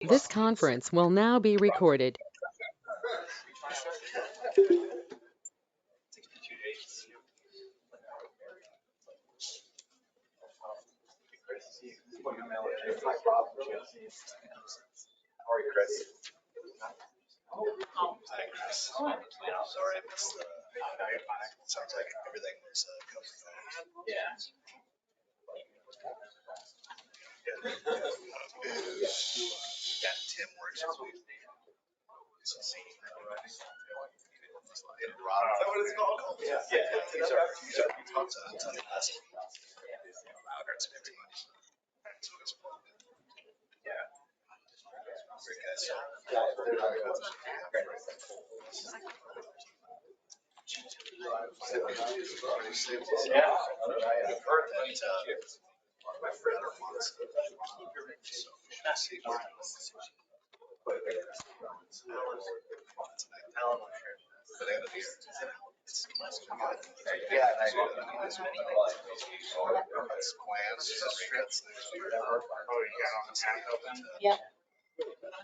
This conference will now be recorded. How are you, Chris? Hi, Chris. Sorry, I missed the. Sounds like everything was covered. Yeah. Yeah, Tim works with me. He's a senior. In Rob. Is that what it's called? Yeah. He's our last. Yeah. Great guys. Yeah. I've heard that. My friend wants to see more. Yeah, I know. Yep.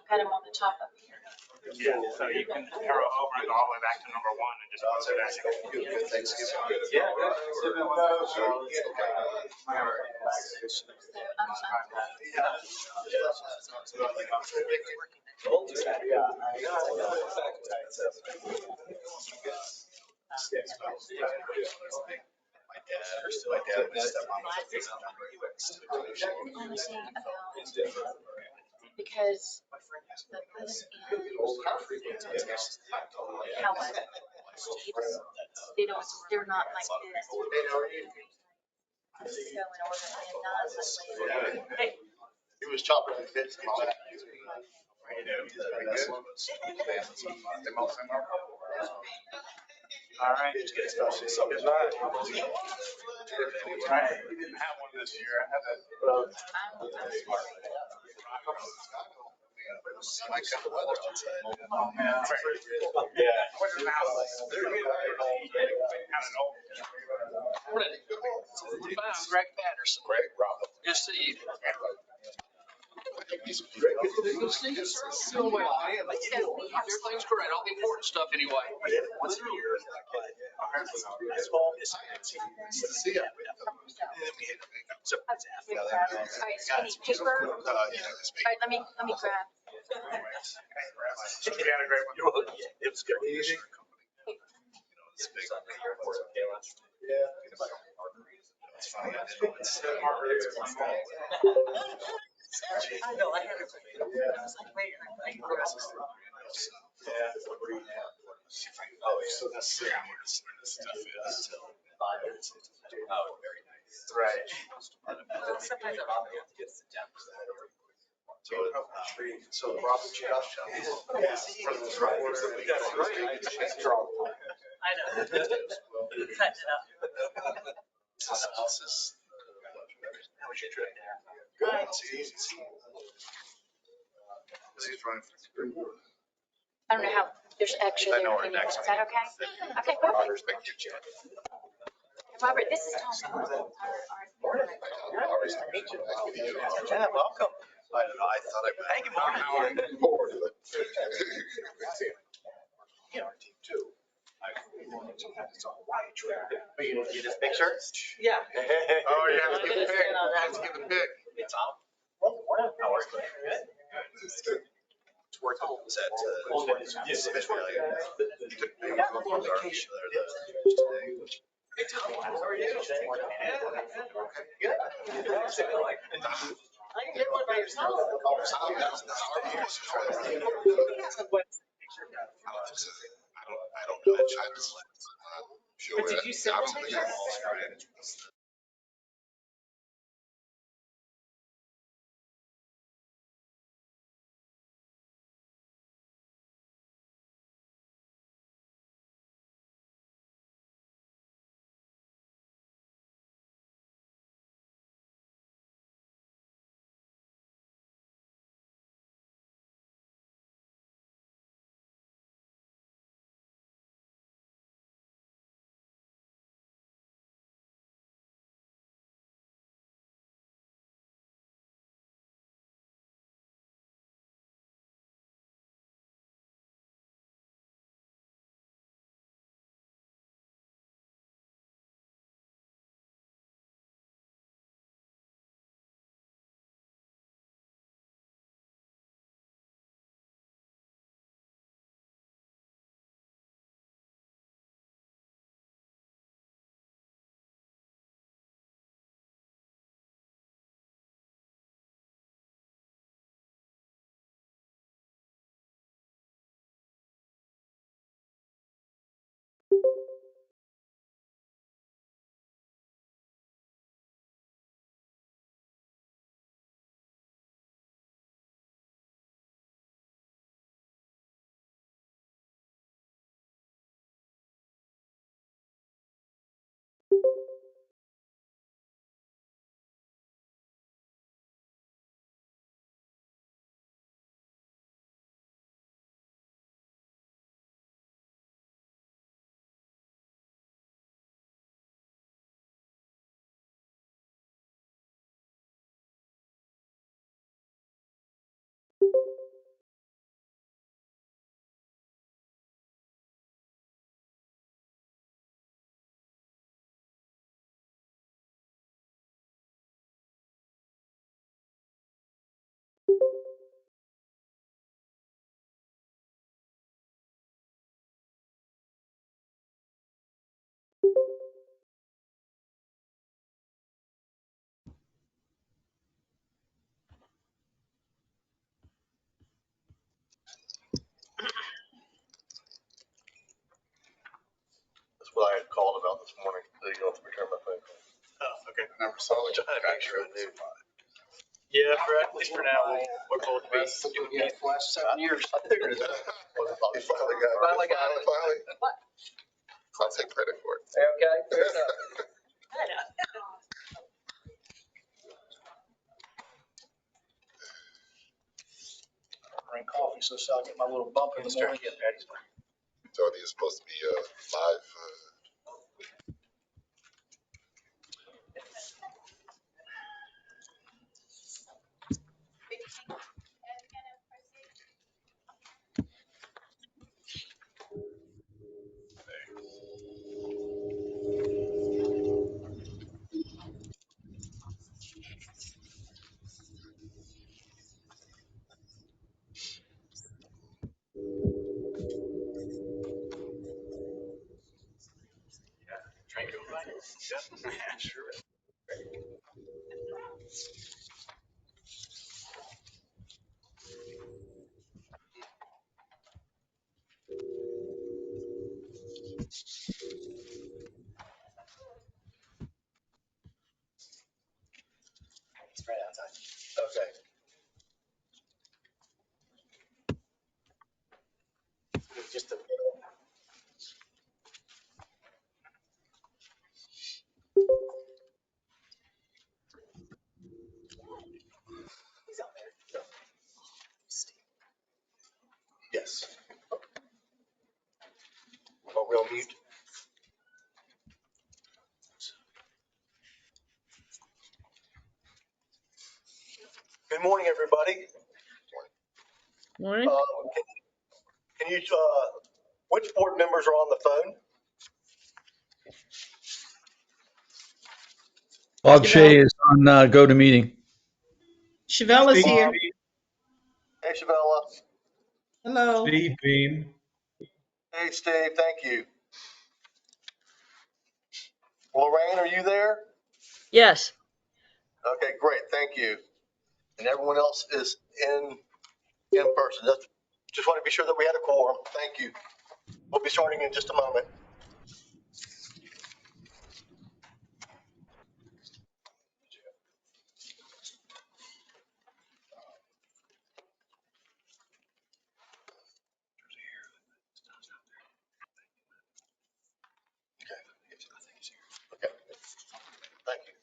Got him on the top of here. Yeah, so you can arrow over and go all the way back to number one and just close it back. Good Thanksgiving. Yeah. My dad and my stepmom. Because the person however, they're not like this. So in order to not like, He was chopping the kids. All right. Right. We didn't have one this year. I had that. Oh, man. Yeah. I'm Greg Patterson. Greg, Rob. Good to see you. Good to see you, sir. Doing well. Everything's great. All the important stuff anyway. Once a year. Nice to see you. any paper? All right, let me grab. We had a great one. It was good. It's big. Yeah. It's funny. I didn't know it's. I know. I had it. I was like, wait. Yeah. Oh, so that's where the stuff is. Oh, very nice. Right. Sometimes I have to get sit down. So Robert, you got shot. I know. Cut it up. How was your trip there? Good. He's running for. I don't know how, there's extra there. I know her if you need. next Is that okay? Okay, Robert's perfect. big chat. Robert, this is Tom. Always to meet you. Nice meeting you. Yeah, welcome. I don't know. I thought I. Thank you, Mark. Yeah, our team too. It's a Hawaii trip. But you didn't get his picture? Yeah. Oh, yeah. Let's get the pic. Let's get the pic. Hey, Tom. How are you? Good. It's working. Was that Smith Valley? You took me on vacation there today. Hey, Tom. How are you? Good. I can get one by yourself. I don't know. But did you send the picture? We're trying to make sure I knew. Yeah, at least for now, we're both be. Yeah, for the last 7 years. I figured it. You finally got it. Finally got it. Finally. I'll take credit for it. Okay, fair enough. Drink coffee, so I'll get my little bump in the morning. So these are supposed to be live. Yeah, sure. It's right outside. Okay. Just a. He's out there. Yes. Oh, real mute. Good morning, everybody. Morning. Can you, which board members are on the phone? Bob Shea is on GoToMeeting. Chevella's here. Hey, Shabella. Hello. Steve Beam. Hey, Steve, thank you. Lorraine, are you there? Yes. Okay, great, thank you. And everyone else is in person. Just want to be sure that we had a quorum. Thank you. We'll be starting in just a moment. Okay, thank you.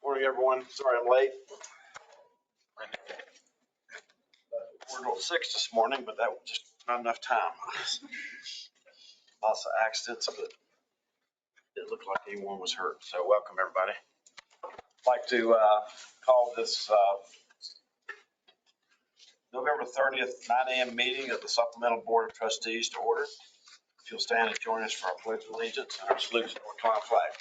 Morning, everyone. Sorry I'm late. We're till 6 this morning, but that was just not enough time. Lots of accidents, but it looked like anyone was hurt. So welcome, everybody. I'd like to call this November 30th, 9 a.m. meeting of the Supplemental Board of Trustees to order. If you'll stand and join us for our pledge of allegiance and our salute to the North Carolina flag.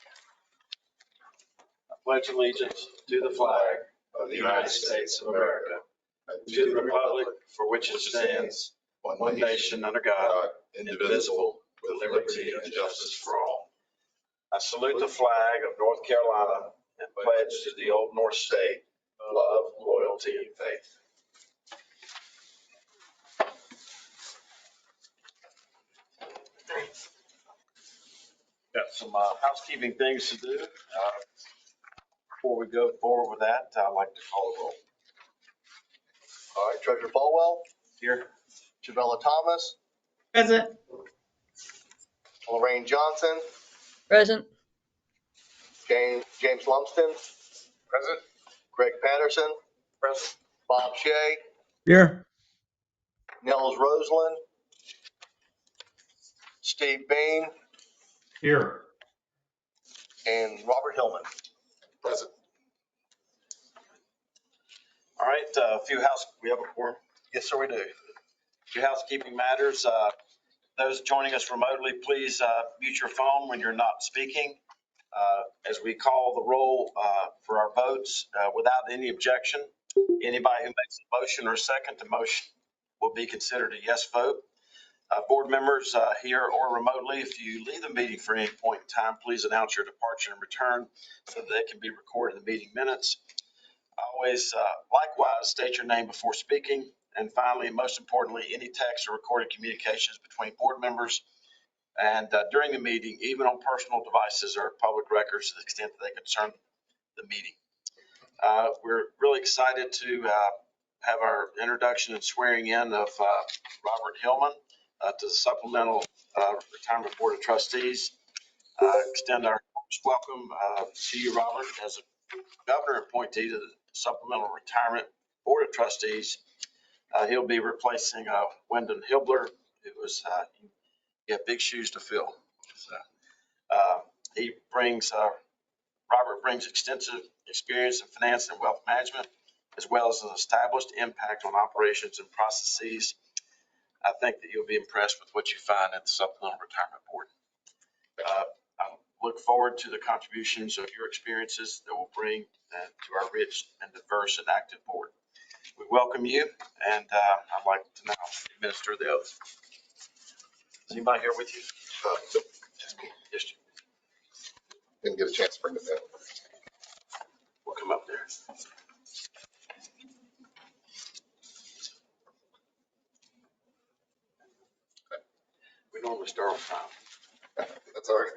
I pledge allegiance to the flag of the United States of America, and to the republic for which it stands, one nation under God, indivisible, with liberty and justice for all. I salute the flag of North Carolina and pledge to the Old North State love, loyalty, and faith. Got some housekeeping things to do. Before we go forward with that, I'd like to call the roll. All right, Treasurer Falwell, Here. Shavella Thomas, Present. Lorraine Johnson, Present. James Lumsden, Present? Greg Patterson, Present. Bob Shay, Here. Nels Roseland, Steve Bain, Here. and Robert Hillman. Present. All right, we have a quorum. Yes, sir, we do. A few housekeeping matters. Those joining us remotely, please mute your phone when you're not speaking. As we call the roll for our votes, without any objection, anybody who makes a motion or second to motion will be considered a yes vote. Board members here or remotely, if you leave the meeting for any point in time, please announce your departure and return so that they can be recorded in the meeting minutes. Always, likewise, state your name before speaking. And finally, and most importantly, any text or recorded communications between board members and during the meeting, even on personal devices or public records to the extent that they concern the meeting. We're really excited to have our introduction and swearing in of Robert Hillman to the Supplemental Retirement Board of Trustees. Extend our welcome to you, Robert, as a governor appointee to the Supplemental Retirement Board of Trustees. He'll be replacing Wyndon Hibbler, who was, you have big shoes to fill. So, Robert brings extensive experience in finance and wealth management, as well as an established impact on operations and processes. I think that you'll be impressed with what you find at the Supplemental Retirement Board. I look forward to the contributions of your experiences that will bring to our rich and diverse and active board. We welcome you, and I'd like to now administer the oath. Is anybody here with you? Just me. Yes, Didn't get a chance to bring the pen. we'll come up there. We normally start on time. That's all right.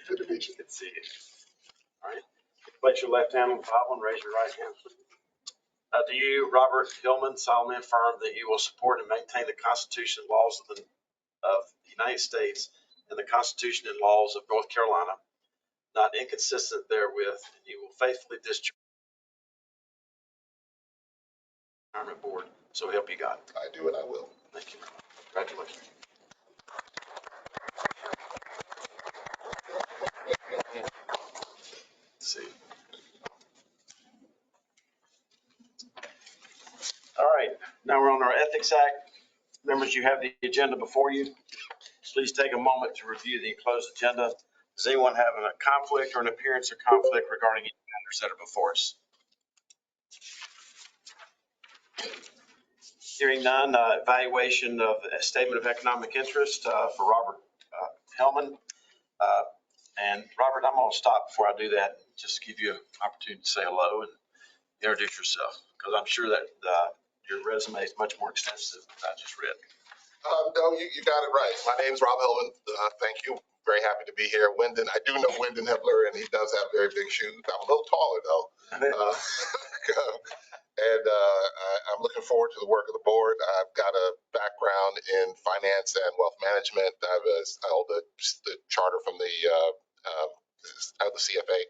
Good to meet you. Good to see you. All right. Place your left hand on the Bible and raise your right hand. Do you, Robert Hillman, solemnly affirm that you will support and maintain the Constitution and laws of the United States and the Constitution and laws of North Carolina, not inconsistent therewith, and you will faithfully discharge the Retirement Board, so help you God. I do and I will. Thank you. Congratulations. See. All right, now we're on our Ethics Act. Members, you have the agenda before you. Please take a moment to review the enclosed agenda. Does anyone have a conflict or an appearance of conflict regarding any matters that are before us? Hearing none, evaluation of a statement of economic interest for Robert Hillman. And Robert, I'm going to stop before I do that, just to give you an opportunity to say hello and introduce yourself, because I'm sure that your resume is much more extensive than I just read. No, you got it right. My name's Rob Hillman. Thank you. Very happy to be here. Wyndon, I do know Wyndon Hibbler, and he does have very big shoes. I'm a little taller, though. I'm looking forward to the work of the board. I've got a background in finance and wealth management. I held the charter from the CFA,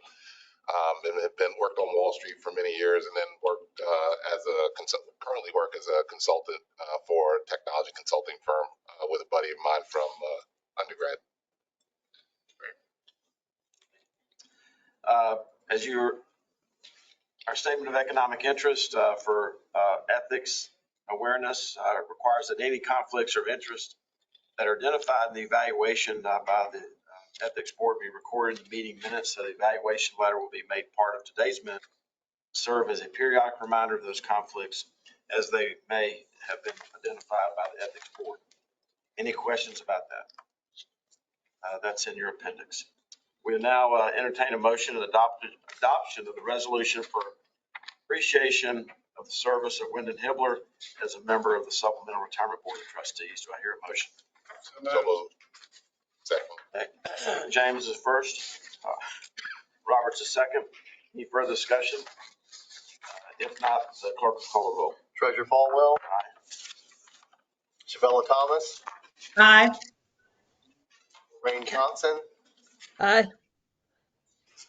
and have been worked on Wall Street for many years, and then worked currently work as a consultant for a technology consulting firm with a buddy of mine from undergrad. Our statement of economic interest for ethics awareness requires that any conflicts of interest that are identified in the evaluation by the ethics board be recorded in the meeting minutes. So the evaluation letter will be made part of today's minutes, serve as a periodic reminder of those conflicts as they may have been identified by the ethics board. Any questions about that? That's in your appendix. We now entertain a motion of adoption of the resolution for appreciation of the service of Wyndon Hibbler as a member of the Supplemental Retirement Board of Trustees. Do I hear a motion? So moved. Second. James is first. Robert's the second. Any further discussion? If not, the clerk will call the roll. Treasurer Falwell, Shavella Thomas, Aye. Rain Johnson, Aye.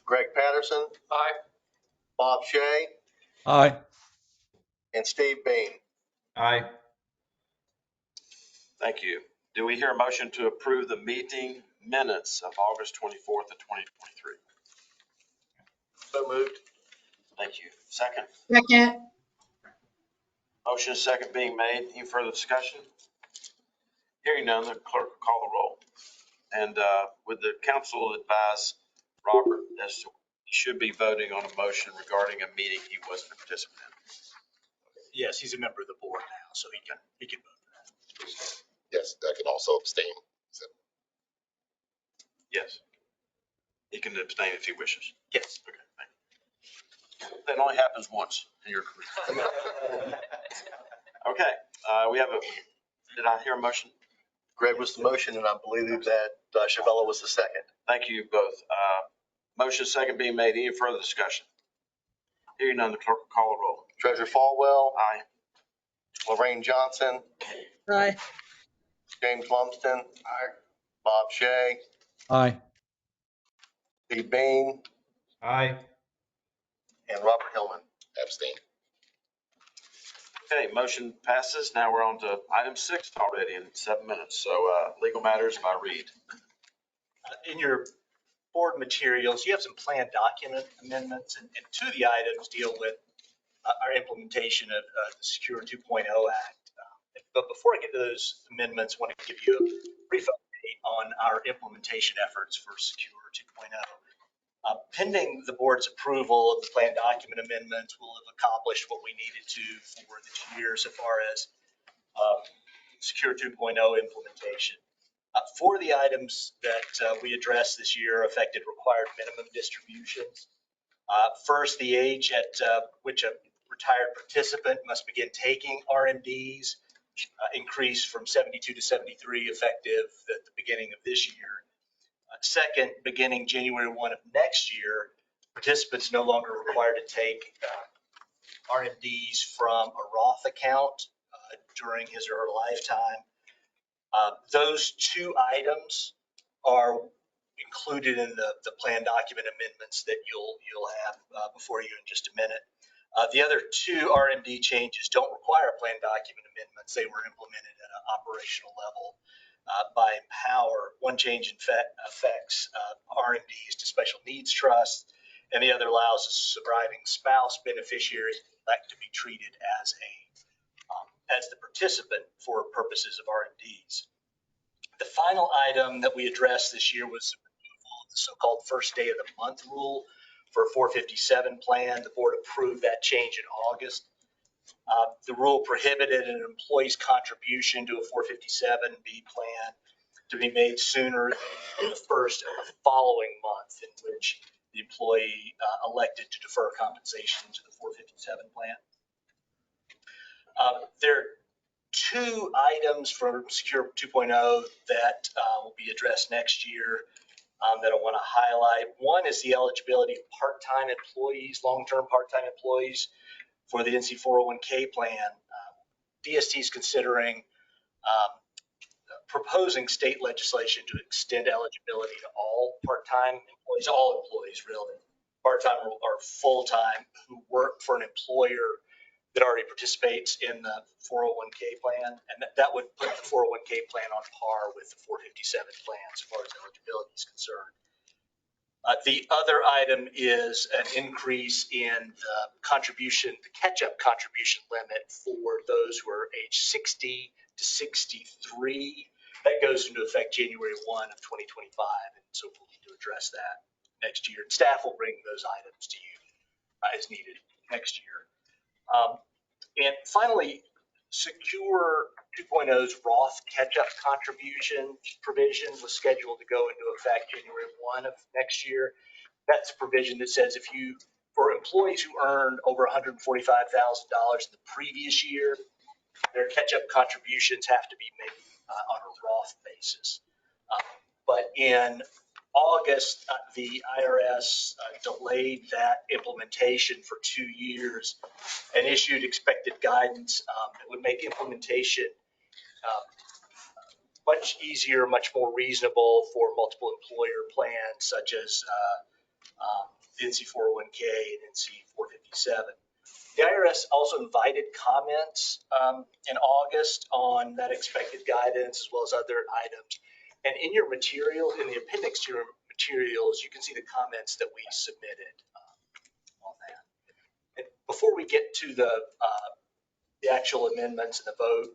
Greg Patterson. Aye. Bob Shay, Aye. and Steve Bain. Aye. Thank you. Do we hear a motion to approve the meeting minutes of August 24th of 2023? So moved. Thank you. Second. Second. Motion is second being made. Any further discussion? Hearing none, the clerk will call the roll. And would the council advise Robert as to he should be voting on a motion regarding a meeting he wasn't a participant in? Yes, he's a member of the board now, so he can vote. Yes, I can also abstain. So, Yes. He can abstain if he wishes. Yes. Okay, thank you. That only happens once in your career. Okay, did I hear a motion? Greg was the motion, and I believe that Shavella was the second. Thank you both. Motion second being made. Any further discussion? Hearing none, the clerk will call the roll. Treasurer Falwell, Aye. Lorraine Johnson, Aye. James Lumsden. Aye. Bob Shay, Aye. Steve Bain, Aye. and Robert Hillman. abstain. Okay, motion passes. Now we're on to item 6 already in 7 minutes. So legal matters by Reed. In your board materials, you have some plan document amendments, and two of the items deal with our implementation of the Secure 2.0 Act. But before I get to those amendments, I want to give you a brief update on our implementation efforts for Secure 2.0. Pending the board's approval of the plan document amendments, we'll have accomplished what we needed to for this year so far as Secure 2.0 implementation. For the items that we addressed this year affected required minimum distributions. First, the age at which a retired participant must begin taking RMDs increased from 72 to 73 effective at the beginning of this year. Second, beginning January 1 of next year, participants no longer required to take RMDs from a Roth account during his or her lifetime. Those two items are included in the plan document amendments that you'll have before you in just a minute. The other two RMD changes don't require plan document amendments. They were implemented at an operational level by Empower. One change affects RMDs to special needs trusts, and the other allows a surviving spouse beneficiaries elect to be treated as the participant for purposes of RMDs. The final item that we addressed this year was the so-called first day of the month rule for a 457 plan. The board approved that change in August. The rule prohibited an employee's contribution to a 457B plan to be made sooner than the first of the following month in which the employee elected to defer compensation to the 457 plan. There are two items from Secure 2.0 that will be addressed next year that I want to highlight. One is the eligibility of part-time employees, long-term part-time employees for the NC 401k plan. DST is considering proposing state legislation to extend eligibility to all part-time employees, all employees really, part-time or full-time, who work for an employer that already participates in the 401k plan. And that would put the 401k plan on par with the 457 plan as far as eligibility is concerned. The other item is an increase in the contribution, the catch-up contribution limit for those who are age 60 to 63. That goes into effect January 1 of 2025. And so we'll need to address that next year. And staff will bring those items to you as needed next year. And finally, Secure 2.0's Roth catch-up contribution provision was scheduled to go into effect January 1 of next year. That's a provision that says for employees who earned over $145,000 in the previous year, their catch-up contributions have to be made on a Roth basis. But in August, the IRS delayed that implementation for 2 years and issued expected guidance that would make implementation much easier, much more reasonable for multiple employer plans such as NC 401k and NC 457. The IRS also invited comments in August on that expected guidance as well as other items. And in your material, in the appendix to your materials, you can see the comments that we submitted on that. And before we get to the actual amendments and the vote,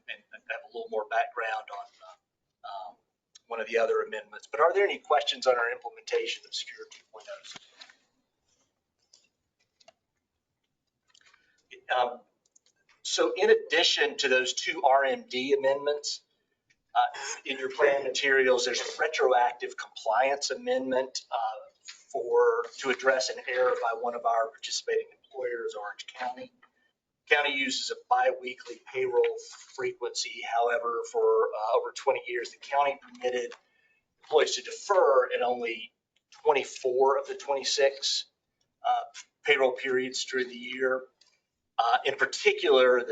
and have a little more background on one of the other amendments, but are there any questions on our implementation of Secure 2.0? So in addition to those two RMD amendments, in your plan materials, there's a retroactive compliance amendment to address an error by one of our participating employers, Orange County. County uses a biweekly payroll frequency. However, for over 20 years, the county permitted employees to defer in only 24 of the 26 payroll periods during the year. In particular,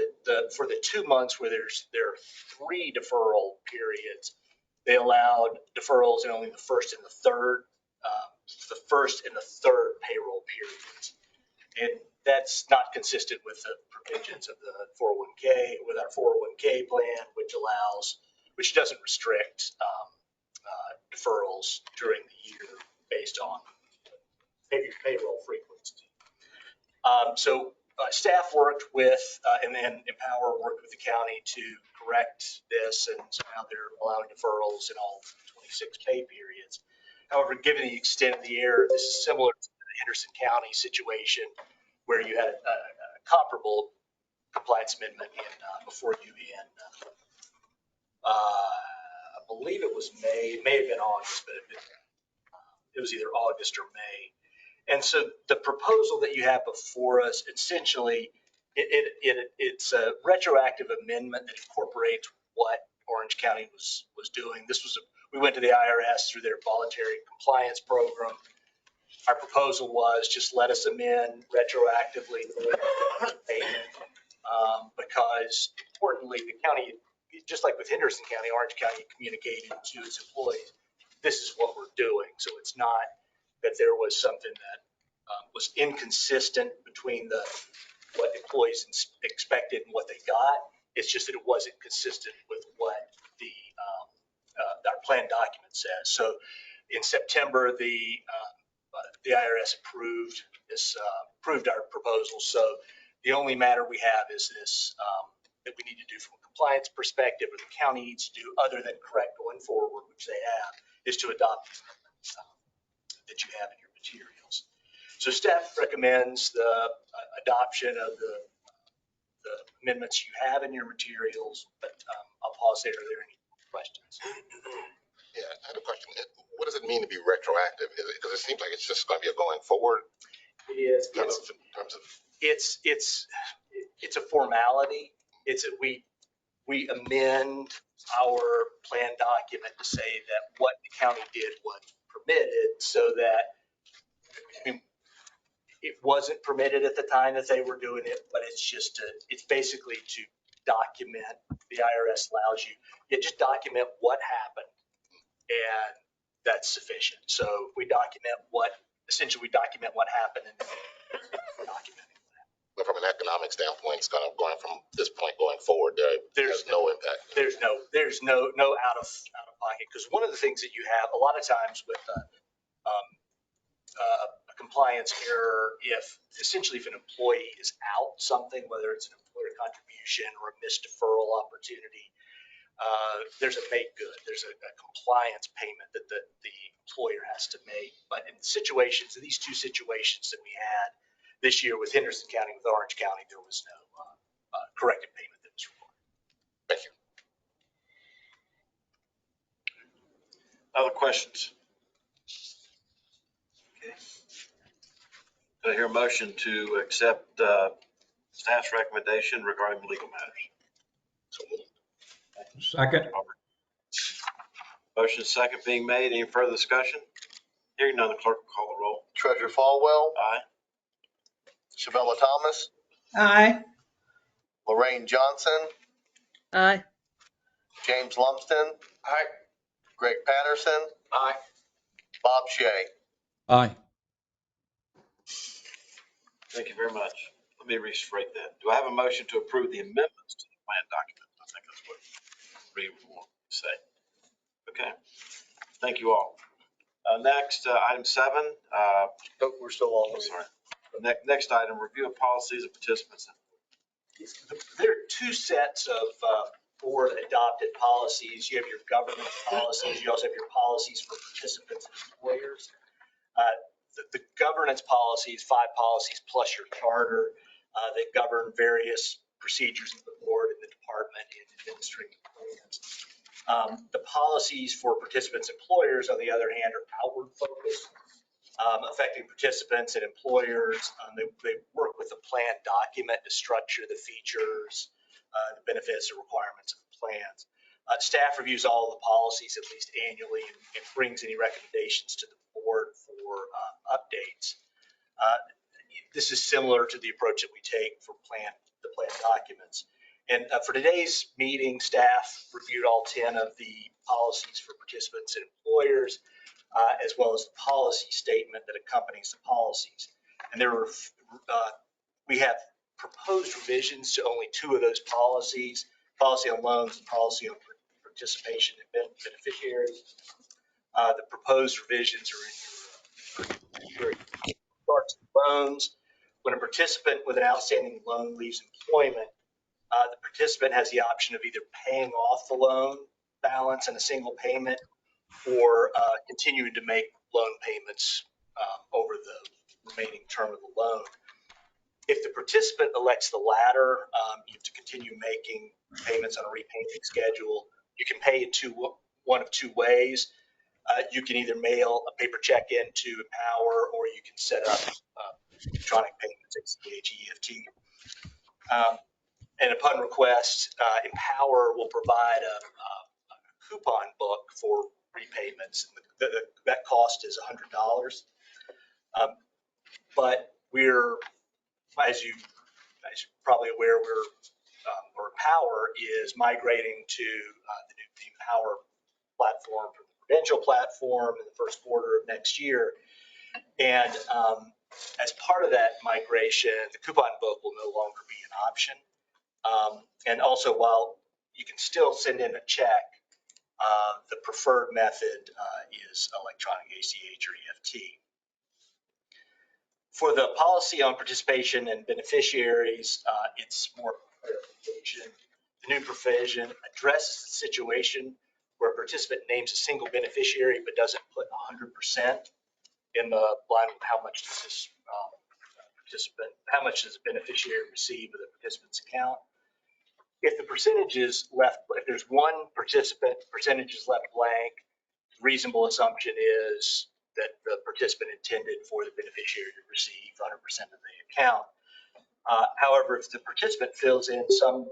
for the 2 months where there are 3 deferral periods, they allowed deferrals in only the first and the third payroll periods. And that's not consistent with the provisions of the 401k, with our 401k plan, which doesn't restrict deferrals during the year based on payroll frequency. So staff worked with, and then Empower worked with the county to correct this, and so now they're allowing deferrals in all 26 pay periods. However, given the extent of the error, this is similar to the Henderson County situation where you had a comparable compliance amendment before you in, I believe it was May, it may have been August, but it was either August or May. And so the proposal that you have before us, essentially, it's a retroactive amendment that incorporates what Orange County was doing. We went to the IRS through their voluntary compliance program. Our proposal was just let us amend retroactively payment because importantly, the county, just like with Henderson County, Orange County communicated to its employees, this is what we're doing. So it's not that there was something that was inconsistent between what employees expected and what they got. It's just that it wasn't consistent with what our plan document says. So in September, the IRS approved our proposal. So the only matter we have is this that we need to do from a compliance perspective, or the county needs to do, other than correct going forward, which they have, is to adopt these amendments that you have in your materials. So staff recommends the adoption of the amendments you have in your materials, but I'll pause there. Are there any questions? Yeah, I had a question. What does it mean to be retroactive? Because it seems like it's just going to be a going forward. It is. In terms of It's a formality. It's that we amend our plan document to say that what the county did was permitted, so that it wasn't permitted at the time that they were doing it, but it's basically to document. The IRS allows you just document what happened, and that's sufficient. So we document what happened, and documenting. But from an economic standpoint, it's kind of going from this point going forward. There's no impact. There's no out of pocket, because one of the things that you have a lot of times with a compliance error, if an employee is out something, whether it's an employer contribution or a missed deferral opportunity, there's a make good. There's a compliance payment that the employer has to make. But in these two situations that we had this year with Henderson County, with Orange County, there was no corrective payment that was required. Thank you. Other questions? Okay. Do I hear a motion to accept staff's recommendation regarding legal matters? So moved. Second. Motion second being made. Any further discussion? Hearing none, the clerk will call the roll. Treasurer Falwell, Aye. Shabella Thomas, Aye. Lorraine Johnson, Aye. James Lumsden. Aye. Greg Patterson. Aye. Bob Shay. Aye. Thank you very much. Let me restate that. Do I have a motion to approve the amendments to the plan document? I think that's what Reed would want to say. Okay. Thank you all. Next, item 7. Nope, we're still on. I'm sorry. Next item, review of policies of participants. There are two sets of board adopted policies. You have your governance policies. You also have your policies for participants and employers. The governance policies, 5 policies plus your charter that govern various procedures of the board and the department and administrative plans. The policies for participants, employers, on the other hand, are outward focused, affecting participants and employers. They work with a plan document to structure the features, the benefits, the requirements of the plans. Staff reviews all the policies at least annually and brings any recommendations to the board for updates. This is similar to the approach that we take for the plan documents. And for today's meeting, staff reviewed all 10 of the policies for participants and employers, as well as the policy statement that accompanies the policies. And we have proposed revisions to only 2 of those policies, policy on loans and policy on participation and beneficiaries. The proposed revisions are in your starts with loans. When a participant with an outstanding loan leaves employment, the participant has the option of either paying off the loan balance in a single payment or continuing to make loan payments over the remaining term of the loan. If the participant elects the latter, you have to continue making payments on a repayment schedule. You can pay it one of 2 ways. You can either mail a paper check in to Empower, or you can set up electronic payments, ACH, EFT. And upon request, Empower will provide a coupon book for repayments. That cost is $100. But as you're probably aware, or Empower is migrating to the new Empower platform from the Prudential platform in the first quarter of next year. And as part of that migration, the coupon book will no longer be an option. And also, while you can still send in a check, the preferred method is electronic ACH or EFT. For the policy on participation and beneficiaries, it's more clarification. The new provision addresses the situation where a participant names a single beneficiary but doesn't put 100% in the line of how much does the beneficiary receive of the participant's account. If the percentage is left, if there's one participant, percentage is left blank, the reasonable assumption is that the participant intended for the beneficiary to receive 100% of the account. However, if the participant fills in some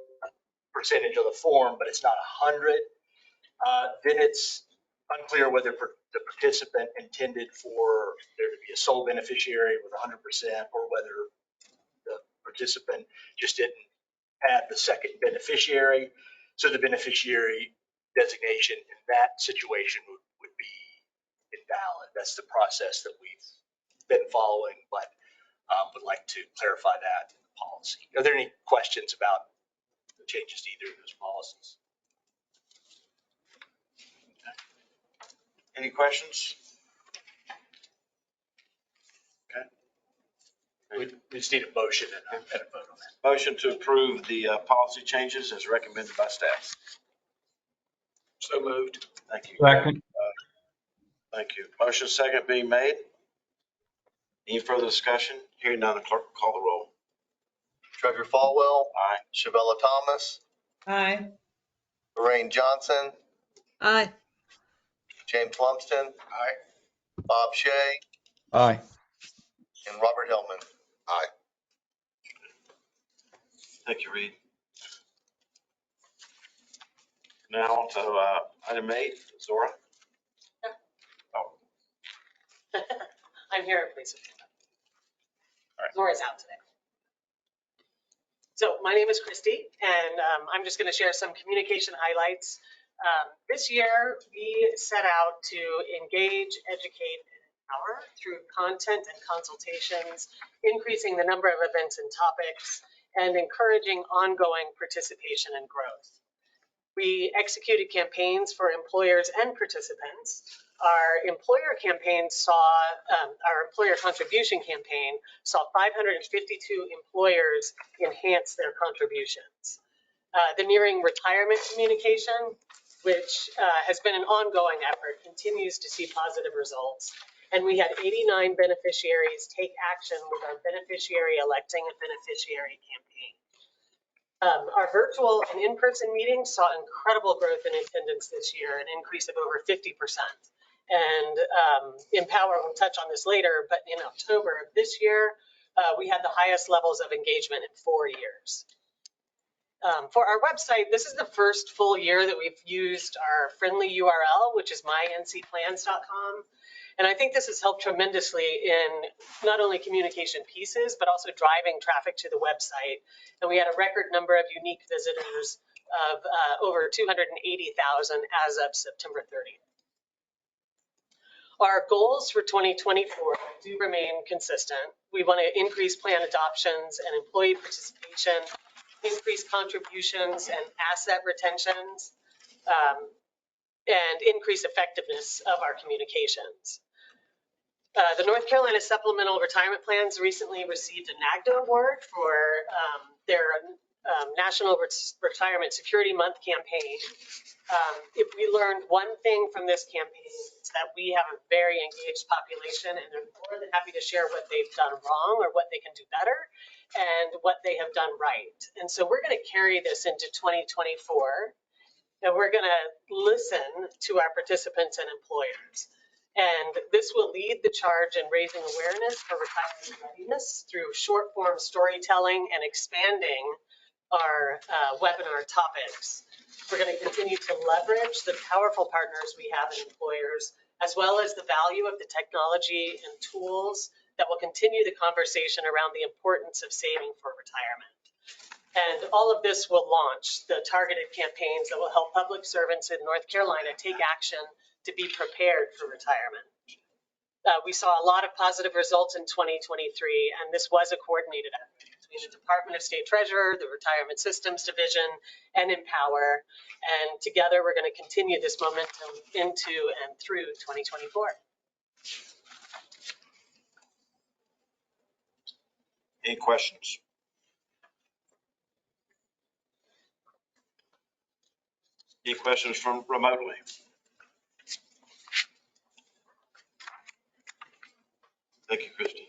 percentage of the form, but it's not 100, then it's unclear whether the participant intended for there to be a sole beneficiary with 100% or whether the participant just didn't add the second beneficiary. So the beneficiary designation in that situation would be invalid. That's the process that we've been following, but would like to clarify that in the policy. Are there any questions about the changes to either of those policies? Any questions? We just need a motion and a vote on that. Motion to approve the policy changes as recommended by staff. So moved. Thank you. Second. Thank you. Motion second being made. Any further discussion? Hearing none, the clerk will call the roll. Treasurer Falwell, Aye. Shabella Thomas, Aye. Lorraine Johnson, Aye. James Lumsden. Aye. Bob Shay, Aye. and Robert Hillman. Aye. Thank you, Reed. Now on to item 8, Zora. I'm here at Police Department. All right. Laura's out today. So my name is Christy, and I'm just going to share some communication highlights. This year, we set out to engage, educate, and empower through content and consultations, increasing the number of events and topics, and encouraging ongoing participation and growth. We executed campaigns for employers and participants. Our employer campaign our employer contribution campaign saw 552 employers enhance their contributions. The nearing retirement communication, which has been an ongoing effort, continues to see positive results. And we had 89 beneficiaries take action with our beneficiary electing a beneficiary campaign. Our virtual and in-person meetings saw incredible growth in attendance this year, an increase of over 50%. And Empower will touch on this later, but in October of this year, we had the highest levels of engagement in 4 years. For our website, this is the first full year that we've used our friendly URL, which is myncplans.com. And I think this has helped tremendously in not only communication pieces, but also driving traffic to the website. And we had a record number of unique visitors of over 280,000 as of September 30th. Our goals for 2024 do remain consistent. We want to increase plan adoptions and employee participation, increase contributions and asset retentions, and increase effectiveness of our communications. The North Carolina Supplemental Retirement Plans recently received a NAGDA award for their National Retirement Security Month campaign. If we learned one thing from this campaign, it's that we have a very engaged population, and they're more than happy to share what they've done wrong or what they can do better and what they have done right. And so we're going to carry this into 2024, and we're going to listen to our participants and employers. And this will lead the charge in raising awareness for retirement readiness through short form storytelling and expanding our webinar topics. We're going to continue to leverage the powerful partners we have in employers, as well as the value of the technology and tools that will continue the conversation around the importance of saving for retirement. And all of this will launch the targeted campaigns that will help public servants in North Carolina take action to be prepared for retirement. We saw a lot of positive results in 2023, and this was a coordinated effort between the Department of State Treasurer, the Retirement Systems Division, and Empower. And together, we're going to continue this momentum into and through 2024. Any questions? Any questions from remotely? Thank you, Christy.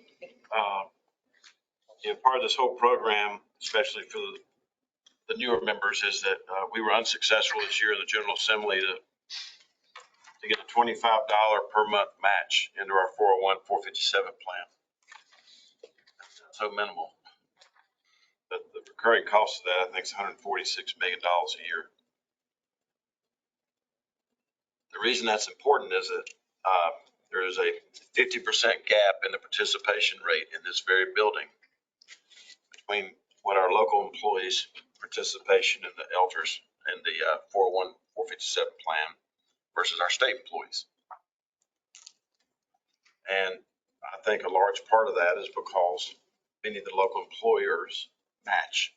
Part of this whole program, especially for the newer members, is that we were unsuccessful this year in the General Assembly to get a $25 per month match into our 401-457 plan. So minimal. But the recurring cost of that, I think, is $146 million a year. The reason that's important is that there is a 50% gap in the participation rate in this very building between what our local employees' participation in the elders and the 401-457 plan versus our state employees. And I think a large part of that is because many of the local employers match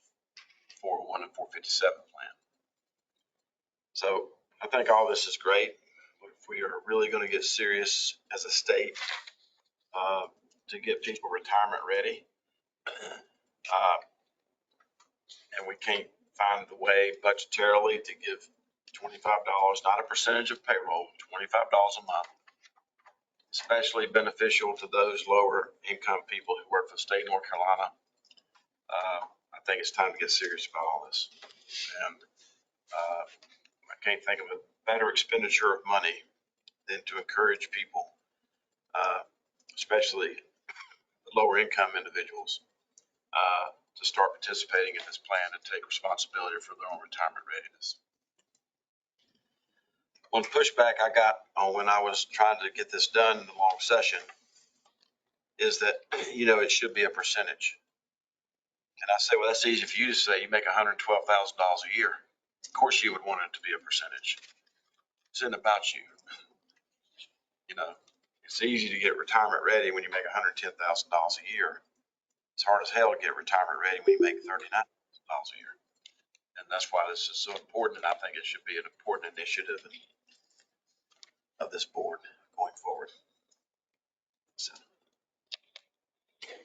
401 and 457 plan. So I think all this is great. If we are really going to get serious as a state to get people retirement ready, and we can't find the way budgetarily to give $25, not a percentage of payroll, $25 a month, especially beneficial to those lower income people who work for the state of North Carolina. I think it's time to get serious about all this. And I can't think of a better expenditure of money than to encourage people, especially the lower income individuals, to start participating in this plan and take responsibility for their own retirement readiness. One pushback I got on when I was trying to get this done in the long session is that, it should be a percentage. And I say, well, that's easy for you to say. You make $112,000 a year. Of course you would want it to be a percentage. It's not about you. It's easy to get retirement ready when you make $110,000 a year. It's hard as hell to get retirement ready when you make $39,000 a year. And that's why this is so important. And I think it should be an important initiative of this board going forward. So,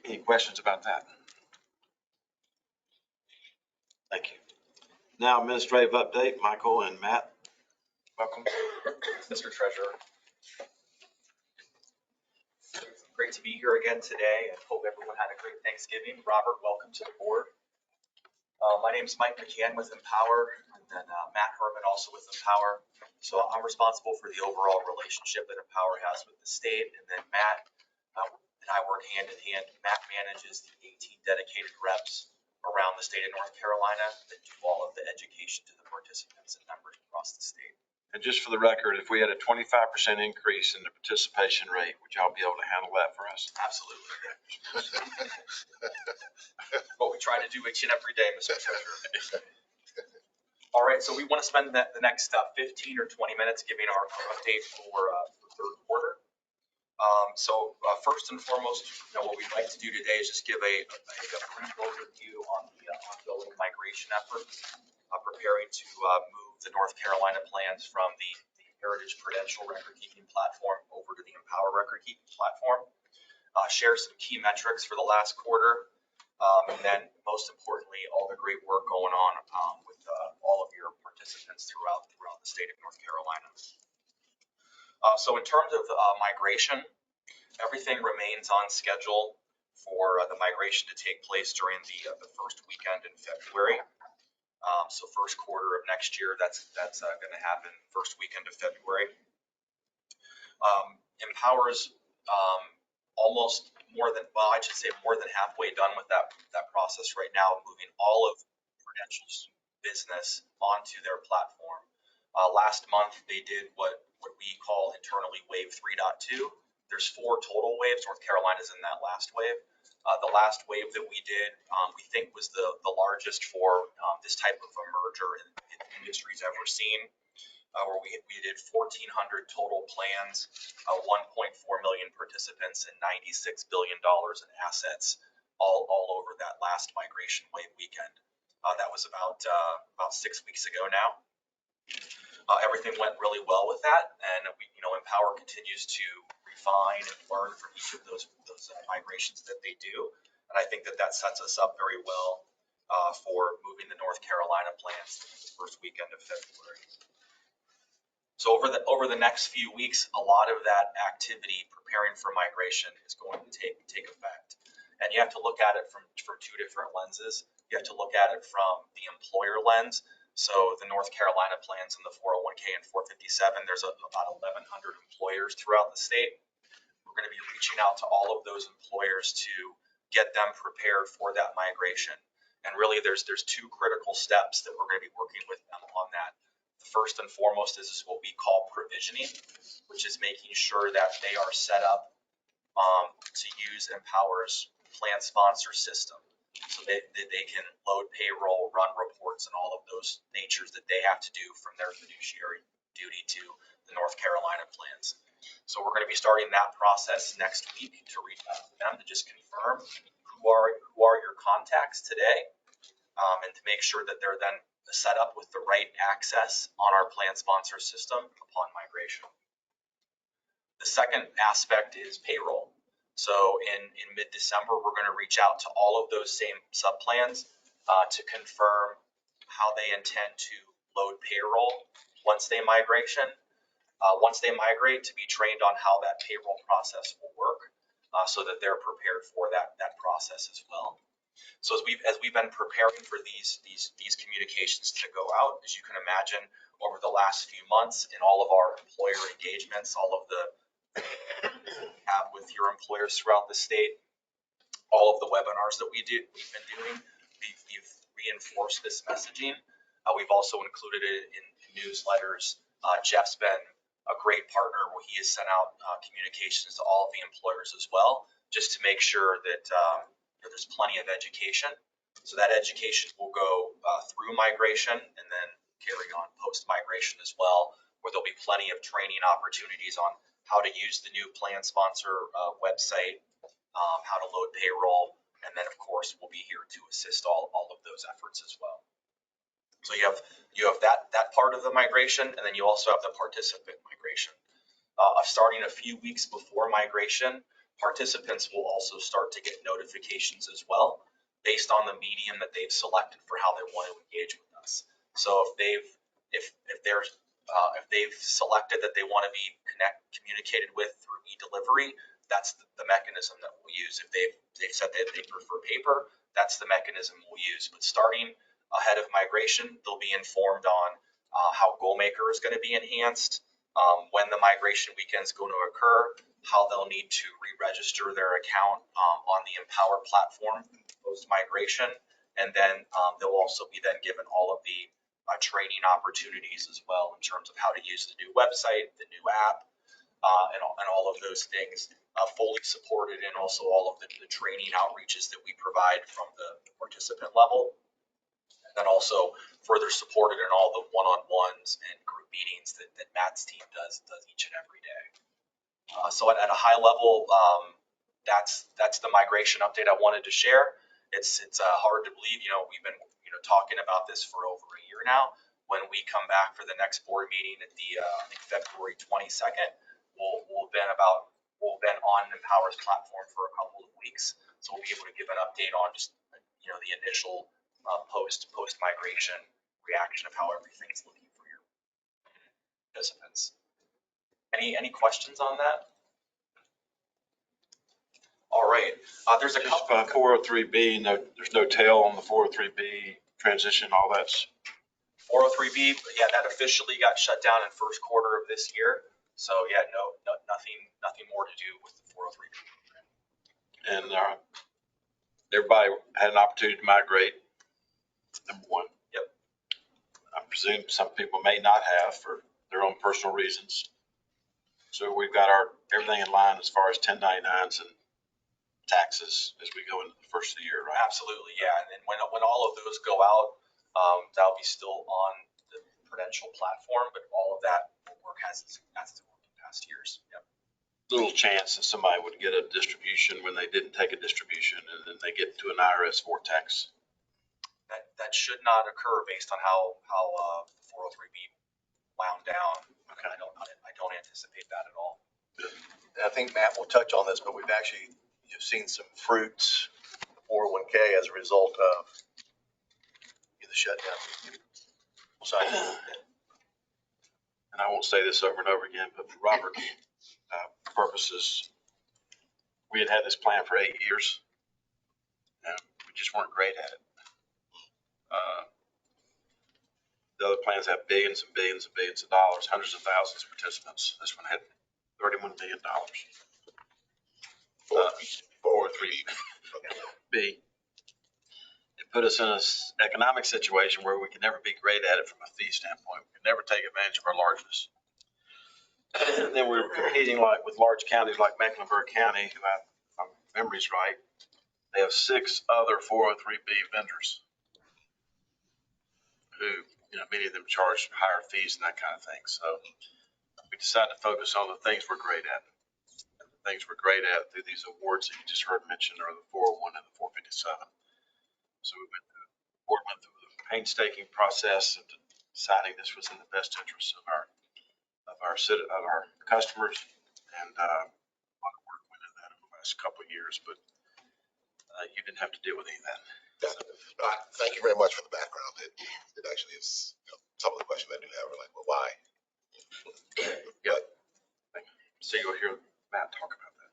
any questions about that? Thank you. Now administrative update, Michael and Matt. Welcome. Mr. Treasurer. Great to be here again today and hope everyone had a great Thanksgiving. Robert, welcome to the board. My name is Mike McCann with Empower, and then Matt Herman also with Empower. So I'm responsible for the overall relationship that Empower has with the state, and then Matt and I work hand in hand. Matt manages the 18 dedicated reps around the state of North Carolina that do all of the education to the participants and members across the state. And just for the record, if we had a 25% increase in the participation rate, would y'all be able to handle that for us? Absolutely. What we try to do each and every day, Mr. Treasurer. All right, so we want to spend the next 15 or 20 minutes giving our update for third quarter. First and foremost, what we'd like to do today is just give a brief overview on the ongoing migration efforts, preparing to move the North Carolina plans from the Heritage Prudential record keeping platform over to the Empower record keeping platform. Share some key metrics for the last quarter, and then most importantly, all the great work going on with all of your participants throughout the state of North Carolina. So in terms of migration, everything remains on schedule for the migration to take place during the first weekend in February. So first quarter of next year, that's going to happen first weekend of February. Empower's almost more than halfway done with that process right now, moving all of Prudential's business onto their platform. Last month, they did what we call internally Wave 3.2. There's 4 total waves. North Carolina's in that last wave. The last wave that we did, we think was the largest for this type of a merger in the industry's ever seen, where we did 1,400 total plans, 1.4 million participants, and $96 billion in assets all over that last migration wave weekend. That was about 6 weeks ago now. Everything went really well with that, and Empower continues to refine and learn from each of those migrations that they do, and I think that sets us up very well for moving the North Carolina plans the first weekend of February. So over the next few weeks, a lot of that activity preparing for migration is going to take effect, and you have to look at it from 2 different lenses. You have to look at it from the employer lens. So the North Carolina plans in the 401k and 457, there's about 1,100 employers throughout the state. We're going to be reaching out to all of those employers to get them prepared for that migration. And really there's 2 critical steps that we're going to be working with them on that. The first and foremost is what we call provisioning, which is making sure that they are set up to use Empower's plan sponsor system. So they can load payroll, run reports, and all of those natures that they have to do from their fiduciary duty to the North Carolina plans. So we're going to be starting that process next week to reach out to them to just confirm who are your contacts today, and to make sure that they're then set up with the right access on our plan sponsor system upon migration. The second aspect is payroll. So in mid-December, we're going to reach out to all of those same subplans to confirm how they intend to load payroll once they migrate, to be trained on how that payroll process will work, so that they're prepared for that process as well. So as we've been preparing for these communications to go out, as you can imagine, over the last few months in all of our employer engagements, all of the have with your employers throughout the state, all of the webinars that we've been doing, we've reinforced this messaging. We've also included it in newsletters. Jeff's been a great partner where he has sent out communications to all of the employers as well just to make sure that there's plenty of education. So that education will go through migration and then carry on post-migration as well, where there'll be plenty of training opportunities on how to use the new plan sponsor website, how to load payroll, and then of course we'll be here to assist all of those efforts as well. So you have that part of the migration, and then you also have the participant migration. Starting a few weeks before migration, participants will also start to get notifications as well, based on the medium that they've selected for how they want to engage with us. So if they've selected that they want to be communicated with through e-delivery, that's the mechanism that we'll use. If they've said that they prefer paper, that's the mechanism we'll use. But starting ahead of migration, they'll be informed on how GoalMaker is going to be enhanced, when the migration weekend is going to occur, how they'll need to re-register their account on the Empower platform post-migration, and then they'll also be then given all of the training opportunities as well in terms of how to use the new website, the new app, and all of those things, fully supported, and also all of the training outreaches that we provide from the participant level, and then also further supported in all the one-on-ones and group meetings that Matt's team does each and every day. So at a high level, that's the migration update I wanted to share. It's hard to believe, we've been talking about this for over a year now. When we come back for the next board meeting at the I think February 22nd, we'll have been on Empower's platform for a couple of weeks, so we'll be able to give an update on just the initial post migration reaction of how everything's looking for your participants. Any questions on that? All right. There's a couple. 403B, there's no tail on the 403B transition, all that's. 403B, yeah, that officially got shut down in first quarter of this year. So yeah, nothing more to do with the 403B program. And everybody had an opportunity to migrate, number one. Yep. I presume some people may not have for their own personal reasons. So we've got everything in line as far as 1099s and taxes as we go into the first of the year, right? Absolutely, yeah. And then when all of those go out, that'll be still on the Prudential platform, but all of that work has to work in past years. Yep. Little chance that somebody would get a distribution when they didn't take a distribution, and then they get to an IRS vortex. That should not occur based on how 403B wound down. Okay. I don't anticipate that at all. I think Matt will touch on this, but we've actually seen some fruits 401k as a result of the shutdown. And I won't say this over and over again, but for Robert's purposes, we had this plan for 8 years, and we just weren't great at it. The other plans have billions and billions and billions of dollars, hundreds of thousands of participants. This one had $31 million. 403B. It put us in an economic situation where we could never be great at it from a fee standpoint. We could never take advantage of our largeness. And then we were competing with large counties like Mecklenburg County, who have, if my memory's right, they have 6 other 403B vendors who, many of them charge higher fees and that kind of thing. So we decided to focus on the things we're great at. And the things we're great at through these awards that you just heard mentioned are the 401 and the 457. So we went through the painstaking process of deciding this was in the best interest of our customers, and a lot of work went into that over the last couple of years, but you didn't have to deal with any of that. Thank you very much for the background. It actually is, some of the questions I do have are like, well, why? Yeah. So you'll hear Matt talk about that.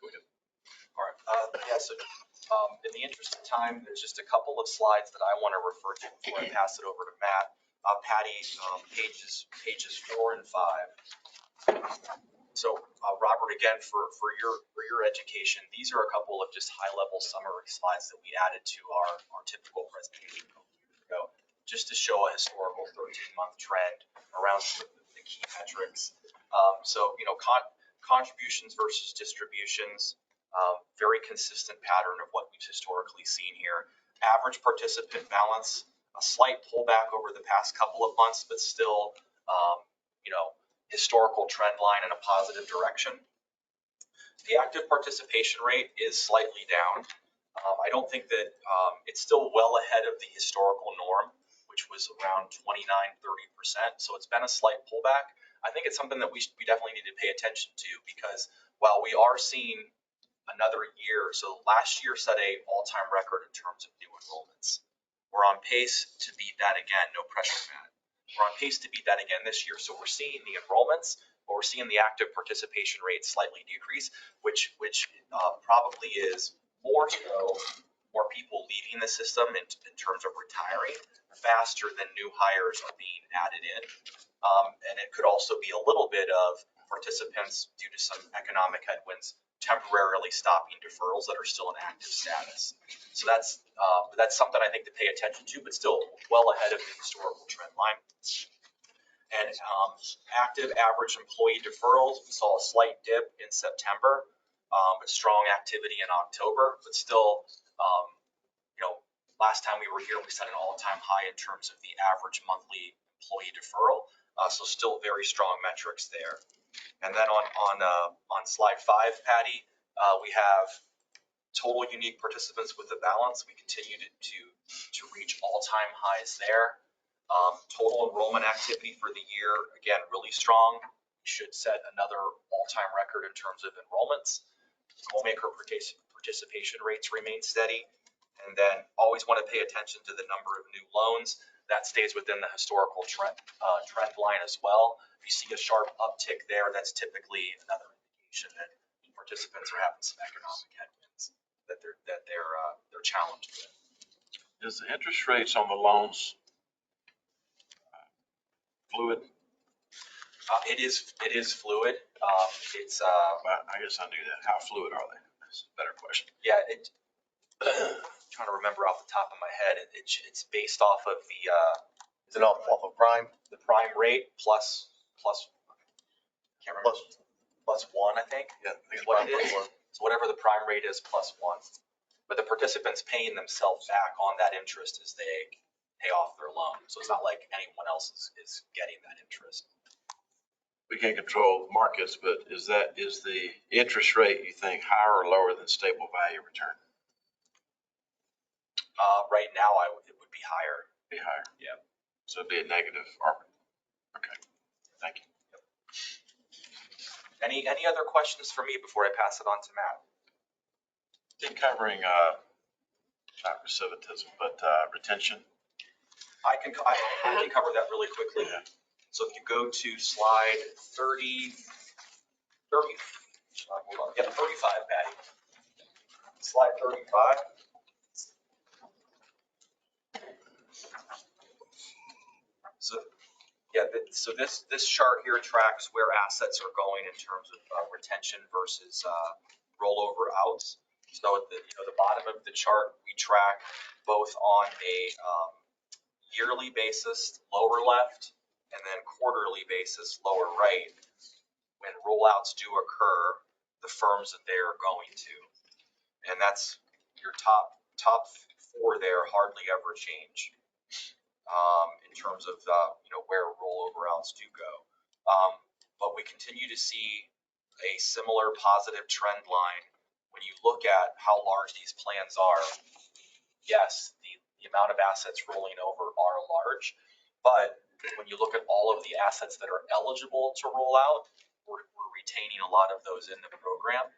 Go ahead. All right. Yeah, so in the interest of time, there's just a couple of slides that I want to refer to before I pass it over to Matt. Patty, pages 4 and 5. So Robert, again, for your education, these are a couple of just high-level summary slides that we added to our typical presentation a couple years ago, just to show a historical 13-month trend around the key metrics. So contributions versus distributions. Very consistent pattern of what we've historically seen here. Average participant balance, a slight pullback over the past couple of months, but still, historical trend line in a positive direction. The active participation rate is slightly down. I don't think that it's still well ahead of the historical norm, which was around 29, 30%. So it's been a slight pullback. I think it's something that we definitely need to pay attention to, because while we are seeing another year, so last year set a all-time record in terms of new enrollments. We're on pace to beat that again. No pressure, Matt. We're on pace to beat that again this year. So we're seeing the enrollments, but we're seeing the active participation rate slightly decrease, which probably is more people leaving the system in terms of retiring faster than new hires are being added in. And it could also be a little bit of participants, due to some economic headwinds, temporarily stopping deferrals that are still in active status. So that's something I think to pay attention to, but still well ahead of the historical trend line. And active average employee deferrals, we saw a slight dip in September, but strong activity in October, but still, last time we were here, we set an all-time high in terms of the average monthly employee deferral. So still very strong metrics there. And then on slide 5, Patty, we have total unique participants with a balance. We continue to reach all-time highs there. Total enrollment activity for the year, again, really strong. We should set another all-time record in terms of enrollments. Enrollmaker participation rates remain steady. And then always want to pay attention to the number of new loans. That stays within the historical trend line as well. If you see a sharp uptick there, that's typically another indication that participants are having some economic headwinds that they're challenged with. Is the interest rates on the loans fluid? It is fluid. It's I guess I knew that. How fluid are they? That's a better question. yeah. Trying to remember off the top of my head. It's based off of the Is it off of prime? the prime rate plus can't remember plus 1, I think. Yeah, I think it's What prime it is. +1. So whatever the prime rate is plus 1, but the participants paying themselves back on that interest as they pay off their loan. So it's not like anyone else is getting that interest. We can't control the markets, but is the interest rate, you think, higher or lower than stable value return? Right now, it would be higher. Be higher. Yeah. So it'd be a negative arbiter. Okay. Thank you. Any other questions for me before I pass it on to Matt? Been covering not recidivism, but retention. I can cover that really quickly. Yeah. So if you go to slide 30, hold on, yeah, 35, Patty. Slide 35. So yeah, so this chart here tracks where assets are going in terms of retention versus rollover outs. So at the bottom of the chart, we track both on a yearly basis, lower left, and then quarterly basis, lower right. When rollouts do occur, the firms that they are going to, and that's your top 4 there hardly ever change in terms of where rollover outs do go. But we continue to see a similar positive trend line when you look at how large these plans are. Yes, the amount of assets rolling over are large, but when you look at all of the assets that are eligible to roll out, we're retaining a lot of those in the program.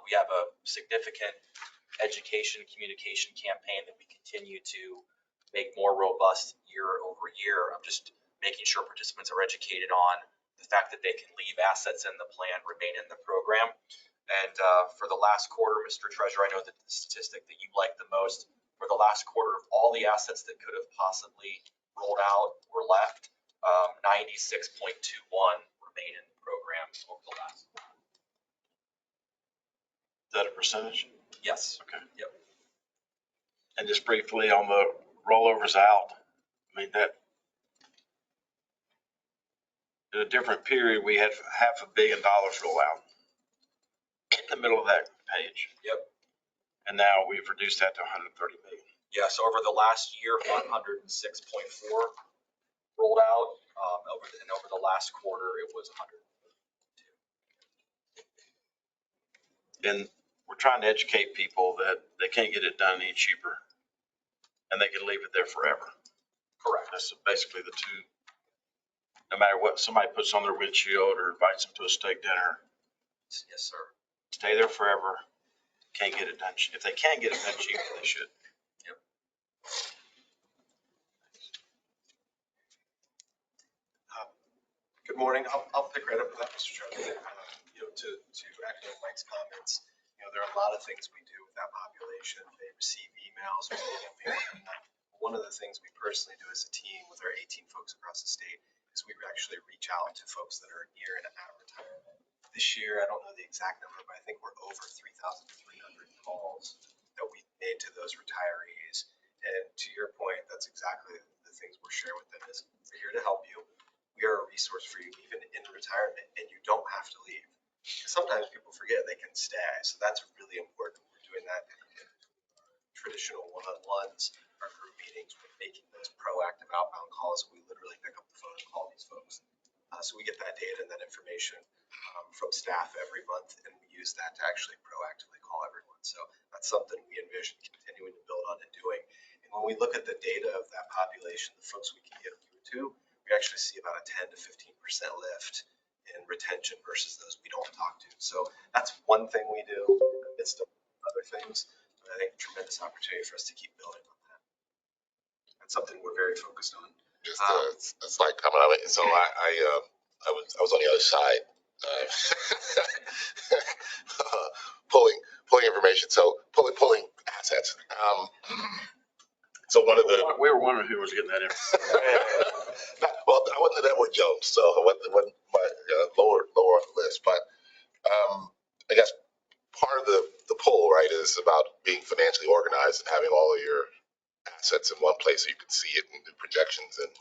We have a significant education communication campaign that we continue to make more robust year over year. I'm just making sure participants are educated on the fact that they can leave assets in the plan, remain in the program. And for the last quarter, Mr. Treasurer, I know that the statistic that you like the most, for the last quarter of all the assets that could have possibly rolled out or left, 96.21 remain in the program over the last quarter. Is that a percentage? Yes. Okay. Yep. And just briefly on the rollovers out, I mean, that in a different period, we had $500 million roll out. In the middle of that page. Yep. And now we've reduced that to 130 million. Yeah, so over the last year, 106.4 rolled out, over the last quarter, it was 100. And we're trying to educate people that they can't get it done any cheaper and they can leave it there forever. Correct. That's basically the two. No matter what somebody puts on their windshield or invites them to a steak dinner, Yes, sir. stay there forever. Can't get it done. If they can't get it done cheaper, they should. Good morning. I'll pick right up with that, Mr. Chairman. To echo Mike's comments, there are a lot of things we do with that population. They receive emails. We get them from them. One of the things we personally do as a team with our 18 folks across the state is we actually reach out to folks that are near and at retirement. This year, I don't know the exact number, but I think we're over 3,300 calls that we made to those retirees. And to your point, that's exactly the things we're sharing with them is we're here to help you. We are a resource for you even in retirement, and you don't have to leave. Sometimes people forget they can stay, so that's really important. We're doing that in traditional one-on-ones, our group meetings, we're making those proactive outbound calls. We literally pick up the phone and call these folks. So we get that data and that information from staff every month, and we use that to actually proactively call everyone. So that's something we envision continuing to build on and doing. And when we look at the data of that population, the folks we can get through to, we actually see about a 10 to 15% lift in retention versus those we don't talk to. So that's one thing we do in the midst of other things. But I think a tremendous opportunity for us to keep building on that. That's something we're very focused on. Just a slight comment on it. So I was on the other side, pulling information. So pulling assets. So one of the We were wondering who was getting that information. well, I wasn't at Edward Jones, so I wasn't my lower on the list. But I guess part of the pull, right, is about being financially organized and having all of your assets in one place so you can see it and do projections and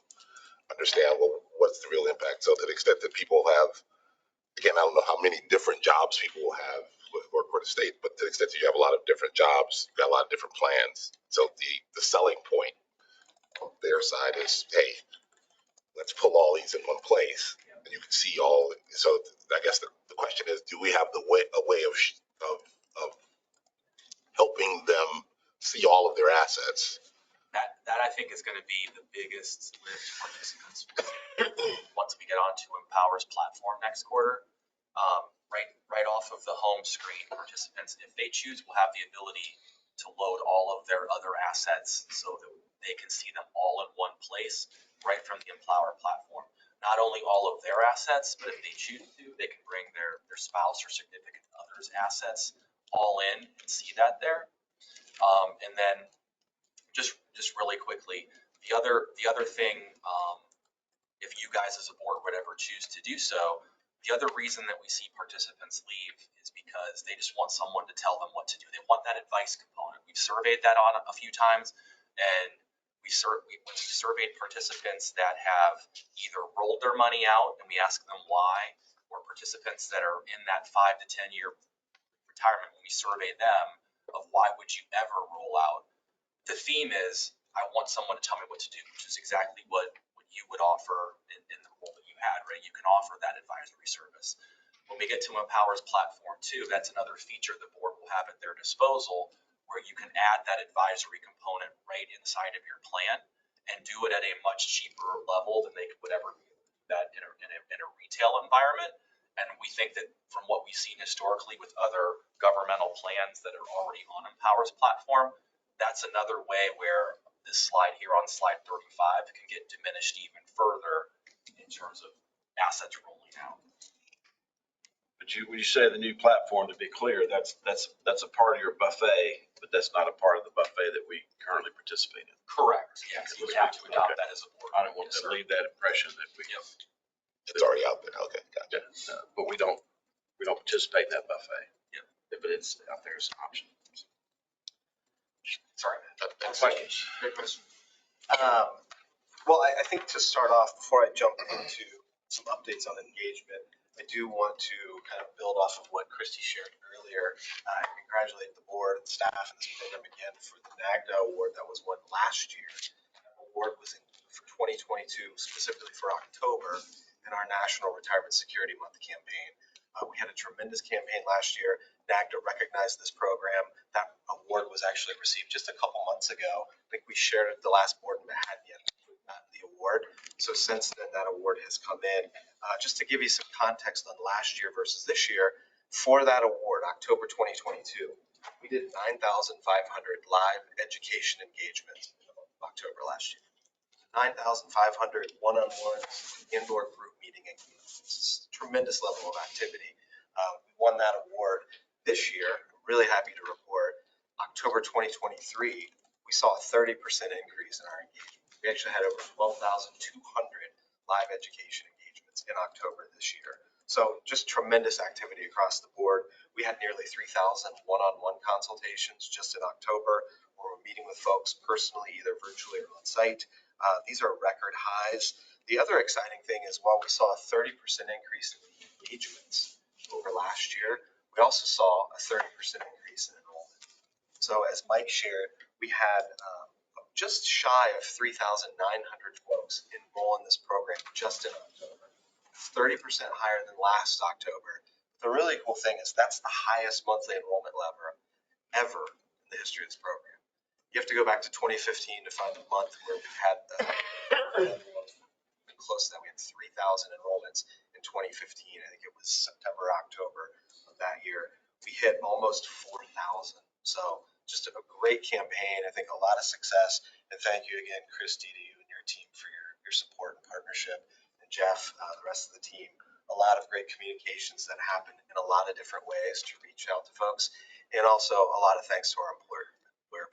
understand what's the real impact. So to the extent that people have, again, I don't know how many different jobs people will have work for the state, but to the extent that you have a lot of different jobs, you got a lot of different plans. So the selling point on their side is, hey, let's pull all these in one place, and you can see all. So I guess the question is, do we have a way of helping them see all of their assets? That I think is going to be the biggest lift participants once we get onto Empower's platform next quarter. Right off of the home screen, participants, if they choose, will have the ability to load all of their other assets so that they can see them all in one place right from the Empower platform. Not only all of their assets, but if they choose to, they can bring their spouse or significant other's assets all in and see that there. And then just really quickly, the other thing, if you guys as a board would ever choose to do so, the other reason that we see participants leave is because they just want someone to tell them what to do. They want that advice component. We've surveyed that on a few times, and we surveyed participants that have either rolled their money out and we ask them why, or participants that are in that 5 to 10 year retirement when we survey them of why would you ever roll out. The theme is, I want someone to tell me what to do, which is exactly what you would offer in the role that you had, right? You can offer that advisory service. When we get to Empower's platform too, that's another feature the board will have at their disposal where you can add that advisory component right inside of your plan and do it at a much cheaper level than they would ever do that in a retail environment. And we think that from what we've seen historically with other governmental plans that are already on Empower's platform, that's another way where this slide here on slide 35 can get diminished even further in terms of assets rolling out. But when you say the new platform, to be clear, that's a part of your buffet, but that's not a part of the buffet that we currently participate in. Correct. Yes, you would have to adopt that as a board. I don't want to leave that impression that we. Yep. It's already out there. Okay, gotcha. But we don't participate in that buffet. Yep. But it's out there as an option. Sorry. Questions? Great question. Well, I think to start off, before I jump into some updates on engagement, I do want to kind of build off of what Christy shared earlier. I congratulate the board and staff and this program again for the NAGDA award that was won last year. That award was for 2022, specifically for October, in our National Retirement Security Month campaign. We had a tremendous campaign last year. NAGDA recognized this program. That award was actually received just a couple months ago. I think we shared it at the last board and hadn't yet gotten the award. So since then, that award has come in. Just to give you some context on last year versus this year, for that award, October 2022, we did 9,500 live education engagements in October last year. 9,500 one-on-one indoor group meeting engagements. Tremendous level of activity. We won that award this year. I'm really happy to report October 2023, we saw a 30% increase in our engagement. We actually had over 12,200 live education engagements in October this year. So just tremendous activity across the board. We had nearly 3,000 one-on-one consultations just in October, where we're meeting with folks personally, either virtually or on site. These are record highs. The other exciting thing is while we saw a 30% increase in engagements over last year, we also saw a 30% increase in enrollment. So as Mike shared, we had just shy of 3,900 folks enroll in this program just in October. 30% higher than last October. The really cool thing is that's the highest monthly enrollment level ever in the history of this program. You have to go back to 2015 to find a month where we had close to that. We had 3,000 enrollments in 2015. I think it was September, October of that year. We hit almost 4,000. So just a great campaign. I think a lot of success. And thank you again, Christy, to you and your team for your support and partnership. And Jeff, the rest of the team. A lot of great communications that happen in a lot of different ways to reach out to folks. And also a lot of thanks to our employer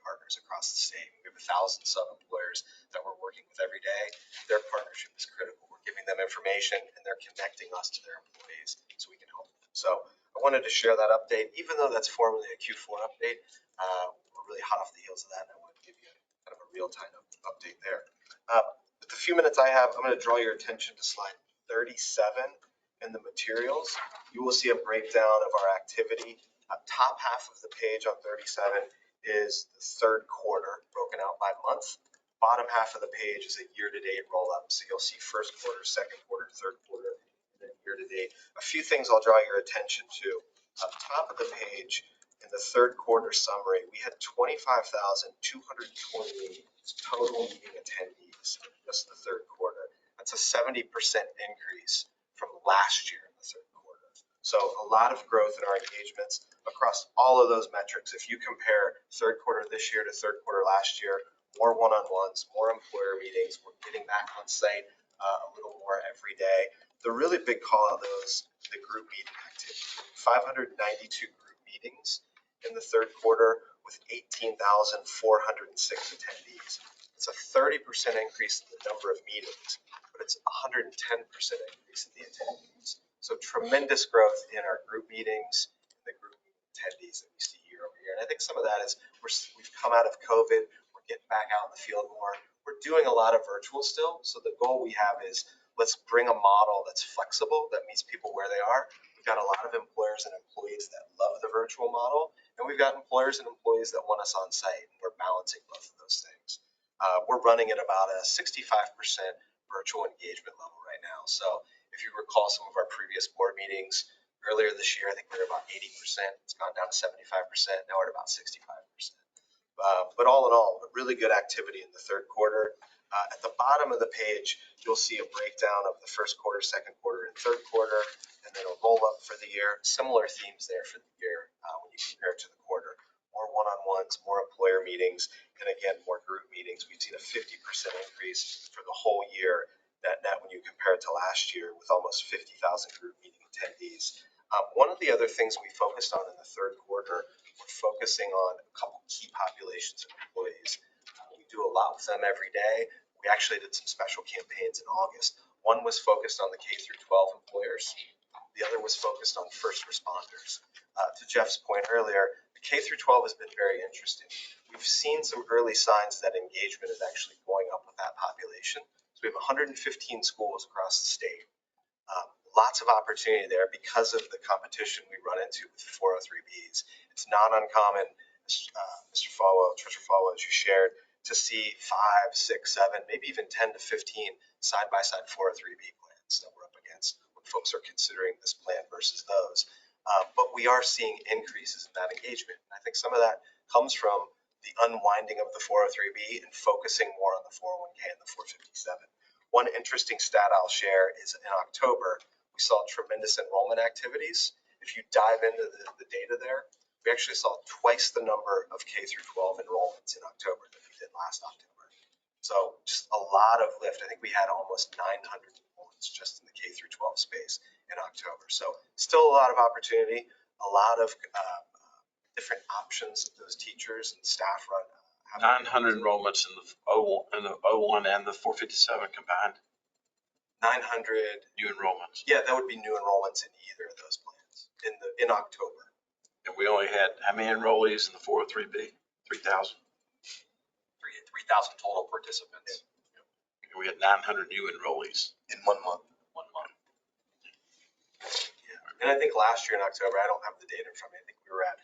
partners across the state. We have 1,000 sub-employers that we're working with every day. Their partnership is critical. We're giving them information and they're connecting us to their employees so we can help them. So I wanted to share that update, even though that's formally a Q4 update. We're really hot off the heels of that, and I want to give you kind of a real-time update there. With the few minutes I have, I'm going to draw your attention to slide 37 in the materials. You will see a breakdown of our activity. Top half of the page on 37 is the third quarter broken out by month. Bottom half of the page is a year-to-date roll-up. So you'll see first quarter, second quarter, third quarter, and then year-to-date. A few things I'll draw your attention to. Up top of the page, in the third quarter summary, we had 25,228 total meeting attendees in just the third quarter. That's a 70% increase from last year in the third quarter. So a lot of growth in our engagements across all of those metrics. If you compare third quarter this year to third quarter last year, more one-on-ones, more employer meetings, we're getting back on site a little more every day. The really big call out those, the group meeting activity, 592 group meetings in the third quarter with 18,406 attendees. It's a 30% increase in the number of meetings, but it's a 110% increase in the attendees. So tremendous growth in our group meetings, the group attendees that we see year over year. And I think some of that is we've come out of COVID, we're getting back out in the field more. We're doing a lot of virtual still. So the goal we have is let's bring a model that's flexible, that meets people where they are. We've got a lot of employers and employees that love the virtual model, and we've got employers and employees that want us on site, and we're balancing both of those things. We're running at about a 65% virtual engagement level right now. So if you recall some of our previous board meetings earlier this year, I think we were about 80%. It's gone down to 75%. Now we're at about 65%. But all in all, a really good activity in the third quarter. At the bottom of the page, you'll see a breakdown of the first quarter, second quarter, and third quarter, and then a roll up for the year. Similar themes there for the year when you compare it to the quarter. More one-on-ones, more employer meetings, and again, more group meetings. We've seen a 50% increase for the whole year net when you compare it to last year with almost 50,000 group meeting attendees. One of the other things we focused on in the third quarter, we're focusing on a couple key populations of employees. We do a lot with them every day. We actually did some special campaigns in August. One was focused on the K through 12 employers. The other was focused on first responders. To Jeff's point earlier, the K through 12 has been very interesting. We've seen some early signs that engagement is actually going up with that population. So we have 115 schools across the state. lots of opportunity there because of the competition we run into with 403Bs. It's not uncommon, Mr. Falwell, Treasurer Falwell, as you shared, to see 5, 6, 7, maybe even 10 to 15 side-by-side 403B plans that we're up against when folks are considering this plan versus those. But we are seeing increases in that engagement. And I think some of that comes from the unwinding of the 403B and focusing more on the 401K and the 457. One interesting stat I'll share is in October, we saw tremendous enrollment activities. If you dive into the data there, we actually saw twice the number of K through 12 enrollments in October than we did last October. So just a lot of lift. I think we had almost 900 enrollments just in the K through 12 space in October. So still a lot of opportunity, a lot of different options that those teachers and staff run. 900 enrollments in the 01 and the 457 combined. 900 new enrollments. Yeah, that would be new enrollments in either of those plans in October. And we only had how many enrollees in the 403B? 3,000. 3,000 total participants. And we had 900 new enrollees In 1 month. 1 month. Yeah. And I think last year in October, I don't have the data in front of me. I think we were at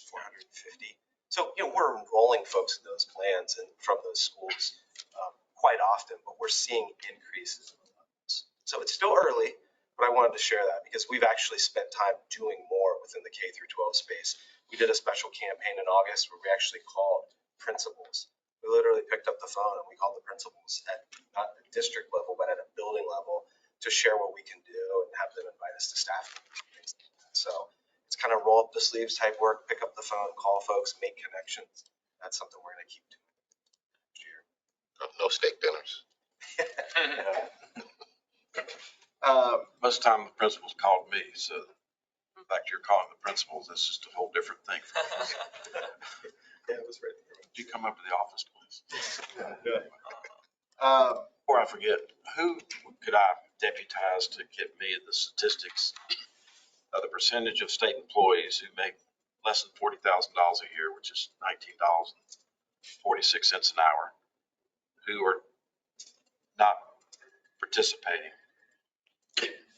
450. So, we're enrolling folks in those plans and from those schools quite often, but we're seeing increases in the levels. So it's still early, but I wanted to share that because we've actually spent time doing more within the K through 12 space. We did a special campaign in August where we actually called principals. We literally picked up the phone and we called the principals at not the district level, but at a building level to share what we can do and have them invite us to staff meetings. So it's kind of roll up the sleeves type work, pick up the phone, call folks, make connections. That's something we're going to keep doing next year. No steak dinners. Most of the time the principals called me. So the fact you're calling the principals, that's just a whole different thing for us. Yeah, it was right there. Would you come up to the office, please? Before I forget, who could I deputize to give me the statistics of the percentage of state employees who make less than $40,000 a year, which is $19.46 an hour, who are not participating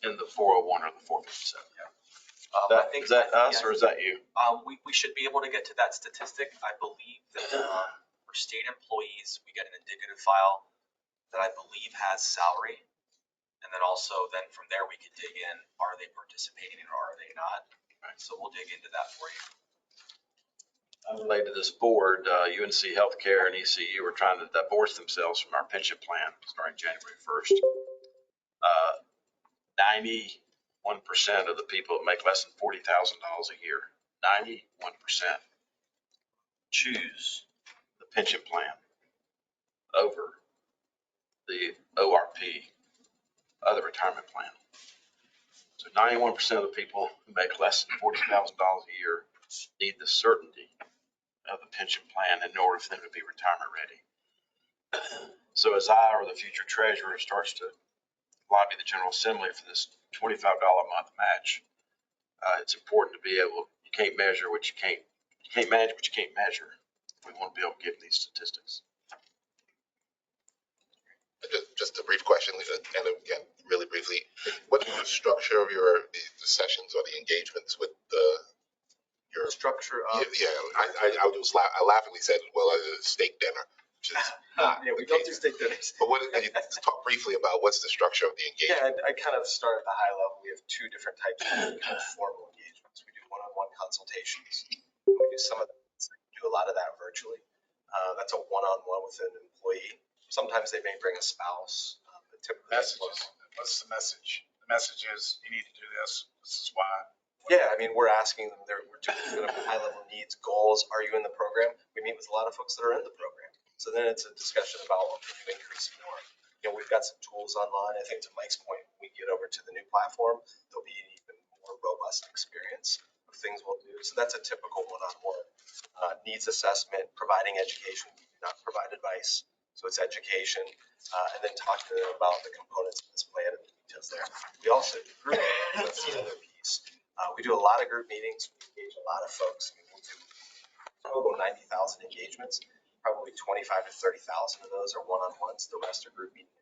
in the 401 or the 457? Is that us or is that you? We should be able to get to that statistic. I believe that for state employees, we get an indicative file that I believe has salary. And then also then from there, we could dig in, are they participating or are they not? Right. So we'll dig into that for you. Related to this board, UNC Healthcare and ECU are trying to divorce themselves from our pension plan starting January 1st. 91% of the people that make less than $40,000 a year, 91% choose the pension plan over the ORP, other retirement plan. So 91% of the people who make less than $40,000 a year need the certainty of the pension plan in order for them to be retirement ready. So as I or the future treasurer starts to lobby the General Assembly for this $25 a month match, it's important to be able, you can't measure what you can't manage what you can't measure. We want to be able to give these statistics. Just a brief question, and again, really briefly, what's the structure of the sessions or the engagements with your structure of? Yeah, I laughingly said, well, a steak dinner, which is not. Yeah, we don't do steak dinners. But can you talk briefly about what's the structure of the engagement? Yeah, I kind of start at the high level. We have two different types of kind of formal engagements. We do one-on-one consultations. We do some of that. We do a lot of that virtually. That's a one-on-one with an employee. Sometimes they may bring a spouse. But typically, Messages. What's the message? The message is you need to do this. This is why. Yeah, I mean, we're asking them. We're doing kind of high-level needs, goals. Are you in the program? We meet with a lot of folks that are in the program. So then it's a discussion about what can you increase more. We've got some tools online. I think to Mike's point, when we get over to the new platform, there'll be an even more robust experience of things we'll do. So that's a typical one-on-one needs assessment, providing education, not provide advice. So it's education, and then talk to them about the components of this plan and the details there. We also do group meetings. That's the other piece. We do a lot of group meetings. We engage a lot of folks. We'll do probably 90,000 engagements. Probably 25 to 30,000 of those are one-on-ones. The rest are group meetings.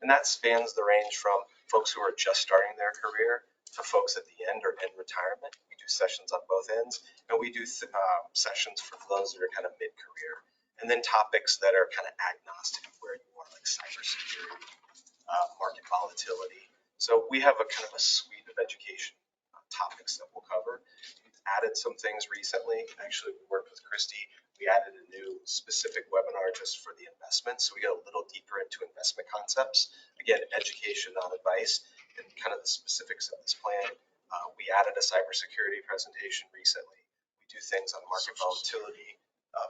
And that spans the range from folks who are just starting their career to folks at the end or in retirement. We do sessions on both ends, and we do sessions for those that are kind of mid-career. And then topics that are kind of agnostic of where you are, like cybersecurity, market volatility. So we have a kind of a suite of education topics that we'll cover. We've added some things recently. Actually, we worked with Christy. We added a new specific webinar just for the investments. So we got a little deeper into investment concepts. Again, education, not advice, and kind of the specifics of this plan. We added a cybersecurity presentation recently. We do things on market volatility.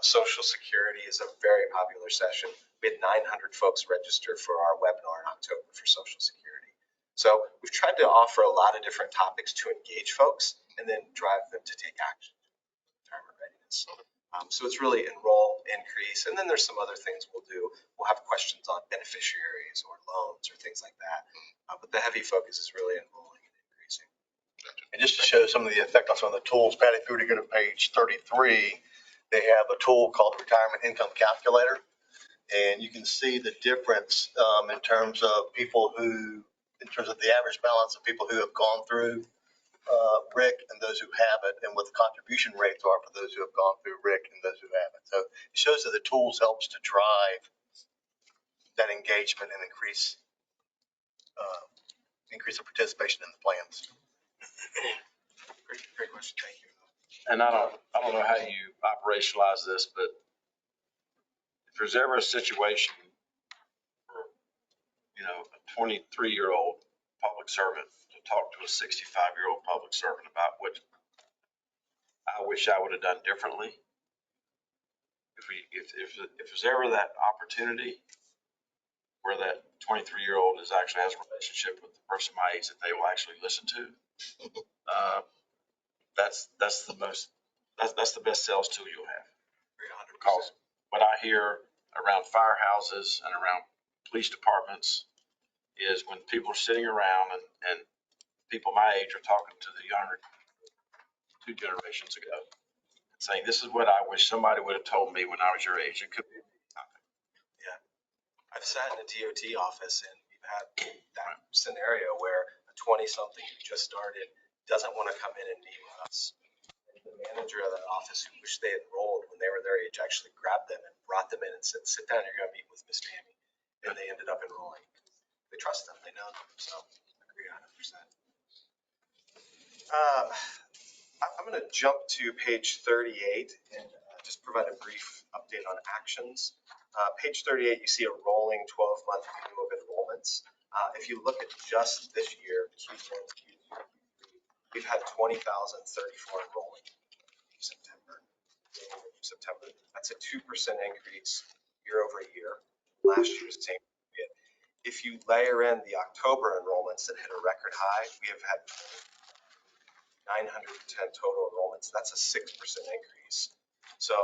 Social Security is a very popular session. We had 900 folks register for our webinar in October for Social Security. So we've tried to offer a lot of different topics to engage folks and then drive them to take action. Retirement readiness. So it's really enroll, increase, and then there's some other things we'll do. We'll have questions on beneficiaries or loans or things like that. But the heavy focus is really enrolling and increasing. And just to show some of the effect on some of the tools, Patty, if you were to go to page 33, they have a tool called the Retirement Income Calculator. And you can see the difference in terms of people who, in terms of the average balance of people who have gone through RIC and those who haven't, and what the contribution rates are for those who have gone through RIC and those who haven't. So it shows that the tools helps to drive that engagement and increase the participation in the plans. Great question. Thank you. And I don't know how you operationalize this, but if there's ever a situation for, a 23-year-old public servant to talk to a 65-year-old public servant about what I wish I would have done differently. If there's ever that opportunity where that 23-year-old actually has a relationship with the person my age that they will actually listen to, that's the best sales tool you'll have. Because what I hear around firehouses and around police departments is when people are sitting around and people my age are talking to the younger 2 generations ago, saying, this is what I wish somebody would have told me when I was your age. It could be. Yeah. I've sat in a DOT office and we've had that scenario where a 20-something who just started doesn't want to come in and meet with us. And the manager of that office who wished they enrolled when they were their age actually grabbed them and brought them in and said, sit down, you're going to meet with Miss Tammy. And they ended up enrolling. They trust them, they know them, so I agree 100%. I'm going to jump to page 38 and just provide a brief update on actions. Page 38, you see a rolling 12-month view of enrollments. If you look at just this year, Q1, Q2, Q3, we've had 20,034 enrolling in September. That's a 2% increase year over year. Last year's same period. If you layer in the October enrollments that hit a record high, we have had 910 total enrollments. That's a 6% increase. So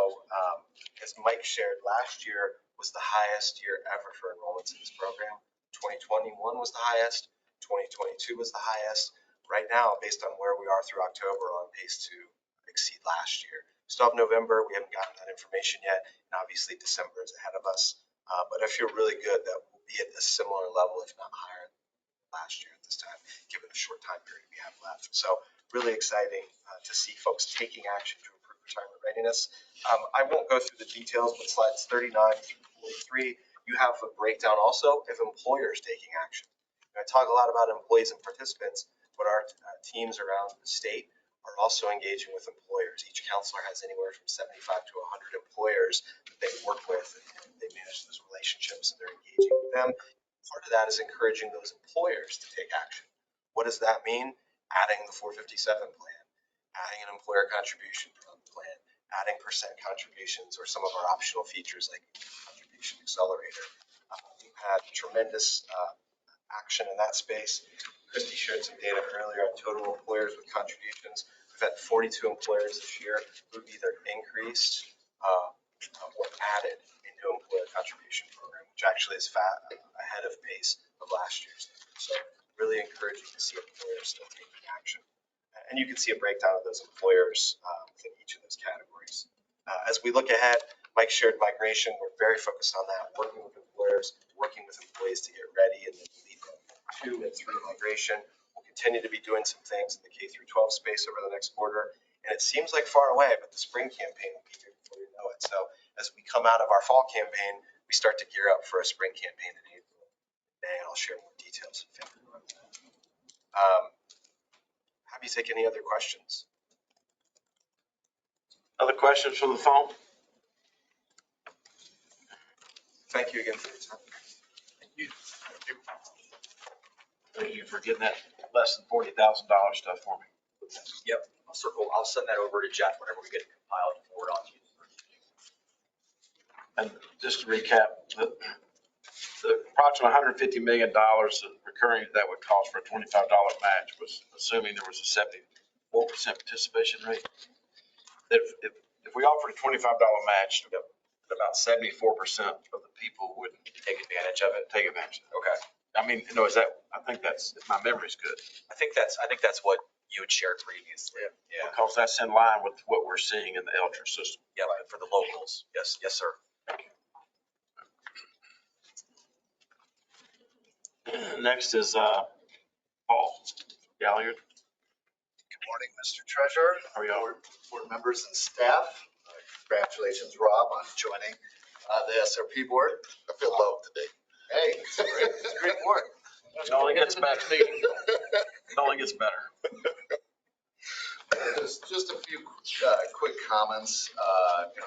as Mike shared, last year was the highest year ever for enrollments in this program. 2021 was the highest. 2022 was the highest. Right now, based on where we are through October, on pace to exceed last year. Still have November. We haven't gotten that information yet. And obviously December is ahead of us. But I feel really good that we'll be at a similar level, if not higher, than last year at this time, given the short time period we have left. So really exciting to see folks taking action to improve retirement readiness. I won't go through the details, but slides 39 through 43, you have a breakdown also of employers taking action. I talk a lot about employees and participants, but our teams around the state are also engaging with employers. Each counselor has anywhere from 75 to 100 employers that they work with, and they manage those relationships, and they're engaging with them. Part of that is encouraging those employers to take action. What does that mean? Adding the 457 plan, adding an employer contribution plan, adding percent contributions, or some of our optional features like contribution accelerator. We've had tremendous action in that space. Christy shared some data earlier on total employers with contributions. We've had 42 employers this year who've either increased or added into employer contribution program, which actually is ahead of pace of last year's. So really encouraging to see employers still taking action. And you can see a breakdown of those employers within each of those categories. As we look ahead, Mike shared migration. We're very focused on that, working with employers, working with employees to get ready and then lead them 2 and 3 migration. We'll continue to be doing some things in the K through 12 space over the next quarter. And it seems like far away, but the spring campaign will be here before we know it. So as we come out of our fall campaign, we start to gear up for a spring campaign in April. And I'll share more details in February. Happy to take any other questions. Other questions from the phone? Thank you again for your time. Thank you for getting that less than $40,000 stuff for me. Yep, I'll send that over to Jeff whenever we get it compiled and forward on to you. And just to recap, the approximate $150 million recurring that would cost for a $25 match was assuming there was a 74% participation rate. If we offered a $25 match, about 74% of the people would Take advantage of it. take advantage of it. Okay. I mean, no, is that, I think that's, if my memory's good. I think that's what you had shared previously. Yeah. Because that's in line with what we're seeing in the Eltra system. Yeah, for the locals. Yes, sir. Next is Paul Galliard. Good morning, Mr. Treasurer, How are you? board members and staff. Congratulations, Rob, on joining the SRP board. I feel loved today. Hey, it's great work. It only gets better. It only gets better. Just a few quick comments, in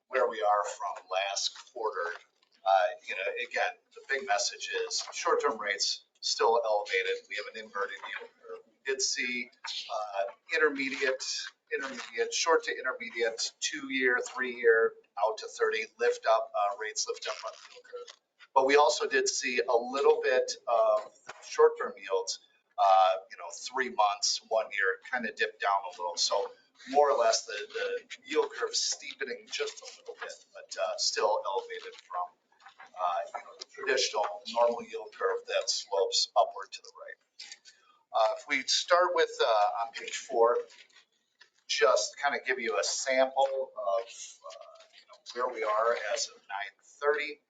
where we are from last quarter. Again, the big message is short-term rates still elevated. We have an inverted yield curve. We did see short to intermediate, 2-year, 3-year, out to 30 lift up, rates lift up on the yield curve. But we also did see a little bit of short-term yields, 3 months, 1 year, kind of dip down a little. So more or less the yield curve steepening just a little bit, but still elevated from the traditional normal yield curve that slopes upward to the right. If we start with on page 4, just kind of give you a sample of where we are as of 9/30.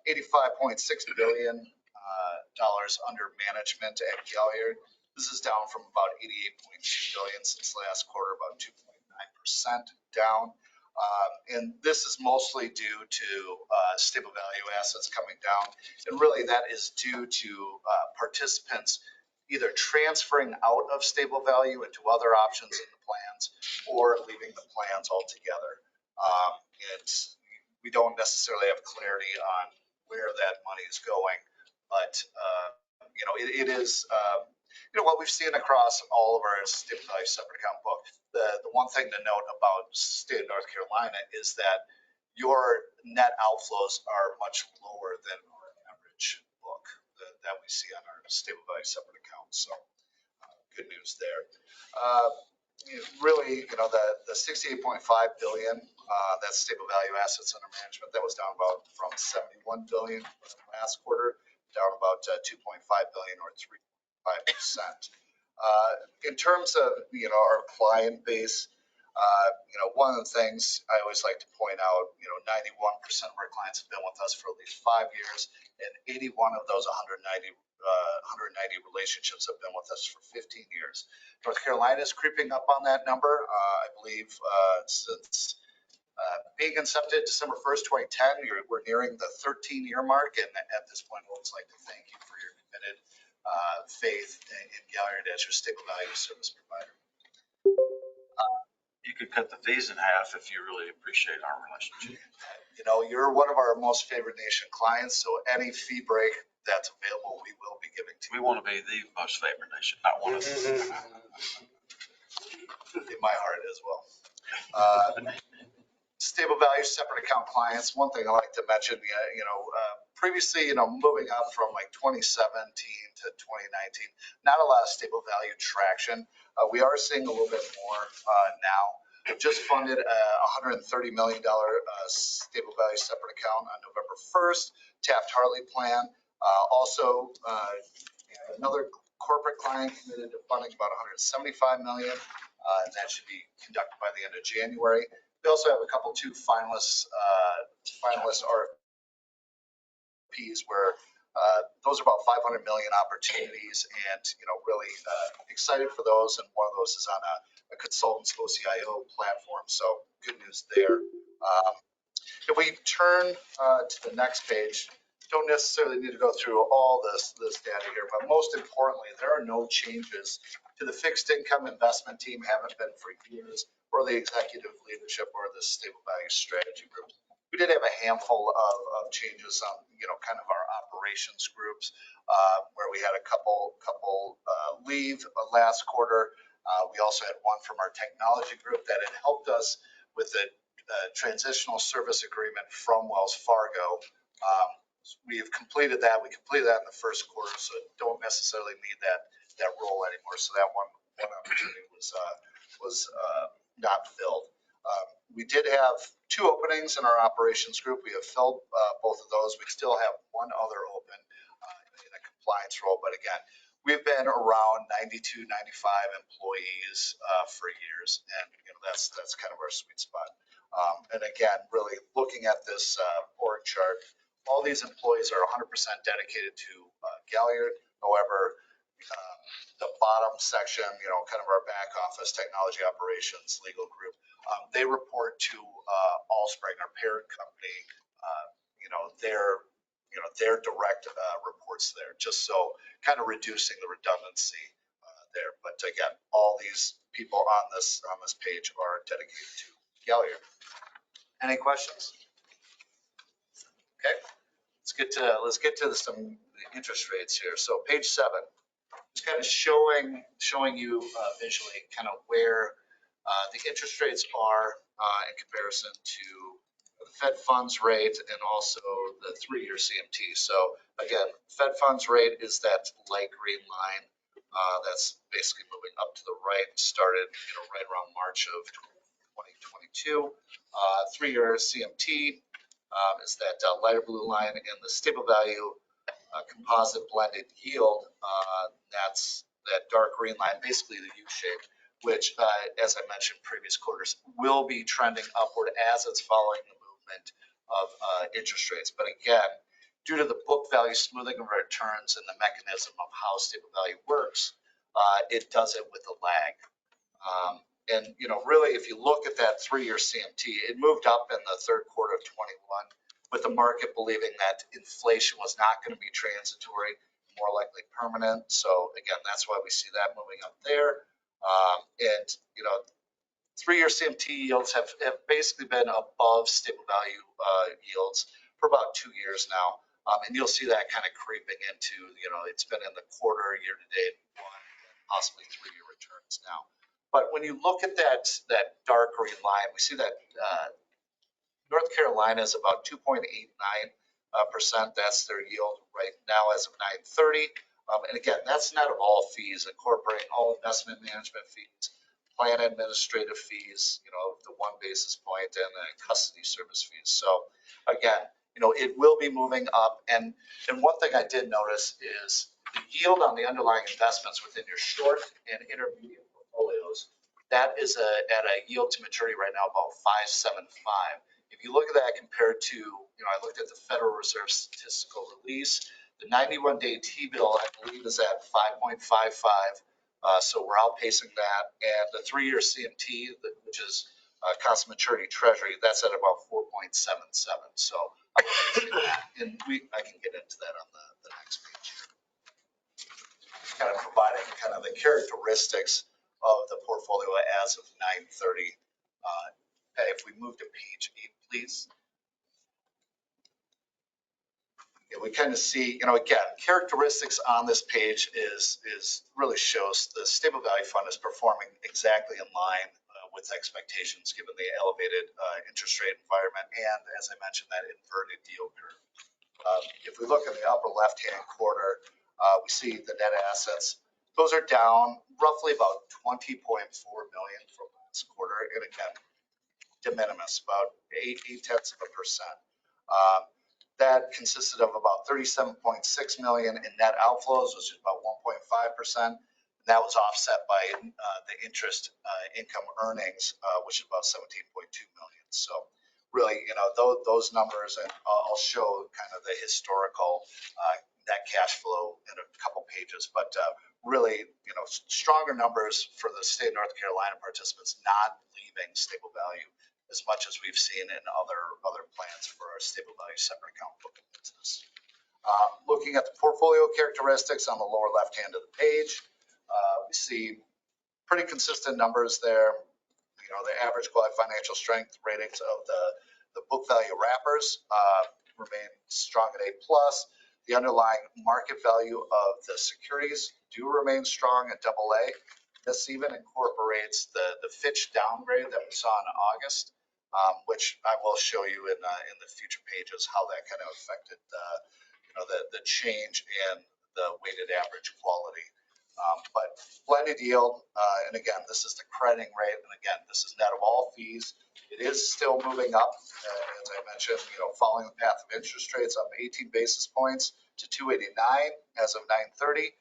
$85.6 billion under management at Galliard. This is down from about $88.2 billion since last quarter, about 2.9% down. And this is mostly due to stable value assets coming down. And really that is due to participants either transferring out of stable value into other options in the plans or leaving the plans altogether. We don't necessarily have clarity on where that money is going, but it is what we've seen across all of our stable value separate account book. The one thing to note about state of North Carolina is that your net outflows are much lower than our average book that we see on our stable value separate account. So good news there. Really, the 68.5 billion, that's stable value assets under management, that was down about from 71 billion last quarter, down about 2.5 billion or 3.5%. In terms of our client base, one of the things I always like to point out, 91% of our clients have been with us for at least 5 years, and 81 of those 190 relationships have been with us for 15 years. North Carolina is creeping up on that number. I believe since being incepted December 1st, 2010, we're nearing the 13-year mark. And at this point, I would like to thank you for your committed faith in Galliard as your stable value service provider. You could cut the fees in half if you really appreciate our relationship. You're one of our most favored nation clients, so any fee break that's available, we will be giving to you. We want to be the most favored nation, not one of them. In my heart as well. Stable value separate account clients. One thing I like to mention, previously, moving up from like 2017 to 2019, not a lot of stable value traction. We are seeing a little bit more now. Just funded a $130 million stable value separate account on November 1st, Taft-Hartley plan. Also, another corporate client committed to funding about $175 million, and that should be conducted by the end of January. We also have a couple 2 finalist RFPs where Those are about 500 million opportunities, and really excited for those. And one of those is on a consultant's OCIO platform. So good news there. If we turn to the next page, don't necessarily need to go through all this data here, but most importantly, there are no changes to the fixed income investment team, haven't been for years, or the executive leadership or the stable value strategy group. We did have a handful of changes on, kind of our operations groups, where we had a couple leave last quarter. We also had one from our technology group that had helped us with the transitional service agreement from Wells Fargo. We have completed that. We completed that in the first quarter, so don't necessarily need that role anymore. So that one opportunity was not filled. We did have 2 openings in our operations group. We have filled both of those. We still have one other open in a compliance role, but again, we've been around 92, 95 employees for years, and that's kind of our sweet spot. And again, really looking at this org chart, all these employees are 100% dedicated to Galliard. However, the bottom section, kind of our back office, technology operations, legal group, they report to Allspring, our parent company. Their direct reports there, just so kind of reducing the redundancy there. But again, all these people on this page are dedicated to Galliard. Any questions? Okay, let's get to some interest rates here. So page 7, just kind of showing you visually kind of where the interest rates are in comparison to the Fed funds rate and also the 3-year CMT. So again, Fed funds rate is that light green line that's basically moving up to the right. Started right around March of 2022. 3-year CMT is that lighter blue line, and the stable value composite blended yield, that's that dark green line, basically the U shape, which, as I mentioned previous quarters, will be trending upward as it's following the movement of interest rates. But again, due to the book value smoothing of returns and the mechanism of how stable value works, it does it with a lag. And really, if you look at that 3-year CMT, it moved up in the third quarter of 21, with the market believing that inflation was not going to be transitory, more likely permanent. So again, that's why we see that moving up there. And 3-year CMT yields have basically been above stable value yields for about 2 years now. And you'll see that kind of creeping into, it's been in the quarter, year to date, 1, possibly 3-year returns now. But when you look at that dark green line, we see that North Carolina is about 2.89%. That's their yield right now as of 9/30. And again, that's net of all fees, incorporating all investment management fees, plan administrative fees, the 1 basis point, and the custody service fees. So again, it will be moving up. And one thing I did notice is the yield on the underlying investments within your short and intermediate portfolios, that is at a yield to maturity right now about 5.75. If you look at that compared to, I looked at the Federal Reserve statistical release, the 91-day T-bill, I believe, is at 5.55. So we're outpacing that. And the 3-year CMT, which is constant maturity treasury, that's at about 4.77. So I'm outpacing that. And I can get into that on the next page here. Kind of providing kind of the characteristics of the portfolio as of 9/30. If we move to page 8, please. Yeah, we kind of see, again, characteristics on this page is really shows the stable value fund is performing exactly in line with expectations given the elevated interest rate environment and, as I mentioned, that inverted yield curve. If we look in the upper left-hand corner, we see the net assets. Those are down roughly about 20.4 million from last quarter, and again, de minimis, about 0.8%. That consisted of about 37.6 million in net outflows, which is about 1.5%. That was offset by the interest income earnings, which is about 17.2 million. So really, those numbers, and I'll show kind of the historical that cash flow in a couple pages. But really, stronger numbers for the state of North Carolina participants not leaving stable value as much as we've seen in other plans for our stable value separate account book of business. Looking at the portfolio characteristics on the lower left hand of the page, we see pretty consistent numbers there. The average qualified financial strength ratings of the book value wrappers remain strong at A+. The underlying market value of the securities do remain strong at AA. This even incorporates the Fitch downgrade that we saw in August, which I will show you in the future pages how that kind of affected the change in the weighted average quality. But blended yield, and again, this is the crediting rate, and again, this is net of all fees. It is still moving up, as I mentioned, following the path of interest rates, up 18 basis points to 289 as of 9/30.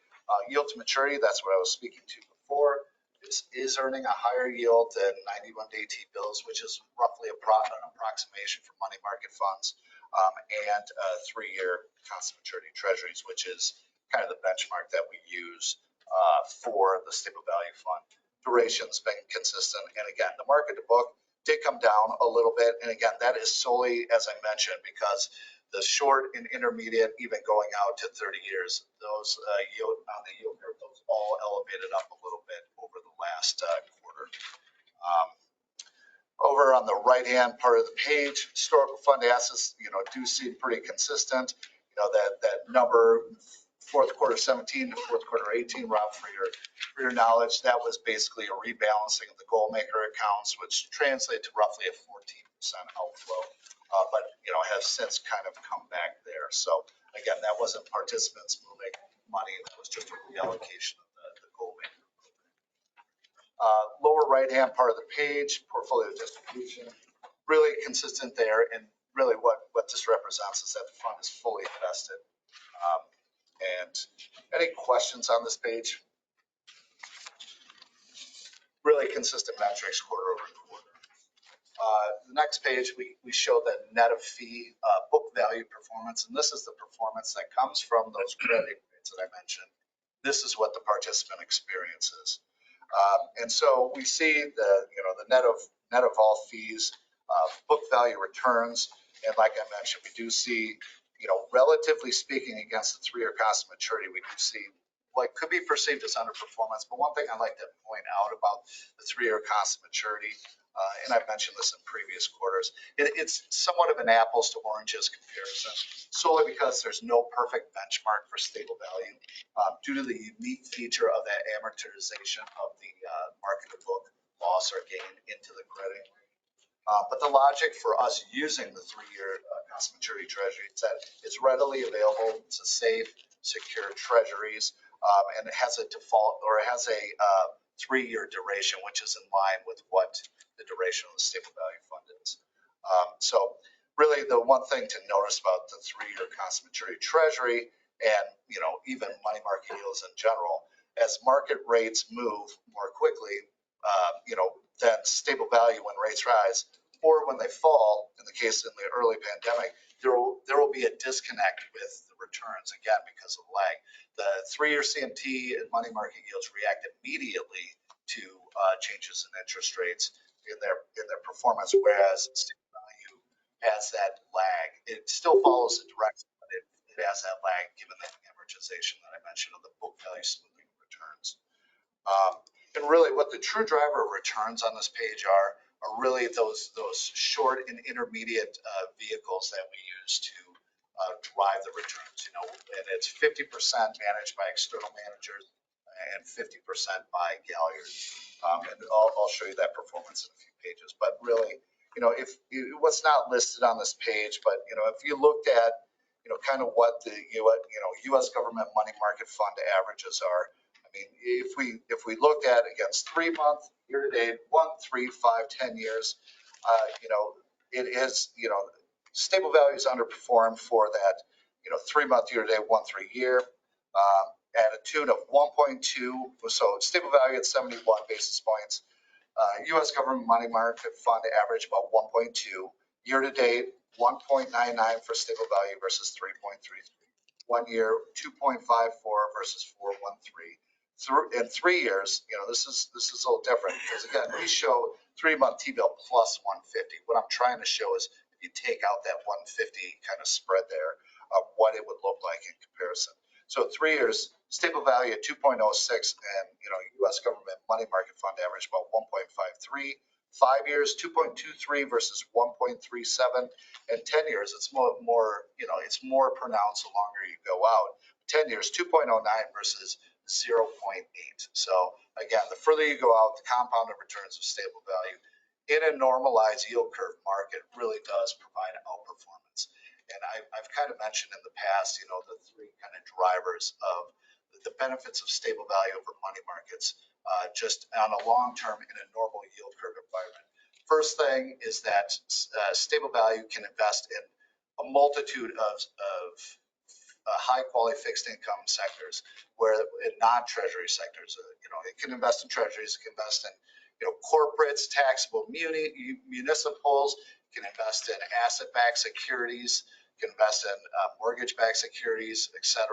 Yield to maturity, that's what I was speaking to before. This is earning a higher yield than 91-day T-bills, which is roughly an approximation for money market funds, and 3-year constant maturity treasuries, which is kind of the benchmark that we use for the stable value fund. Duration's been consistent, and again, the market to book did come down a little bit, and again, that is solely, as I mentioned, because the short and intermediate, even going out to 30 years, those yield on the yield curve, those all elevated up a little bit over the last quarter. Over on the right-hand part of the page, historical fund assets, do seem pretty consistent. That number, fourth quarter 17 to fourth quarter 18, Rob, for your knowledge, that was basically a rebalancing of the goal maker accounts, which translate to roughly a 14% outflow, but has since kind of come back there. So again, that wasn't participants moving money, that was just a reallocation of the goal maker. Lower right-hand part of the page, portfolio distribution, really consistent there, and really what this represents is that the fund is fully invested. And any questions on this page? Really consistent metrics quarter over quarter. The next page, we show the net of fee book value performance, and this is the performance that comes from those crediting rates that I mentioned. This is what the participant experiences. And so we see the net of all fees, book value returns, and like I mentioned, we do see, relatively speaking, against the 3-year cost of maturity, we do see what could be perceived as underperformance. But one thing I'd like to point out about the 3-year cost of maturity, and I've mentioned this in previous quarters, it's somewhat of an apples to oranges comparison, solely because there's no perfect benchmark for stable value due to the unique feature of that amortization of the market to book loss or gain into the credit. But the logic for us using the 3-year cost of maturity treasury is that it's readily available, it's a safe, secure treasuries, and it has a default, or it has a 3-year duration, which is in line with what the duration of the stable value fund is. So really the one thing to notice about the 3-year cost of maturity treasury and even money market yields in general, as market rates move more quickly, than stable value when rates rise, or when they fall, in the case in the early pandemic, there will be a disconnect with the returns, again, because of the lag. The 3-year CMT and money market yields react immediately to changes in interest rates in their performance, whereas stable value has that lag. It still follows the direction, but it has that lag given the amortization that I mentioned of the book value smoothing returns. And really what the true driver of returns on this page are really those short and intermediate vehicles that we use to drive the returns, and it's 50% managed by external managers and 50% by Galliard. And I'll show you that performance in a few pages. But really, if what's not listed on this page, but if you looked at kind of what the U.S. government money market fund averages are, I mean, if we looked at against 3-month, year-to-date, 1, 3, 5, 10 years, it is stable value is underperformed for that 3-month, year-to-date, 1, 3 year. At a tune of 1.2, so stable value at 71 basis points. U.S. government money market fund average about 1.2. Year to date, 1.99 for stable value versus 3.33. 1 year 2.54 versus 4.13. In 3 years, this is a little different because again, we show 3-month T-bill plus 150. What I'm trying to show is if you take out that 150 kind of spread there, what it would look like in comparison. So 3 years, stable value at 2.06, and U.S. government money market fund average about 1.53. 5 years, 2.23 versus 1.37, and 10 years, it's it's more pronounced the longer you go out. 10 years, 2.09 versus 0.8. So again, the further you go out, the compounded returns of stable value in a normalized yield curve market really does provide outperformance. And I've kind of mentioned in the past, the three kind of drivers of the benefits of stable value over money markets, just on a long term in a normal yield curve environment. First thing is that stable value can invest in a multitude of high quality fixed income sectors, where in non-treasury sectors, it can invest in treasuries, it can invest in corporates, taxable municipals, can invest in asset-backed securities, can invest in mortgage-backed securities, etc.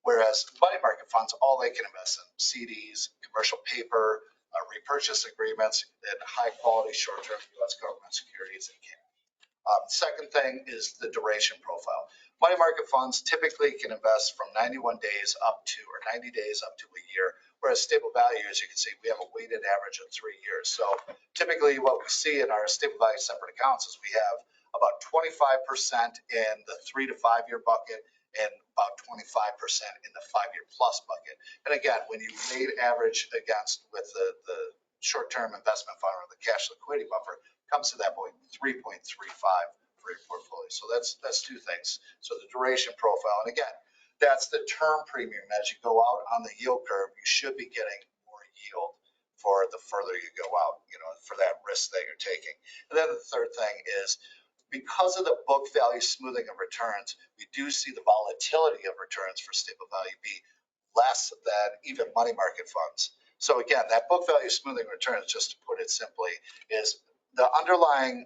Whereas money market funds, all they can invest in CDs, commercial paper, repurchase agreements, and high-quality short-term U.S. government securities and cash. Second thing is the duration profile. Money market funds typically can invest from 91 days up to, or 90 days up to a year, whereas stable value, as you can see, we have a weighted average of 3 years. So typically what we see in our stable value separate accounts is we have about 25% in the 3 to 5 year bucket and about 25% in the 5 year plus bucket. And again, when you weight average against with the short-term investment fund or the cash liquidity buffer, comes to that point 3.35 for your portfolio. So that's two things. So the duration profile, and again, that's the term premium. As you go out on the yield curve, you should be getting more yield for the further you go out, for that risk that you're taking. And then the third thing is, because of the book value smoothing of returns, we do see the volatility of returns for stable value be less than even money market funds. So again, that book value smoothing returns, just to put it simply, is the underlying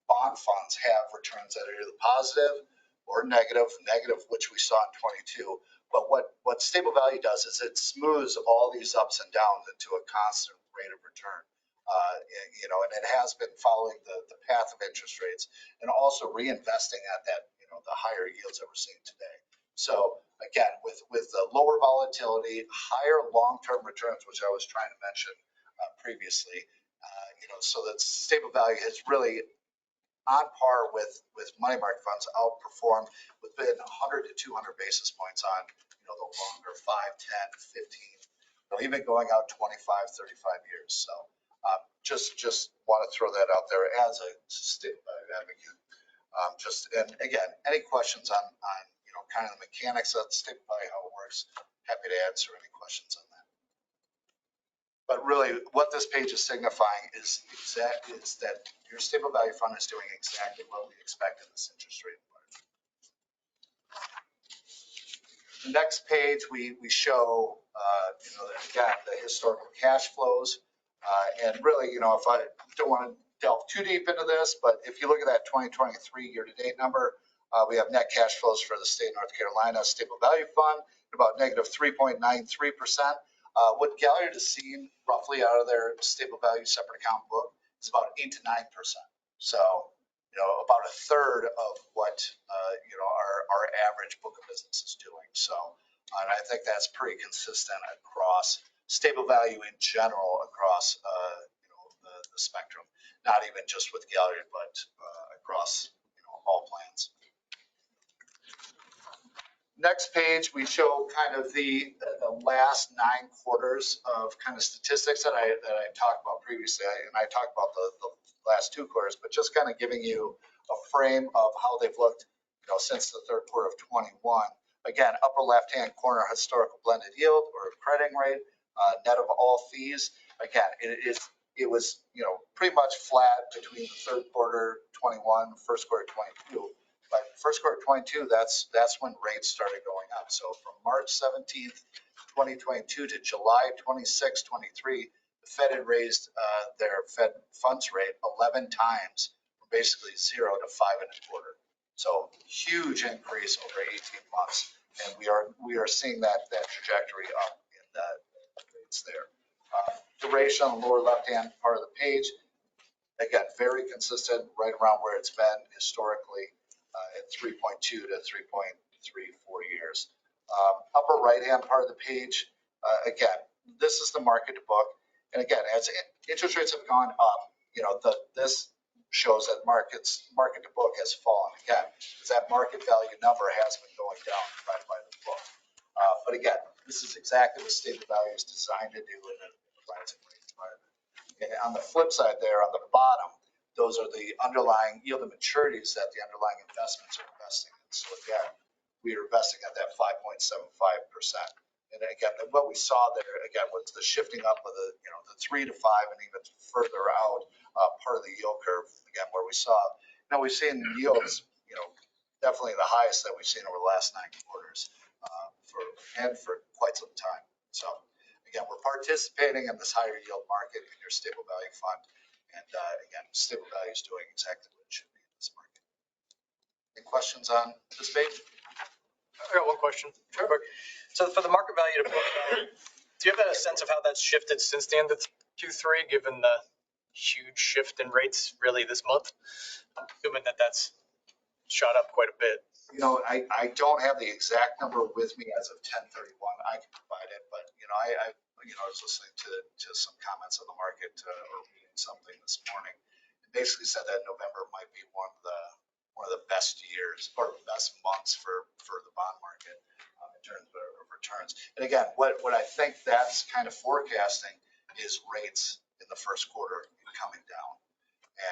bond funds have returns that are either positive or negative, which we saw in 22. But what stable value does is it smooths all these ups and downs into a constant rate of return. And it has been following the path of interest rates and also reinvesting at that, the higher yields that we're seeing today. So again, with the lower volatility, higher long-term returns, which I was trying to mention previously, so that stable value has really on par with money market funds outperformed within 100 to 200 basis points on, the longer 5, 10, 15, even going out 25, 35 years. So just want to throw that out there as a stable value advocate. And again, any questions on kind of the mechanics of stable value, how it works, happy to answer any questions on that. But really, what this page is signifying is that your stable value fund is doing exactly what we expect in this interest rate environment. The next page, we show, again, the historical cash flows. And really, if I don't want to delve too deep into this, but if you look at that 2023 year-to-date number, we have net cash flows for the state of North Carolina stable value fund, about negative 3.93%. What Galliard has seen roughly out of their stable value separate account book is about 8 to 9%. So, about a third of what, our average book of business is doing. So, and I think that's pretty consistent across stable value in general across, the spectrum, not even just with Galliard, but across, all plans. Next page, we show kind of the last 9 quarters of kind of statistics that I talked about previously. And I talked about the last 2 quarters, but just kind of giving you a frame of how they've looked, since the third quarter of 21. Again, upper left-hand corner, historical blended yield or crediting rate, net of all fees. Again, it was, pretty much flat between the third quarter 21, first quarter 22. But first quarter 22, that's when rates started going up. So from March 17th, 2022 to July 26, 23, the Fed had raised their Fed funds rate 11 times, from basically 0 to 5.25. So huge increase over 18 months. And we are seeing that trajectory up in that rates there. Duration on the lower left-hand part of the page, again, very consistent, right around where it's been historically at 3.2 to 3.34 years. Upper right-hand part of the page, again, this is the market to book. And again, as interest rates have gone up, this shows that market to book has fallen again, because that market value number has been going down divided by the book. But again, this is exactly what stable value is designed to do in a rising rate environment. And on the flip side there, on the bottom, those are the underlying yield and maturities that the underlying investments are investing in. So again, we are investing at that 5.75%. And again, what we saw there again was the shifting up of the 3 to 5 and even further out part of the yield curve. Again, where we saw, we've seen yields, definitely the highest that we've seen over the last 9 quarters for quite some time. So again, we're participating in this higher yield market in your stable value fund, and again, stable value is doing exactly what it should be in this market. Any questions on this page? I got one question. Sure. So for the market value to book value, do you have a sense of how that's shifted since the end of Q3, given the huge shift in rates really this month? I'm assuming that that's shot up quite a bit. I don't have the exact number with me as of 10/31. I can provide it, but I was listening to some comments on the market or reading something this morning. It basically said that November might be one of the best years or best months for the bond market in terms of returns. And again, what I think that's kind of forecasting is rates in the first quarter coming down.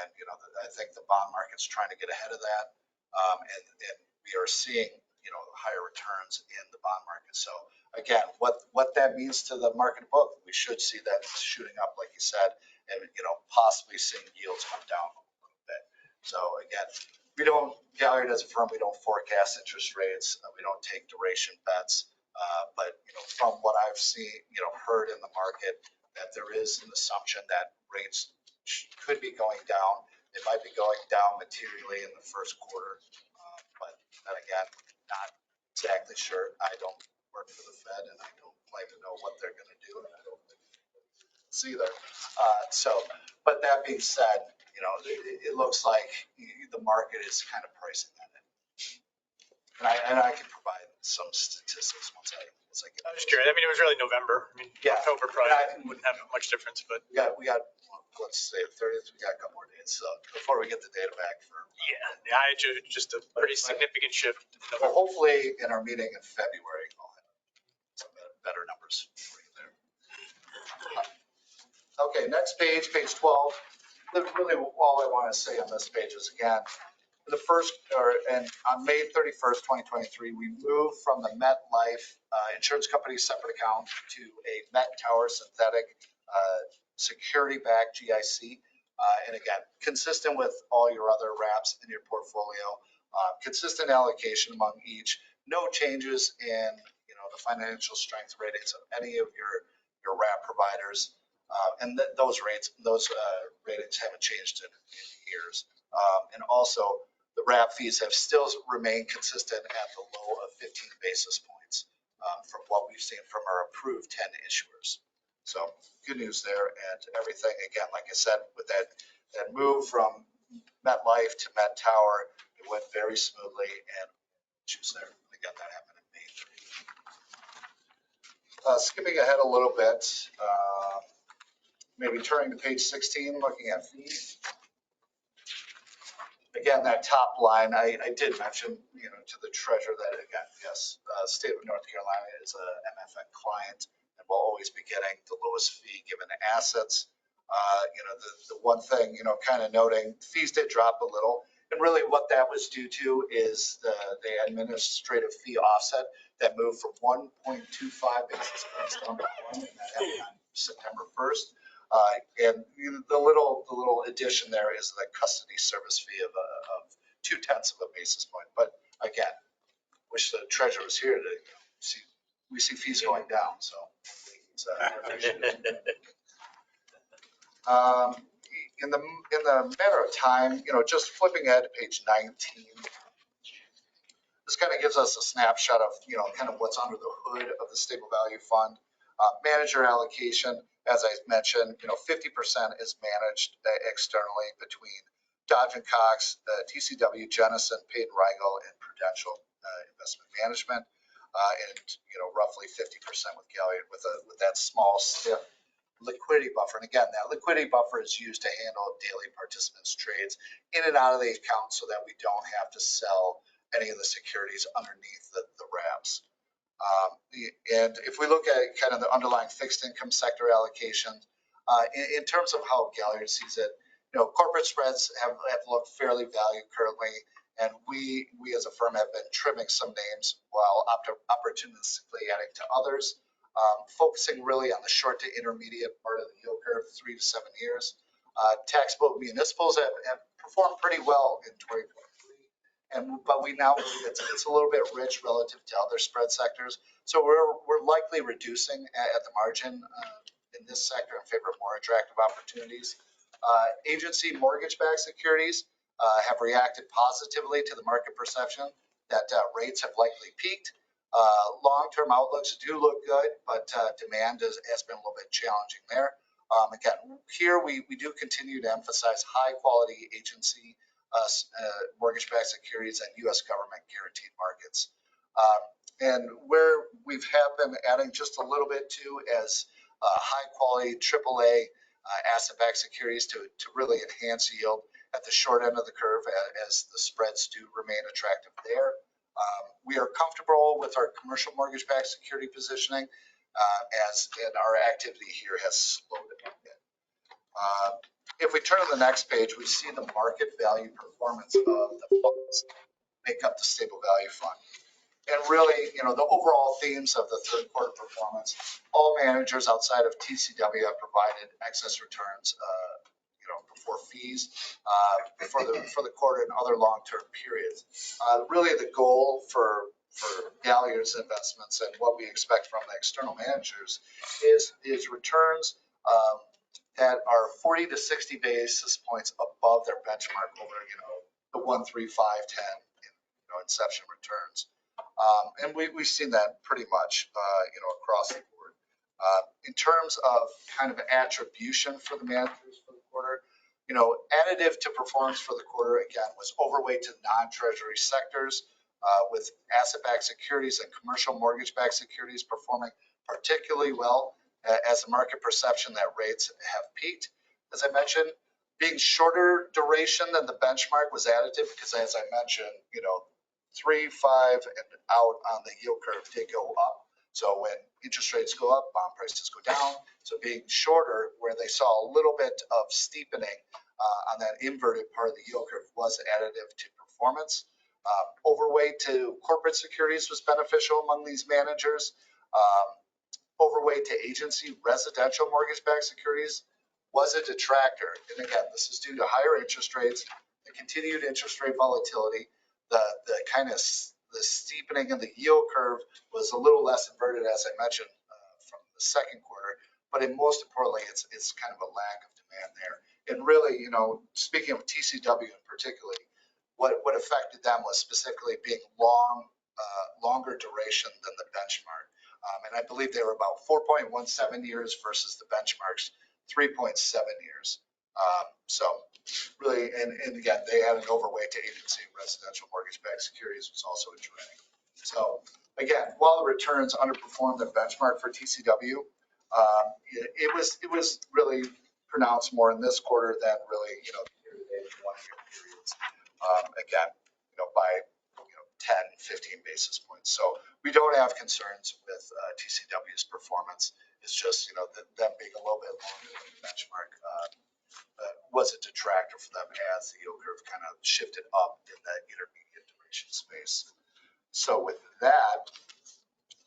And I think the bond market's trying to get ahead of that, and we are seeing higher returns in the bond market. So again, what that means to the market book, we should see that shooting up, like you said, and possibly seeing yields come down a little bit. So again, we don't, Galliard as a firm, we don't forecast interest rates. We don't take duration bets. But from what I've seen, heard in the market, that there is an assumption that rates could be going down. It might be going down materially in the first quarter. But then again, not exactly sure. I don't work for the Fed, and I don't claim to know what they're going to do, and I don't think it's either. But that being said, it looks like the market is kind of pricing that in. And I can provide some statistics once I get. I'm just curious. I mean, it was really November. I mean, yeah, October probably wouldn't have much difference, but we got let's say 30th. We got a couple more days, so before we get the data back for. Yeah, just a pretty significant shift. Well, hopefully in our meeting in February, I'll have some better numbers for you there. Okay, next page, page 12. Really, all I want to say on this page is again, on May 31st, 2023, we moved from the MetLife insurance company separate account to a Met Tower synthetic security-backed GIC. And again, consistent with all your other wraps in your portfolio, consistent allocation among each, no changes in the financial strength ratings of any of your wrap providers. And those ratings haven't changed in years. And also, the wrap fees have still remained consistent at the low of 15 basis points from what we've seen from our approved 10 issuers. So good news there, and everything, again, like I said, with that move from MetLife to Met Tower, it went very smoothly, and issues there. Again, that happened in May. Skipping ahead a little bit, maybe turning to page 16, looking at fees. Again, that top line, I did mention, to the treasurer that, again, yes, state of North Carolina is a MFN client and will always be getting the lowest fee given assets. The one thing, kind of noting, fees did drop a little. And really what that was due to is the administrative fee offset that moved from 1.25 basis points down to 1, and that happened on September 1st. And the little addition there is the custody service fee of 0.2 of a basis point. But again, wish the treasurer was here to see. We see fees going down, so. In the matter of time, just flipping ahead to page 19, This kind of gives us a snapshot of, kind of what's under the hood of the stable value fund. Manager allocation, as I mentioned, 50% is managed externally between Dodge and Cox, TCW, Jennison, Payne Rigel, and Prudential Investment Management, and roughly 50% with Galliard, with that small stiff liquidity buffer. And again, that liquidity buffer is used to handle daily participants' trades in and out of the account so that we don't have to sell any of the securities underneath the wraps. And if we look at kind of the underlying fixed income sector allocation, in terms of how Galliard sees it, corporate spreads have looked fairly valued currently, and we as a firm have been trimming some names while opportunistically adding to others, focusing really on the short to intermediate part of the yield curve, 3 to 7 years. Taxable municipals have performed pretty well in 2023, but we now believe it's a little bit rich relative to other spread sectors. So we're likely reducing at the margin in this sector in favor of more attractive opportunities. Agency mortgage-backed securities have reacted positively to the market perception that rates have likely peaked. Long-term outlooks do look good, but demand has been a little bit challenging there. Again, here we do continue to emphasize high-quality agency mortgage-backed securities and U.S. government guaranteed markets. And where we have been adding just a little bit to as high-quality AAA asset-backed securities to really enhance yield at the short end of the curve as the spreads do remain attractive there. We are comfortable with our commercial mortgage-backed security positioning and our activity here has slowed a bit. If we turn to the next page, we see the market value performance of the funds make up the stable value fund. And really, the overall themes of the third quarter performance, all managers outside of TCW have provided excess returns, before fees, for the quarter and other long-term periods. Really, the goal for Galliard's investments and what we expect from the external managers is returns that are 40 to 60 basis points above their benchmark over, the 1, 3, 5, 10, inception returns. And we've seen that pretty much, across the board. In terms of kind of attribution for the managers for the quarter, additive to performance for the quarter, again, was overweight to non-treasury sectors, with asset-backed securities and commercial mortgage-backed securities performing particularly well as the market perception that rates have peaked. As I mentioned, being shorter duration than the benchmark was additive because, as I mentioned, 3, 5, and out on the yield curve did go up. So when interest rates go up, bond prices go down. So being shorter, where they saw a little bit of steepening on that inverted part of the yield curve, was additive to performance. Overweight to corporate securities was beneficial among these managers. Overweight to agency residential mortgage-backed securities was a detractor. And again, this is due to higher interest rates, the continued interest rate volatility, the kind of the steepening of the yield curve was a little less inverted, as I mentioned, from the second quarter. But most importantly, it's kind of a lack of demand there. And really, speaking of TCW in particular, what affected them was specifically being longer duration than the benchmark. And I believe they were about 4.17 years versus the benchmark's 3.7 years. So really, and again, they had an overweight to agency residential mortgage-backed securities was also a drag. So again, while the returns underperformed the benchmark for TCW, it was really pronounced more in this quarter than really, year-to-date 1-year periods. Again, by 10, 15 basis points. So we don't have concerns with TCW's performance. It's just, them being a little bit longer than the benchmark was a detractor for them as the yield curve kind of shifted up in that intermediate duration space. So with that,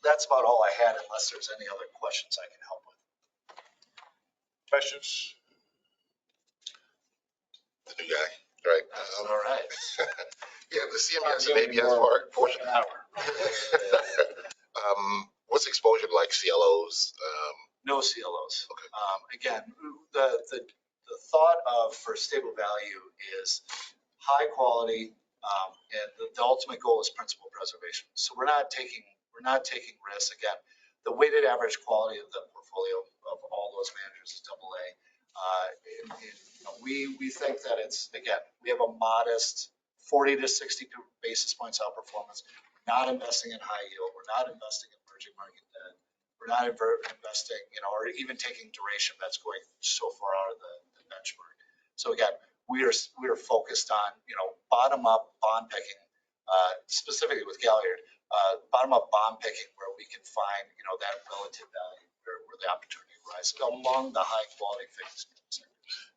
that's about all I had, unless there's any other questions I can help with. Questions? The new guy, right? All right. Yeah, the CMBS and ABS portion. What's exposure to like CLOs? No CLOs. Okay. Again, the thought of for stable value is high quality, And the ultimate goal is principal preservation. So we're not taking risks. Again, the weighted average quality of the portfolio of all those managers is AA. We think that we have a modest 40 to 60 basis points outperformance. We're not investing in high yield. We're not investing in emerging market debt. We're not investing, or even taking duration that's going so far out of the benchmark. So again, we are focused on, bottom up bond picking, specifically with Galliard, bottom up bond picking where we can find, that relative value where the opportunity arises among the high quality fixed sectors.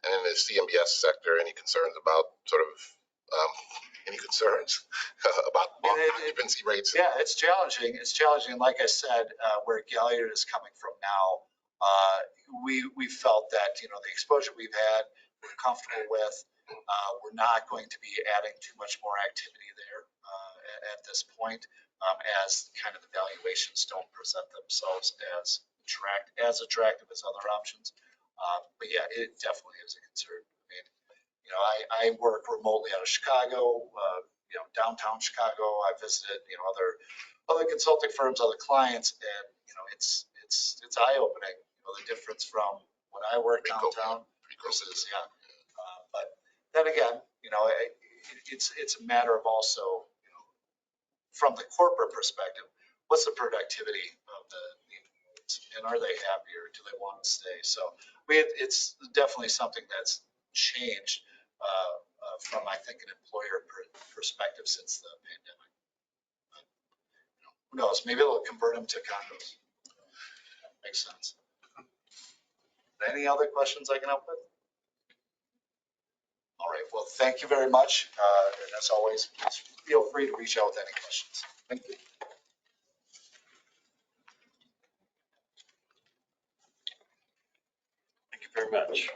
And in the CMBS sector, any concerns about about occupancy rates? Yeah, it's challenging. It's challenging. Like I said, where Galliard is coming from now, we felt that, the exposure we've had, we're comfortable with. We're not going to be adding too much more activity there at this point, as kind of the valuations don't present themselves as attractive as other options. But yeah, it definitely is a concern. I work remotely out of Chicago, downtown Chicago. I visited, other consulting firms, other clients, and it's eye opening. The difference from when I work downtown versus but then again, it's a matter of also, from the corporate perspective, what's the productivity of the employees, and are they happier? Do they want to stay? So it's definitely something that's changed from, I think, an employer perspective since the pandemic. But, who knows? Maybe they'll convert them to condos. Makes sense. Any other questions I can help with? All right. Well, thank you very much. And as always, please feel free to reach out with any questions. Thank you. Thank you very much.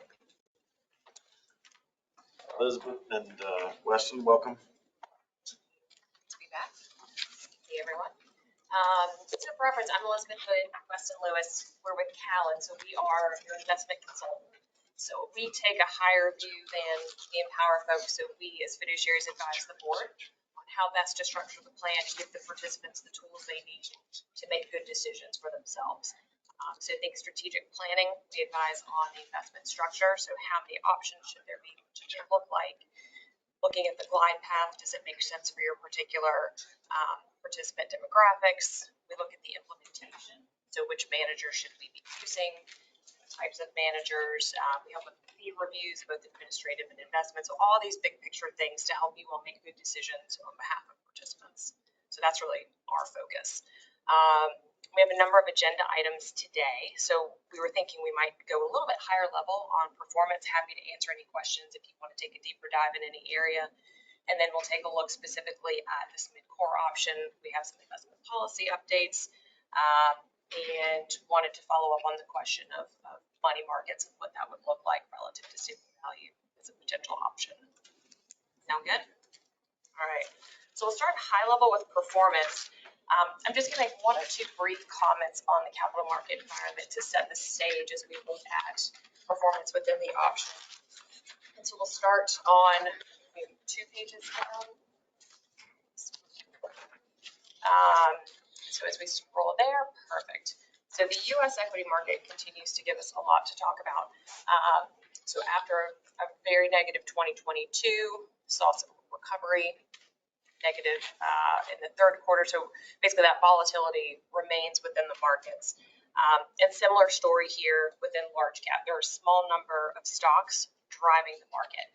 Elizabeth and Weston, welcome. To be back. Hey, everyone. So for reference, I'm Elizabeth Hood, Weston Lewis. We're with Callan, so we are your investment consultant. So we take a higher view than the Empower folks. So we, as fiduciaries, advise the board on how best to structure the plan and give the participants the tools they need to make good decisions for themselves. So think strategic planning. We advise on the investment structure. So how many options should there be? What should it look like? Looking at the glide path, does it make sense for your particular participant demographics? We look at the implementation. So which manager should we be using? Types of managers. We help with fee reviews, both administrative and investment. So all these big picture things to help you all make good decisions on behalf of participants. So that's really our focus. We have a number of agenda items today. So we were thinking we might go a little bit higher level on performance. Happy to answer any questions if you want to take a deeper dive in any area. And then we'll take a look specifically at this mid-core option. We have some investment policy updates. And wanted to follow up on the question of money markets and what that would look like relative to stable value as a potential option. Sound good? All right. So we'll start high level with performance. I'm just going to make one or two brief comments on the capital market environment to set the stage as we look at performance within the option. And so we'll start on 2 pages down. So as we scroll there, perfect. So the U.S. equity market continues to give us a lot to talk about. So after a very negative 2022, saw some recovery, negative in the third quarter. So basically that volatility remains within the markets. And similar story here within large cap. There are a small number of stocks driving the market.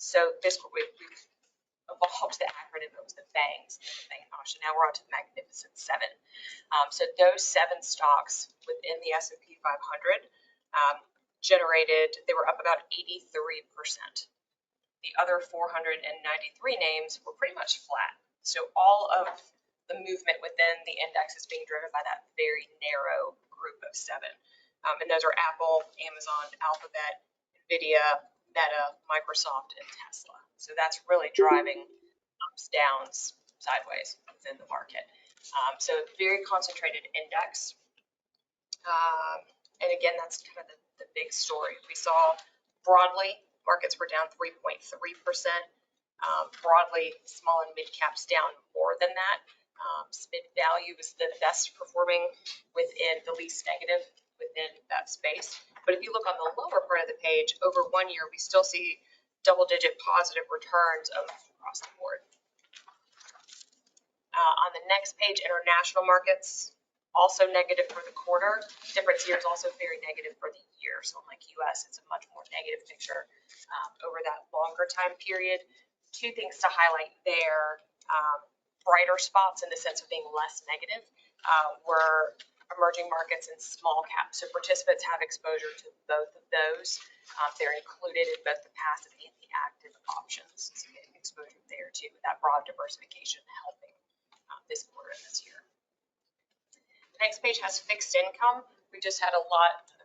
So this we've evolved the acronym. It was the FANGs, the FANG option. Now we're on to the Magnificent Seven. So those 7 stocks within the S&P 500 they were up about 83%. The other 493 names were pretty much flat. So all of the movement within the index is being driven by that very narrow group of 7. And those are Apple, Amazon, Alphabet, NVIDIA, Meta, Microsoft, and Tesla. So that's really driving ups, downs, sideways within the market. So very concentrated index. And again, that's kind of the big story. We saw broadly markets were down 3.3%. Broadly, small and mid caps down more than that. SMID value is the best performing within the least negative within that space. But if you look on the lower part of the page, over 1 year, we still see double-digit positive returns across the board. On the next page, international markets, also negative for the quarter. Difference here is also very negative for the year. So unlike US, it's a much more negative picture over that longer time period. Two things to highlight there. Brighter spots in the sense of being less negative were emerging markets and small caps. So participants have exposure to both of those. They're included in both the passive and the active options. So getting exposure there too, that broad diversification helping this quarter and this year. The next page has fixed income. We just had a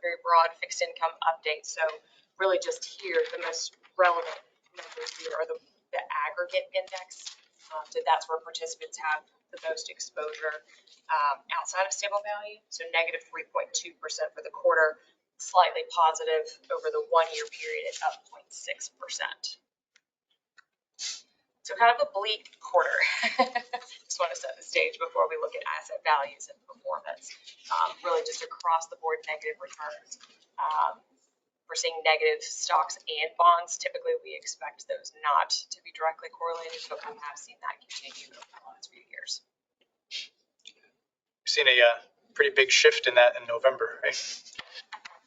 very broad fixed income update. So really just here, the most relevant numbers here are the aggregate index. So that's where participants have the most exposure outside of stable value. So negative 3.2% for the quarter, slightly positive over the 1 year period at up 0.6%. So kind of a bleak quarter. Just want to set the stage before we look at asset values and performance. Really just across the board negative returns. We're seeing negative stocks and bonds. Typically, we expect those not to be directly correlated, but we have seen that continue over the last few years. We've seen a pretty big shift in that in November, right?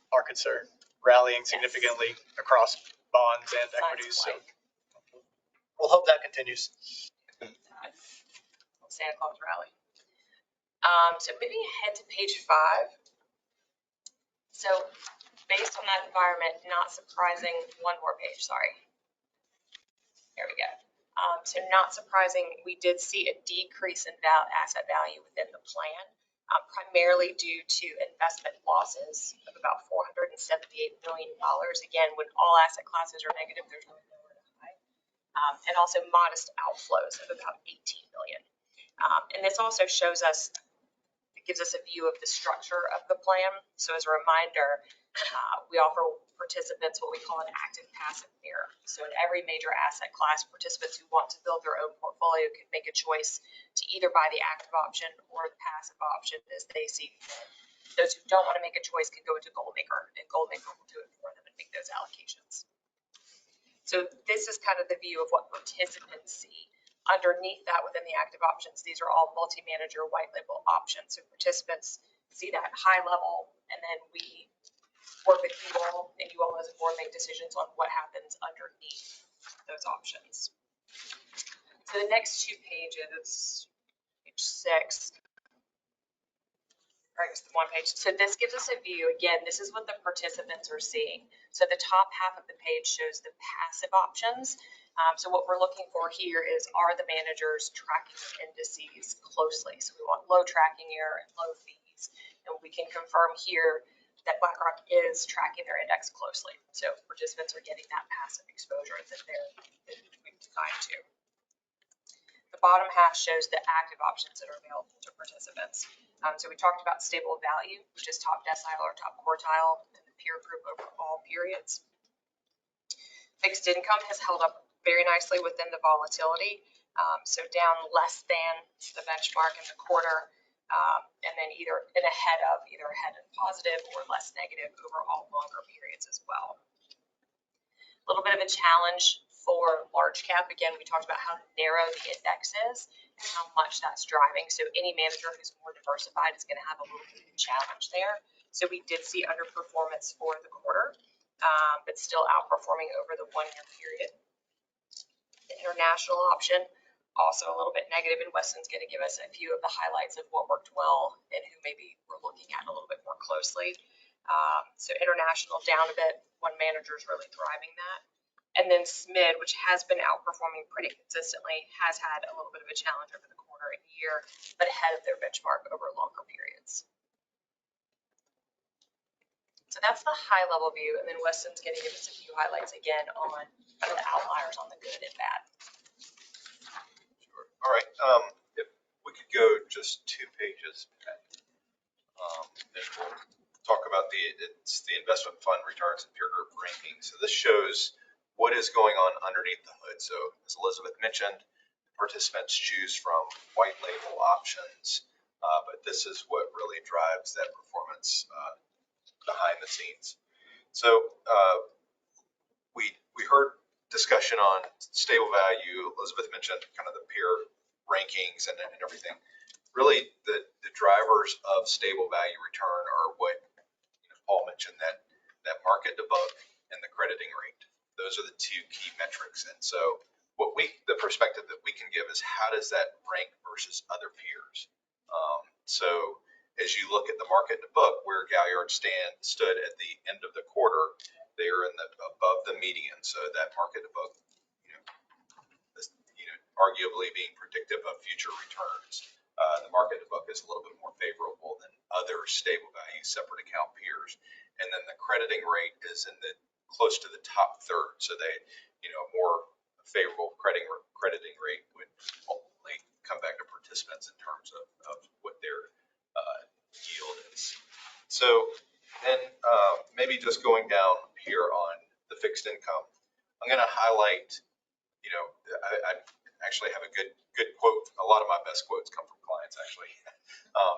Markets are rallying significantly across bonds and equities. So we'll hope that continues. Santa Claus rally. So moving ahead to page 5. So based on that environment, not surprising, one more page, sorry. There we go. So not surprising, we did see a decrease in asset value within the plan, primarily due to investment losses of about $478 million. Again, when all asset classes are negative, there's no nowhere to hide. And also modest outflows of about 18 million. And this also shows us, it gives us a view of the structure of the plan. So as a reminder, we offer participants what we call an active passive mirror. So in every major asset class, participants who want to build their own portfolio can make a choice to either buy the active option or the passive option as they see fit. Those who don't want to make a choice can go into Goldmaker, and Goldmaker will do it for them and make those allocations. So this is kind of the view of what participants see. Underneath that, within the active options, these are all multi-manager white label options. So participants see that high level, and then we work with you all, and you all as a board make decisions on what happens underneath those options. So the next 2 pages, page 6, or I guess the 1 page. So this gives us a view. Again, this is what the participants are seeing. So the top half of the page shows the passive options. So what we're looking for here is, are the managers tracking their indices closely? So we want low tracking error and low fees. And we can confirm here that BlackRock is tracking their index closely. So participants are getting that passive exposure that we've designed to. The bottom half shows the active options that are available to participants. So we talked about stable value, which is top decile or top quartile in the peer group over all periods. Fixed income has held up very nicely within the volatility. So down less than the benchmark in the quarter, and then either ahead of positive or less negative over all longer periods as well. A little bit of a challenge for large cap. Again, we talked about how narrow the index is and how much that's driving. So any manager who's more diversified is going to have a little bit of a challenge there. So we did see underperformance for the quarter, but still outperforming over the 1 year period. The international option, also a little bit negative, and Weston's going to give us a few of the highlights of what worked well and who maybe we're looking at a little bit more closely. So international down a bit, one manager is really driving that. And then SMID, which has been outperforming pretty consistently, has had a little bit of a challenge over the quarter and year, but ahead of their benchmark over longer periods. So that's the high level view, and then Weston's going to give us a few highlights again on kind of the outliers on the good and bad. Sure. All right. If we could go just 2 pages back, and we'll talk about the investment fund returns and peer group ranking. So this shows what is going on underneath the hood. So as Elizabeth mentioned, participants choose from white label options, but this is what really drives that performance behind the scenes. So we heard discussion on stable value. Elizabeth mentioned kind of the peer rankings and everything. Really, the drivers of stable value return are what Paul mentioned, that market to book and the crediting rate. Those are the two key metrics. And so the perspective that we can give is how does that rank versus other peers? So as you look at the market to book, where Galliard stood at the end of the quarter, they are above the median. So that market to book, arguably being predictive of future returns. The market to book is a little bit more favorable than other stable value separate account peers. And then the crediting rate is close to the top third. So they, more favorable crediting rate would ultimately come back to participants in terms of what their yield is. So then maybe just going down here on the fixed income, I'm going to highlight, I actually have a good quote. A lot of my best quotes come from clients, actually.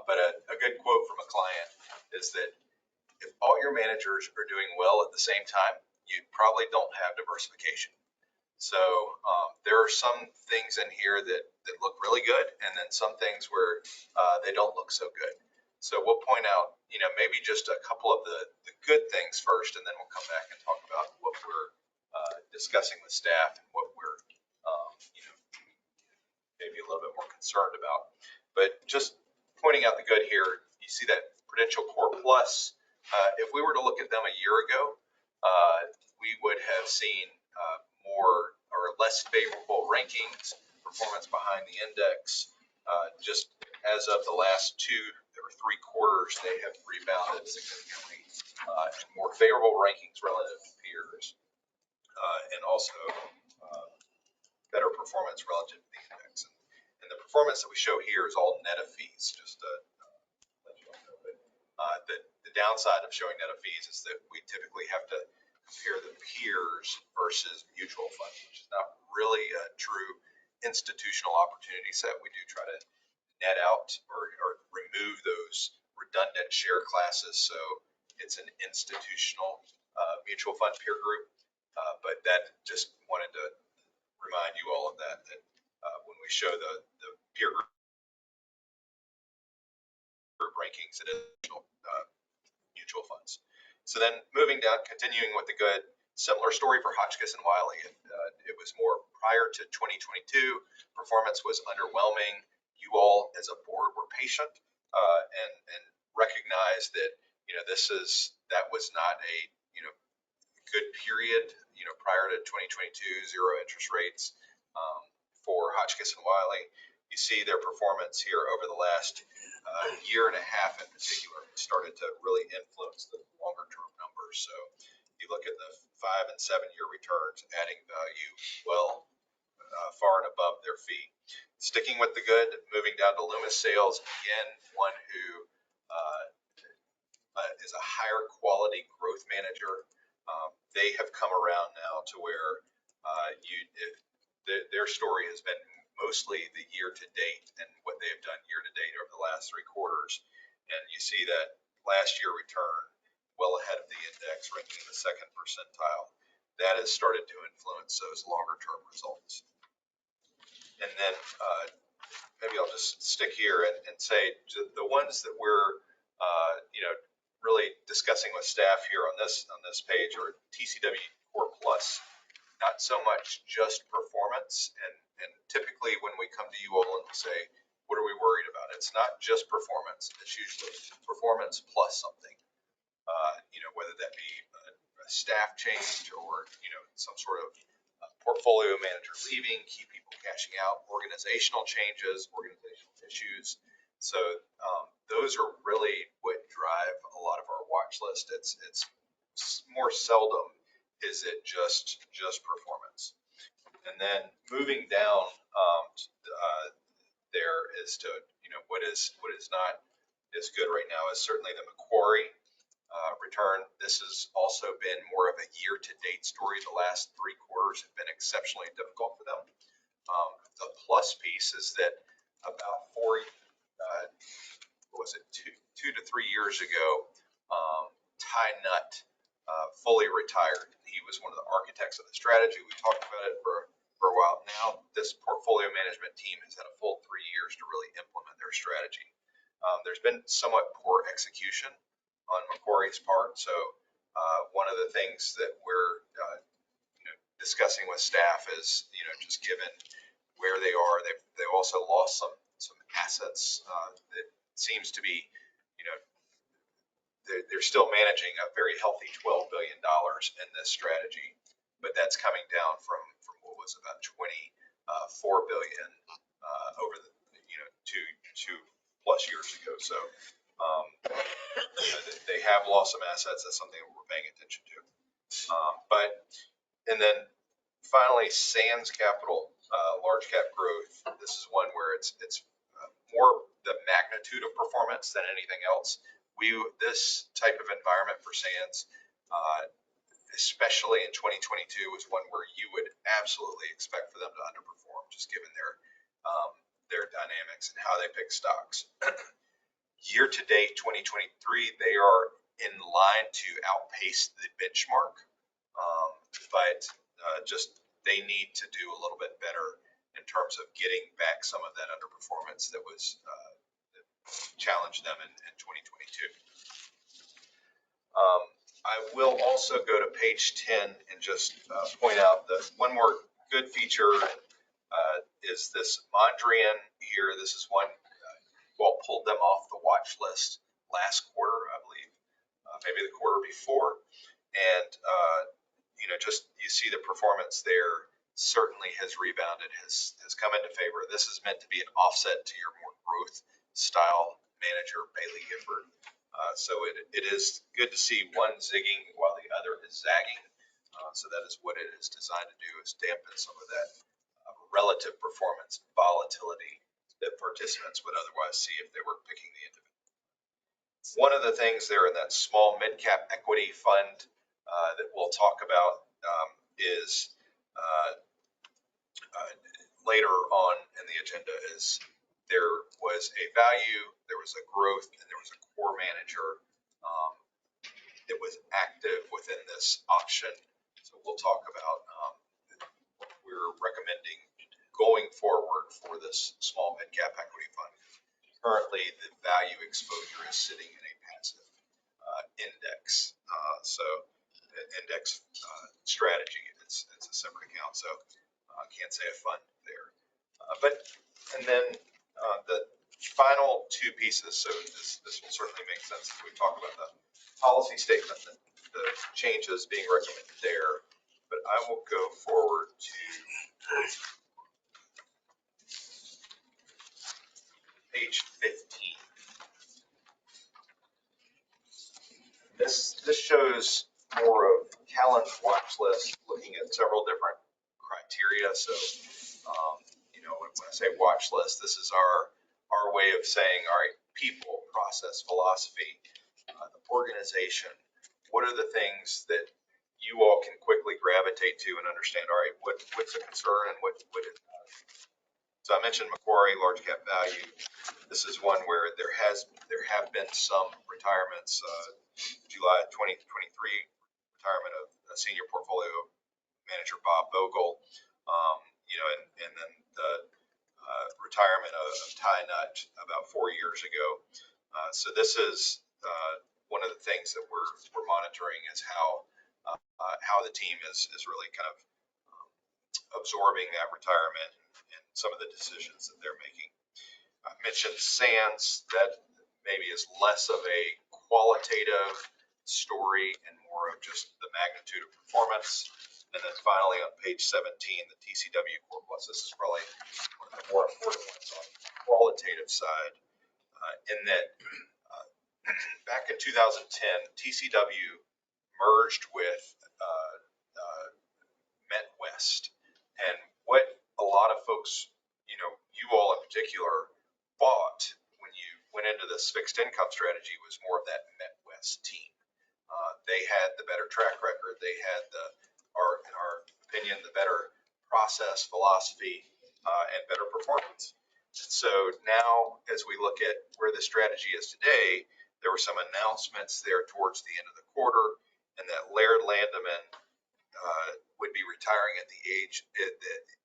But a good quote from a client is that if all your managers are doing well at the same time, you probably don't have diversification. So there are some things in here that look really good, and then some things where they don't look so good. So we'll point out, maybe just a couple of the good things first, and then we'll come back and talk about what we're discussing with staff and what we're, maybe a little bit more concerned about. But just pointing out the good here, you see that Prudential Core Plus. If we were to look at them a year ago, we would have seen more or less favorable rankings, performance behind the index. Just as of the last 2 or 3 quarters, they have rebounded significantly, and more favorable rankings relative to peers, and also better performance relative to the index. And the performance that we show here is all net of fees, just to let you all know. But the downside of showing net of fees is that we typically have to compare the peers versus mutual funds, which is not really a true institutional opportunity set. We do try to net out or remove those redundant share classes. So it's an institutional mutual fund peer group. But that just wanted to remind you all of that when we show the peer group rankings, it is mutual funds. So then moving down, continuing with the good, similar story for Hotchkiss and Wiley. It was more prior to 2022, performance was underwhelming. You all as a board were patient and recognized that that was not a good period prior to 2022, zero interest rates for Hotchkiss and Wiley. You see their performance here over the last year and a half in particular started to really influence the longer term numbers. So you look at the 5 and 7 year returns, adding value well far and above their fee. Sticking with the good, moving down to Loomis Sales, again, one who is a higher quality growth manager. They have come around now to where their story has been mostly the year to date and what they have done year to date over the last 3 quarters. And you see that last year return well ahead of the index, ranking in the 2nd percentile. That has started to influence those longer term results. And then maybe I'll just stick here and say the ones that we're really discussing with staff here on this page are TCW Core Plus. Not so much just performance, and typically when we come to you all and say, what are we worried about? It's not just performance. It's usually performance plus something. Whether that be a staff change or some sort of portfolio manager leaving, key people cashing out, organizational changes, organizational issues. So those are really what drive a lot of our watch list. It's more seldom is it just performance. And then moving down there is to what is not as good right now is certainly the Macquarie return. This has also been more of a year-to-date story. The last 3 quarters have been exceptionally difficult for them. The plus piece is that about two to 3 years ago, Ty Nutt fully retired. He was one of the architects of the strategy. We talked about it for a while. Now this portfolio management team has had a full 3 years to really implement their strategy. There's been somewhat poor execution on Macquarie's part. So one of the things that we're discussing with staff is, just given where they are, they also lost some assets. That seems to be, they're still managing a very healthy $12 billion in this strategy, but that's coming down from what was about 24 billion over the two plus years ago. So they have lost some assets. That's something that we're paying attention to. And then finally, Sands Capital, large cap growth. This is one where it's more the magnitude of performance than anything else. This type of environment for Sands, especially in 2022, was one where you would absolutely expect for them to underperform, just given their dynamics and how they pick stocks. Year to date, 2023, they are in line to outpace the benchmark, but they need to do a little bit better in terms of getting back some of that underperformance that challenged them in 2022. I will also go to page 10 and just point out that one more good feature is this Mondrian here. This is one, pulled them off the watch list last quarter, I believe, maybe the quarter before. And, you see the performance there certainly has rebounded, has come into favor. This is meant to be an offset to your more growth style manager, Bailey Gifford. So it is good to see one zigging while the other is zagging. So that is what it is designed to do, is dampen some of that relative performance volatility that participants would otherwise see if they were picking the individual. One of the things there in that small mid-cap equity fund that we'll talk about is later on in the agenda is there was a value, there was a growth, and there was a core manager that was active within this auction. So we'll talk about what we're recommending going forward for this small mid-cap equity fund. Currently, the value exposure is sitting in a passive index. So index strategy, it's a separate account. So I can't say a fund there. And then the final two pieces, so this will certainly make sense if we talk about the policy statement, the changes being recommended there, but I will go forward to page 15. This shows more of Callan's watch list, looking at several different criteria. So, when I say watch list, this is our way of saying, all right, people, process, philosophy, the organization. What are the things that you all can quickly gravitate to and understand? All right, what's a concern and what is not? So I mentioned Macquarie, large cap value. This is one where there have been some retirements. July 2023 retirement of a senior portfolio manager Bob Bogle, and then the retirement of Ty Nutt about 4 years ago. So this is one of the things that we're monitoring is how the team is really kind of absorbing that retirement and some of the decisions that they're making. I mentioned Sands, that maybe is less of a qualitative story and more of just the magnitude of performance. And then finally on page 17, the TCW Core Plus. This is probably one of the more important ones on the qualitative side, in that back in 2010, TCW merged with MetWest. And what a lot of folks, you all in particular, bought when you went into this fixed income strategy was more of that MetWest team. They had the better track record. They had in our opinion, the better process, philosophy, and better performance. So now, as we look at where the strategy is today, there were some announcements there towards the end of the quarter, and that Laird Landeman would be retiring at the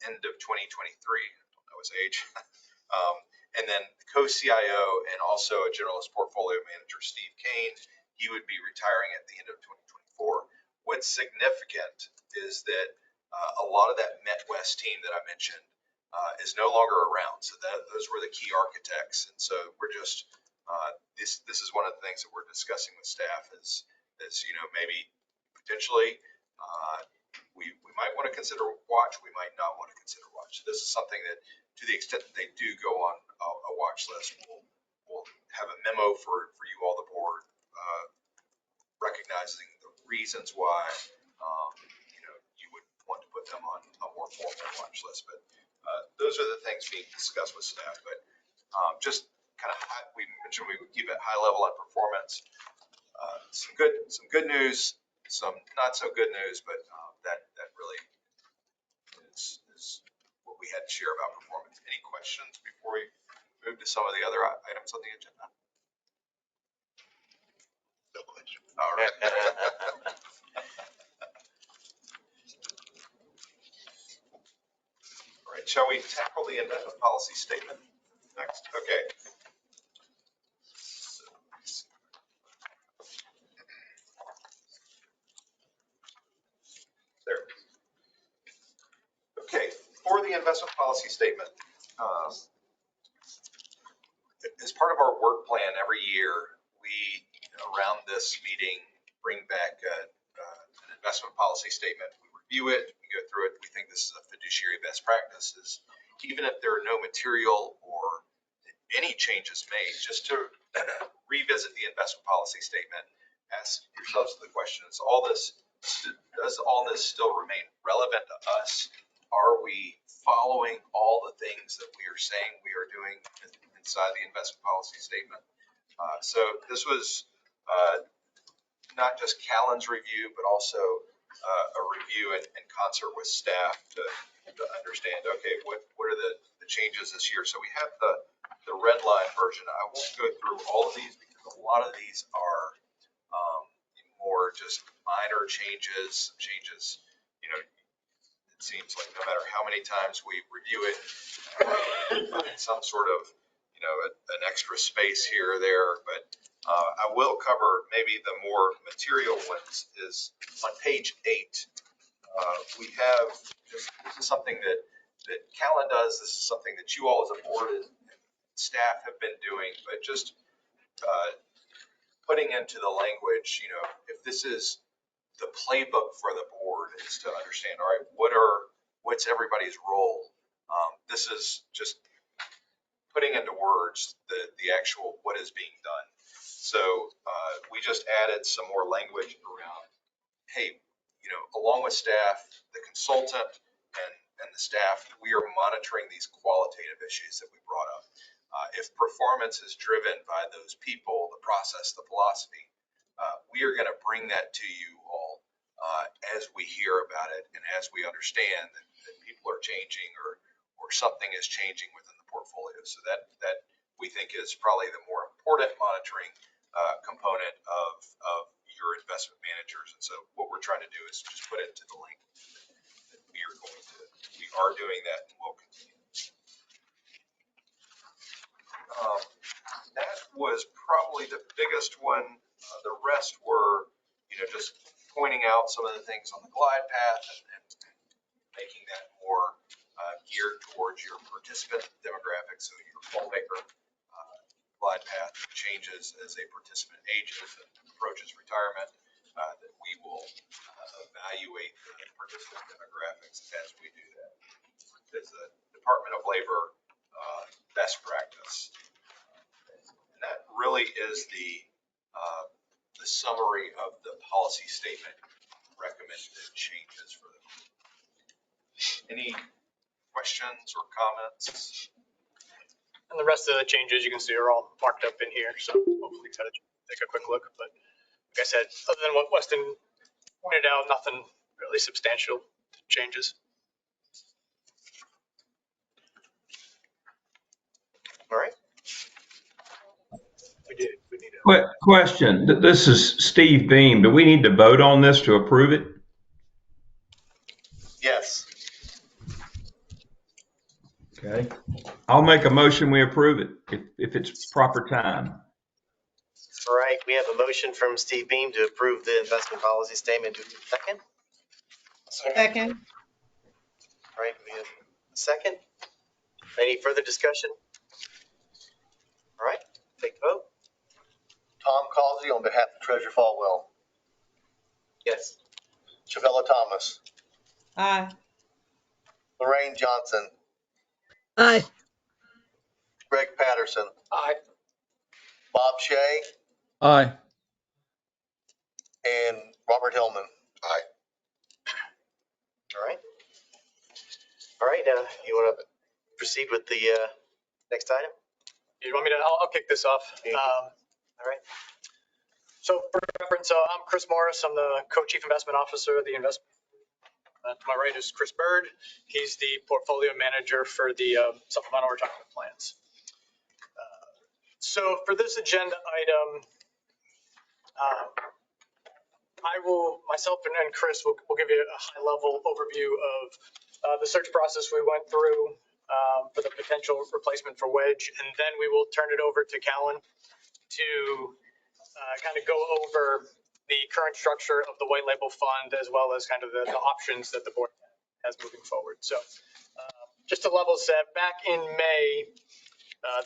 end of 2023. I don't know his age. And then co-CIO and also a generalist portfolio manager, Steve Kane, he would be retiring at the end of 2024. What's significant is that a lot of that MetWest team that I mentioned is no longer around. So those were the key architects. And so we're just, this is one of the things that we're discussing with staff is maybe potentially we might want to consider watch, we might not want to consider watch. This is something that, to the extent that they do go on a watch list, we'll have a memo for you all, the board, recognizing the reasons why you would want to put them on a more formal watch list. But those are the things being discussed with staff. But just kind of we mentioned we would keep it high level on performance. Some good news, some not so good news, but that really is what we had to share about performance. Any questions before we move to some of the other items on the agenda? No question. All right. All right, shall we tackle the investment policy statement next? Okay. There. Okay, for the investment policy statement, as part of our work plan every year, we, around this meeting, bring back an investment policy statement. We review it, we go through it. We think this is a fiduciary best practices. Even if there are no material or any changes made, just to revisit the investment policy statement, ask yourselves the questions, does all this still remain relevant to us? Are we following all the things that we are saying we are doing inside the investment policy statement? So this was not just Callan's review, but also a review in concert with staff to understand, okay, what are the changes this year? So we have the red line version. I won't go through all of these because a lot of these are more just minor changes, it seems like no matter how many times we review it, some sort of, an extra space here or there, but I will cover maybe the more material ones is on page 8. We have, this is something that Callan does. This is something that you all as a board and staff have been doing, but just putting into the language, if this is the playbook for the board is to understand, all right, what's everybody's role? This is just putting into words the actual what is being done. So we just added some more language around, hey, along with staff, the consultant and the staff, we are monitoring these qualitative issues that we brought up. If performance is driven by those people, the process, the philosophy, we are going to bring that to you all as we hear about it and as we understand that people are changing or something is changing within the portfolio. So that we think is probably the more important monitoring component of your investment managers. And so what we're trying to do is just put it to the link that we are doing that and will continue. That was probably the biggest one. The rest were, just pointing out some of the things on the glide path and making that more geared towards your participant demographics. So your poll maker glide path changes as a participant ages and approaches retirement, that we will evaluate the participant demographics as we do that. It's a Department of Labor best practice. And that really is the summary of the policy statement recommended changes for them. Any questions or comments? And the rest of the changes you can see are all marked up in here. So hopefully kind of take a quick look. But like I said, other than what Weston pointed out, nothing really substantial changes. All right. We did. We need Question. This is Steve Beam. Do we need to vote on this to approve it? Yes. Okay. I'll make a motion, we approve it if it's proper time. All right, we have a motion from Steve Beam to approve the investment policy statement. Do we have a second? Second. All right, we have a second. Any further discussion? All right, take the vote. Tom Causey on behalf of Treasurer Falwell. Yes. Shavella Thomas. Aye. Lorraine Johnson. Aye. Greg Patterson. Aye. Bob Shea. Aye. And Robert Hillman. Aye. All right. All right, you want to proceed with the next item? You want me to? I'll kick this off. All right. So for reference, I'm Chris Morris. I'm the co-chief investment officer of the investment. To my right is Chris Bird. He's the portfolio manager for the supplemental retirement plans. So for this agenda item, myself and Chris will give you a high level overview of the search process we went through for the potential replacement for Wedge. And then we will turn it over to Callan to kind of go over the current structure of the white label fund, as well as kind of the options that the board has moving forward. So just to level set, back in May,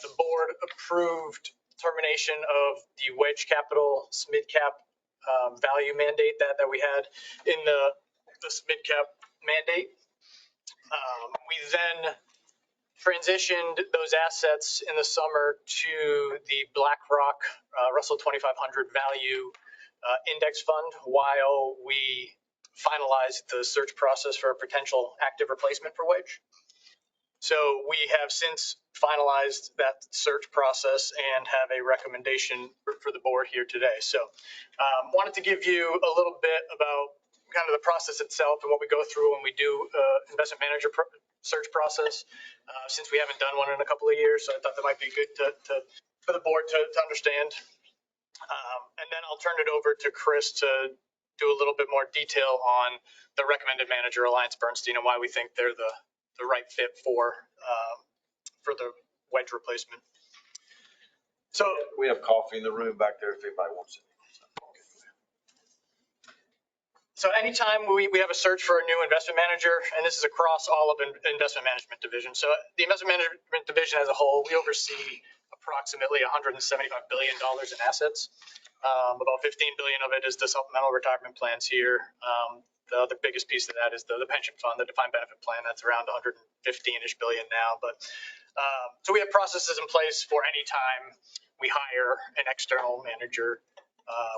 the board approved termination of the Wedge Capital SMID cap value mandate that we had in the SMID cap mandate. We then transitioned those assets in the summer to the BlackRock Russell 2500 value index fund while we finalized the search process for a potential active replacement for Wedge. So we have since finalized that search process and have a recommendation for the board here today. So wanted to give you a little bit about kind of the process itself and what we go through when we do investment manager search process, since we haven't done one in a couple of years. So I thought that might be good for the board to understand. And then I'll turn it over to Chris to do a little bit more detail on the recommended manager, Alliance Bernstein, and why we think they're the right fit for the Wedge replacement. So We have coffee in the room back there if anybody wants it. So anytime we have a search for a new investment manager, and this is across all of investment management division. So the investment management division as a whole, we oversee approximately $175 billion in assets. About 15 billion of it is the supplemental retirement plans here. The other biggest piece of that is the pension fund, the defined benefit plan. That's around 115-ish billion now. But so we have processes in place for any time we hire an external manager.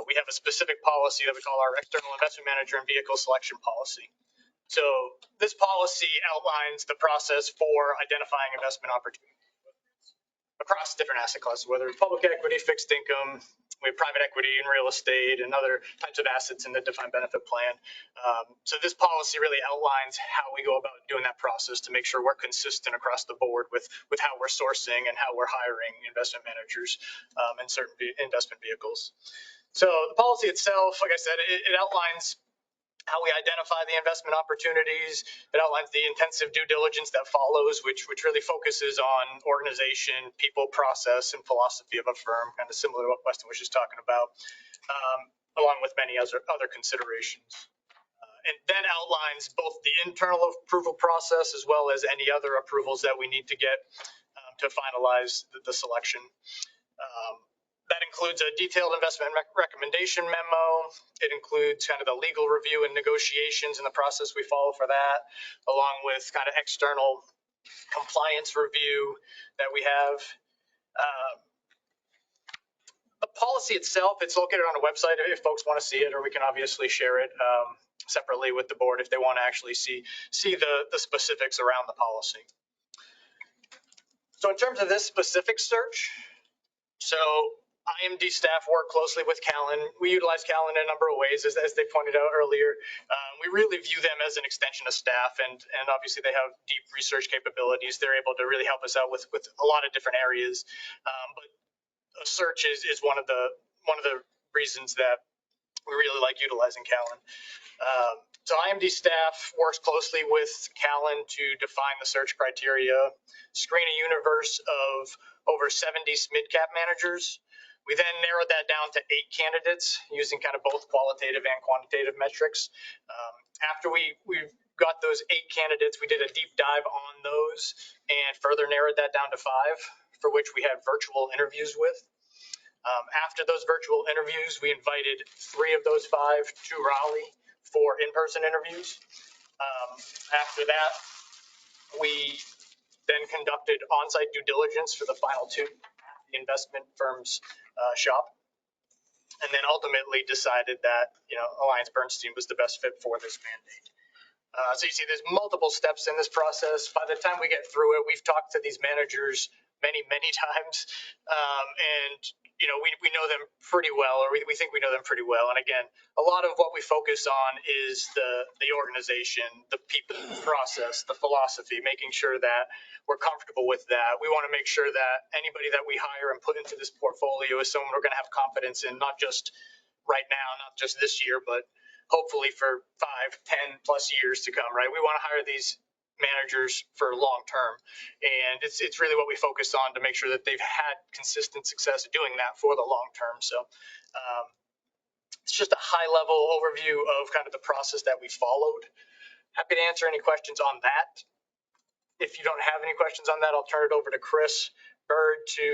We have a specific policy that we call our external investment manager and vehicle selection policy. So this policy outlines the process for identifying investment opportunities across different asset classes, whether it's public equity, fixed income, we have private equity and real estate and other types of assets in the defined benefit plan. So this policy really outlines how we go about doing that process to make sure we're consistent across the board with how we're sourcing and how we're hiring investment managers and certain investment vehicles. So the policy itself, like I said, it outlines how we identify the investment opportunities. It outlines the intensive due diligence that follows, which really focuses on organization, people, process, and philosophy of a firm, kind of similar to what Weston was just talking about, along with many other considerations. And then outlines both the internal approval process as well as any other approvals that we need to get to finalize the selection. That includes a detailed investment recommendation memo. It includes kind of the legal review and negotiations and the process we follow for that, along with kind of external compliance review that we have. The policy itself, it's located on a website if folks want to see it, or we can obviously share it separately with the board if they want to actually see the specifics around the policy. So in terms of this specific search, so IMD staff work closely with Callan. We utilize Callan in a number of ways, as they pointed out earlier. We really view them as an extension of staff, and obviously they have deep research capabilities. They're able to really help us out with a lot of different areas. But a search is one of the reasons that we really like utilizing Callan. So IMD staff works closely with Callan to define the search criteria, screen a universe of over 70 mid-cap managers. We then narrowed that down to 8 candidates using kind of both qualitative and quantitative metrics. After we got those 8 candidates, we did a deep dive on those and further narrowed that down to 5, for which we had virtual interviews with. After those virtual interviews, we invited 3 of those 5 to Raleigh for in-person interviews. After that, we then conducted on-site due diligence for the final 2 at the investment firm's shop, and then ultimately decided that Alliance Bernstein was the best fit for this mandate. So you see, there's multiple steps in this process. By the time we get through it, we've talked to these managers many times, and we know them pretty well, or we think we know them pretty well. And again, a lot of what we focus on is the organization, the people, the process, the philosophy, making sure that we're comfortable with that. We want to make sure that anybody that we hire and put into this portfolio is someone we're going to have confidence in, not just right now, not just this year, but hopefully for 5, 10 plus years to come, right? We want to hire these managers for long term, and it's really what we focus on to make sure that they've had consistent success doing that for the long term. So it's just a high level overview of kind of the process that we followed. Happy to answer any questions on that. If you don't have any questions on that, I'll turn it over to Chris Bird to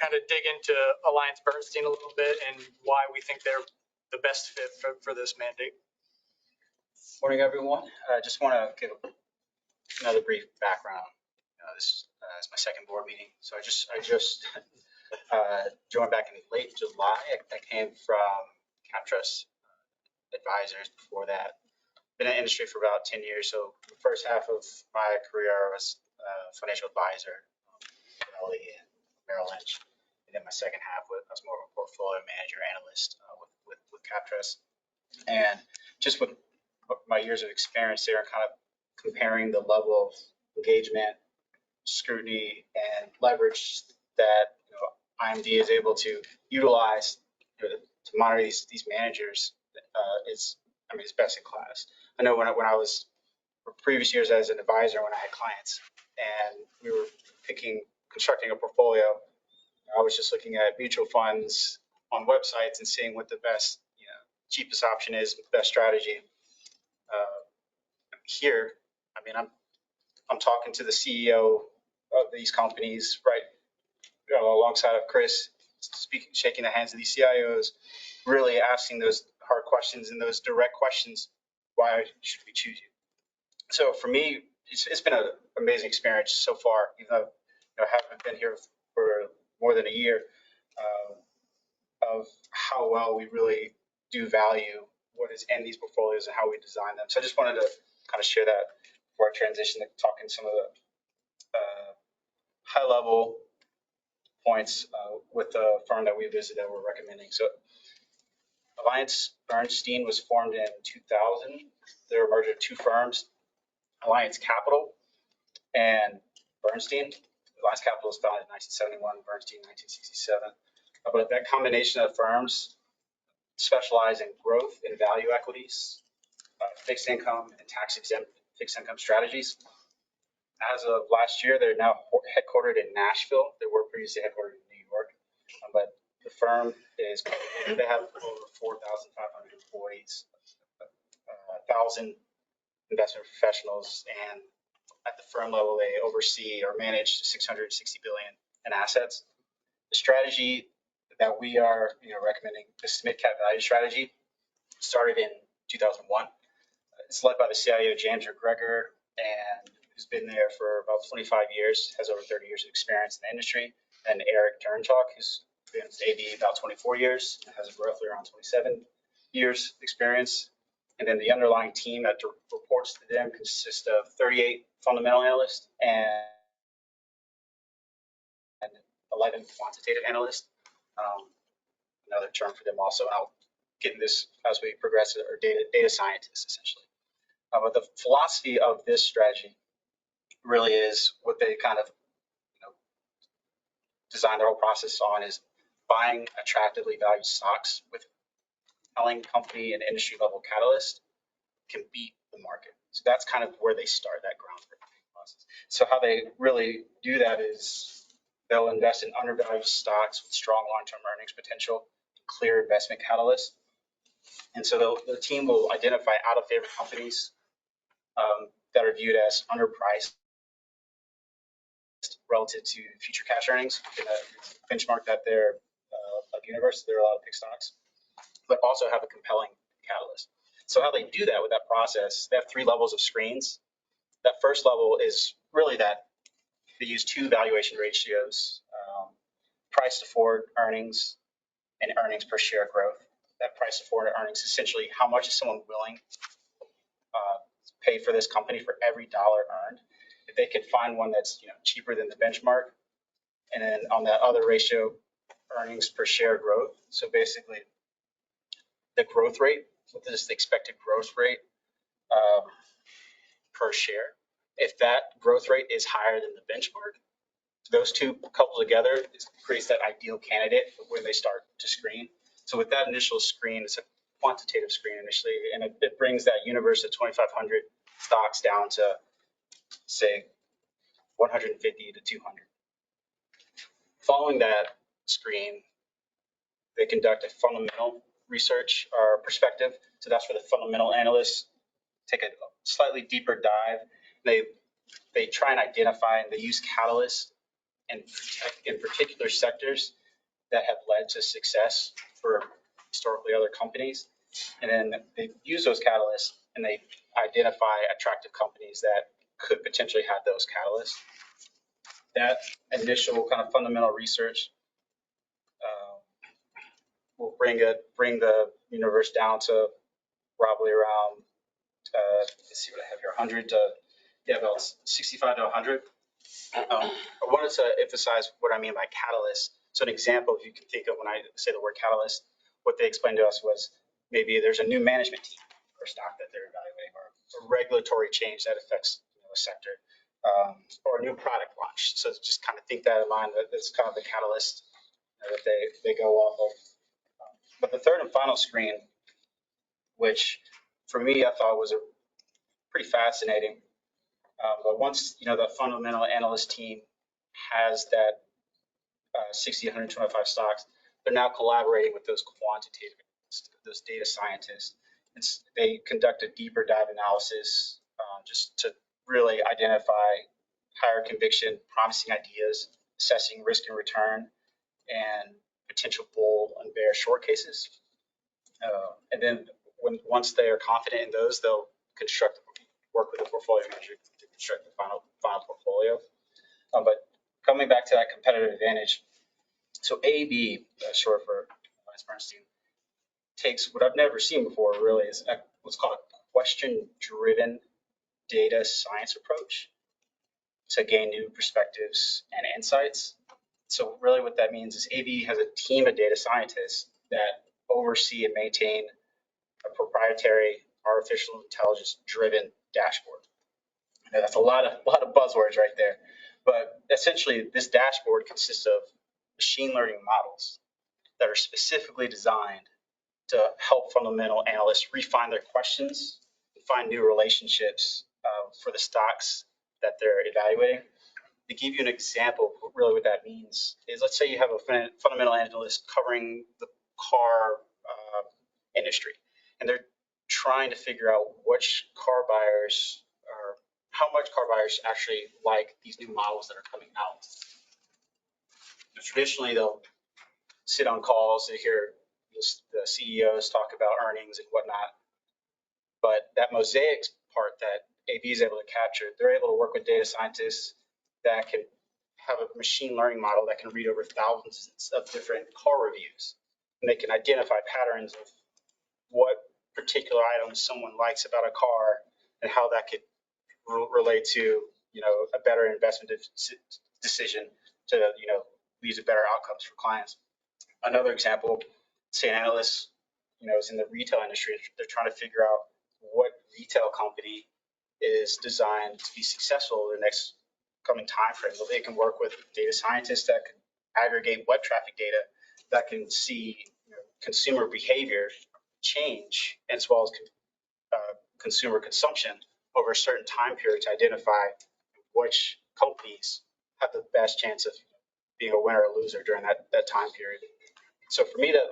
kind of dig into Alliance Bernstein a little bit and why we think they're the best fit for this mandate. Morning, everyone. I just want to give another brief background. This is my second board meeting, so I just joined back in late July. I came from CapTrust Advisors. Before that, been in the industry for about 10 years. So the first half of my career I was a financial advisor at Merrill Lynch, and then my second half I was more of a portfolio manager analyst with CapTrust. And just with my years of experience there, kind of comparing the level of engagement, scrutiny, and leverage that IMD is able to utilize to monitor these managers it's best in class. I know when I was previous years as an advisor, when I had clients and we were constructing a portfolio, I was just looking at mutual funds on websites and seeing what the best, cheapest option is, best strategy. Here, I'm talking to the CEO of these companies, right, alongside of Chris, shaking the hands of these CIOs, really asking those hard questions and those direct questions. Why should we choose you? So for me, it's been an amazing experience so far. Even though I haven't been here for more than a year, of how well we really do value what is in these portfolios and how we design them. So I just wanted to kind of share that before I transition to talking some of the high level points with the firm that we visited that we're recommending. So Alliance Bernstein was formed in 2000. They were a merger of 2 firms, Alliance Capital and Bernstein. Alliance Capital was founded in 1971, Bernstein 1967. But that combination of firms specialize in growth and value equities, fixed income and tax exempt fixed income strategies. As of last year, they're now headquartered in Nashville. They were previously headquartered in New York, but the firm they have over 4,500 employees, 1,000 investment professionals, and at the firm level, they oversee or manage 660 billion in assets. The strategy that we are recommending, this mid-cap value strategy, started in 2001. It's led by the CIO, James McGregor, and who's been there for about 25 years, has over 30 years of experience in the industry, and Eric Derntalk, who's been with AD about 24 years, has roughly around 27 years experience. And then the underlying team that reports to them consists of 38 fundamental analysts and 11 quantitative analysts. another term for them also. And I'll get into this as we progress, or data scientists essentially. But the philosophy of this strategy really is what they kind of designed their whole process on is buying attractively valued stocks with compelling company and industry level catalyst can beat the market. So that's kind of where they start that groundbreaking process. So how they really do that is they'll invest in undervalued stocks with strong long-term earnings potential, clear investment catalysts. And so the team will identify out of favor companies that are viewed as underpriced relative to future cash earnings in a benchmark that they're universe. There are a lot of pick stocks, but also have a compelling catalyst. So how they do that with that process, they have 3 levels of screens. That first level is really that they use 2 valuation ratios, price to forward earnings and earnings per share growth. That price to forward earnings, essentially how much is someone willing to pay for this company for every dollar earned. If they could find one that's cheaper than the benchmark, and then on that other ratio, earnings per share growth. So basically the growth rate, what is the expected growth rate per share. If that growth rate is higher than the benchmark, those 2 coupled together creates that ideal candidate when they start to screen. So with that initial screen, it's a quantitative screen initially, and it brings that universe of 2,500 stocks down to, say, 150 to 200. Following that screen, they conduct a fundamental research or perspective. So that's where the fundamental analysts take a slightly deeper dive. They try and identify, and they use catalysts in particular sectors that have led to success for historically other companies. And then they use those catalysts and they identify attractive companies that could potentially have those catalysts. That initial kind of fundamental research will bring the universe down to probably around, let's see what I have here, 100 to, about 65 to 100. I wanted to emphasize what I mean by catalyst. So an example, if you can think of when I say the word catalyst, what they explained to us was maybe there's a new management team or stock that they're evaluating, or a regulatory change that affects a sector, or a new product launch. So just kind of think that in mind, that it's kind of the catalyst that they go off of. But the third and final screen, which for me I thought was a pretty fascinating. But once the fundamental analyst team has that 60, 125 stocks, they're now collaborating with those quantitative, those data scientists. And they conduct a deeper dive analysis just to really identify higher conviction, promising ideas, assessing risk and return, and potential bull and bear short cases. And then once they are confident in those, they'll work with the portfolio manager to construct the final portfolio. But coming back to that competitive advantage, so AB, short for Bernstein, takes what I've never seen before, really, is what's called a question-driven data science approach to gain new perspectives and insights. So really what that means is AB has a team of data scientists that oversee and maintain a proprietary artificial intelligence driven dashboard. Now, that's a lot of buzzwords right there, but essentially this dashboard consists of machine learning models that are specifically designed to help fundamental analysts refine their questions and find new relationships for the stocks that they're evaluating. To give you an example, really what that means is, let's say you have a fundamental analyst covering the car industry, and they're trying to figure out which car buyers, or how much car buyers actually like these new models that are coming out. Traditionally, they'll sit on calls to hear the CEOs talk about earnings and whatnot. But that mosaic part that AB is able to capture, they're able to work with data scientists that can have a machine learning model that can read over thousands of different car reviews. And they can identify patterns of what particular items someone likes about a car and how that could relate to, a better investment decision to, lead to better outcomes for clients. Another example say an analyst, is in the retail industry. They're trying to figure out what retail company is designed to be successful over the next coming time frame. So they can work with data scientists that can aggregate web traffic data, that can see consumer behavior change, as well as consumer consumption over a certain time period to identify which companies have the best chance of being a winner or loser during that time period. So for me, that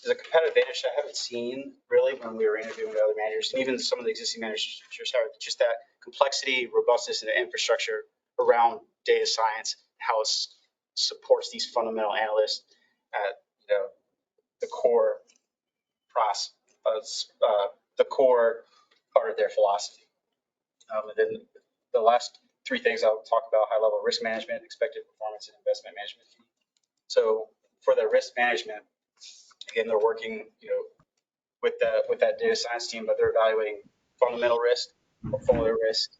is a competitive advantage I haven't seen really when we were interviewing with other managers, and even some of the existing managers have just that complexity, robustness, and infrastructure around data science, how it supports these fundamental analysts at the core the core part of their philosophy. And then the last three things I'll talk about: high level risk management, expected performance, and investment management. So for the risk management, again, they're working, with that data science team, but they're evaluating fundamental risk, portfolio risk,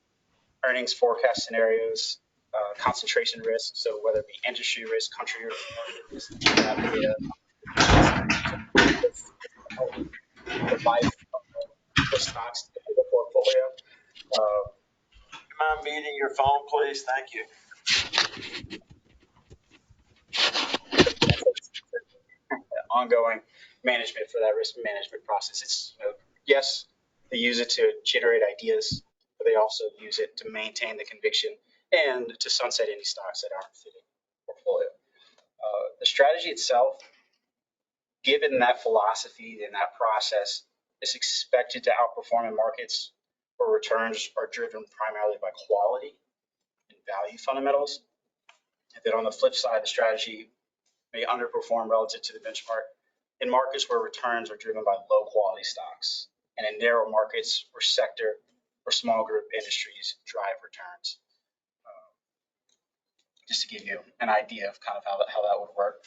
earnings forecast scenarios, concentration risk. So whether it be industry risk, country or market risk, that data, the life of the stocks in the portfolio. Mind muting your phone, please? Thank you. Ongoing management for that risk management process. It's yes, they use it to generate ideas, but they also use it to maintain the conviction and to sunset any stocks that aren't fitting the portfolio. The strategy itself, given that philosophy and that process, is expected to outperform in markets where returns are driven primarily by quality and value fundamentals. And then on the flip side, the strategy may underperform relative to the benchmark in markets where returns are driven by low quality stocks, and in narrow markets or sector or small group industries drive returns. Just to give you an idea of kind of how that would work.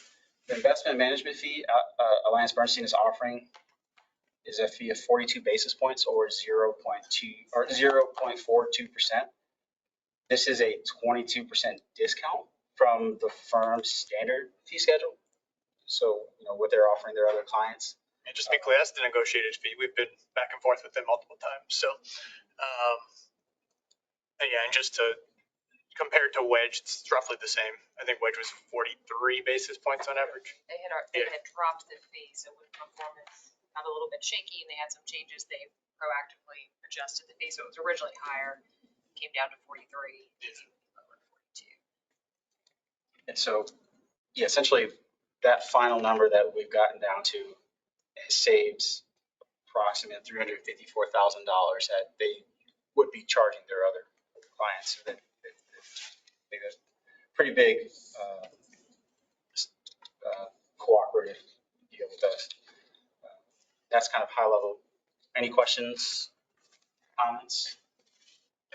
The investment management fee AllianceBernstein is offering is a fee of 42 basis points or 0.42%. This is a 22% discount from the firm's standard fee schedule. So, what they're offering their other clients. And just to be clear, that's the negotiated fee. We've been back and forth with them multiple times. So, and just to compare to Wedge, it's roughly the same. I think Wedge was 43 basis points on average. They had dropped the fee, so when performance got a little bit shaky and they had some changes, they proactively adjusted the fee. So it was originally higher, came down to 43, lower to 42. And so, essentially, that final number that we've gotten down to saves approximately $354,000 that they would be charging their other clients. So that a pretty big cooperative deal with us. That's kind of high level. Any questions, comments?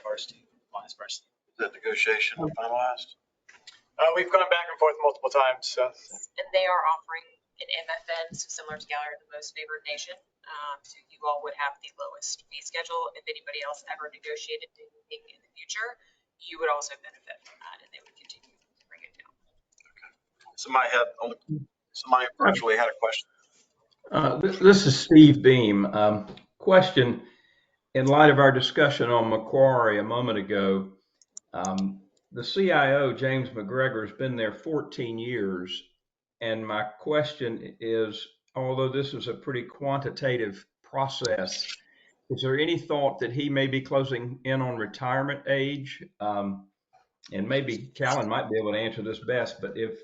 Is that negotiation finalized? We've gone back and forth multiple times. So. And they are offering an MFN, so similar to Gallagher, the most favored nation. So you all would have the lowest fee schedule. If anybody else ever negotiated anything in the future, you would also benefit from that, and they would continue to bring it down. Okay. Somebody virtually had a question. This is Steve Beam. Question: in light of our discussion on Macquarie a moment ago, the CIO, James McGregor, has been there 14 years. And my question is, although this is a pretty quantitative process, is there any thought that he may be closing in on retirement age? And maybe Callan might be able to answer this best, but if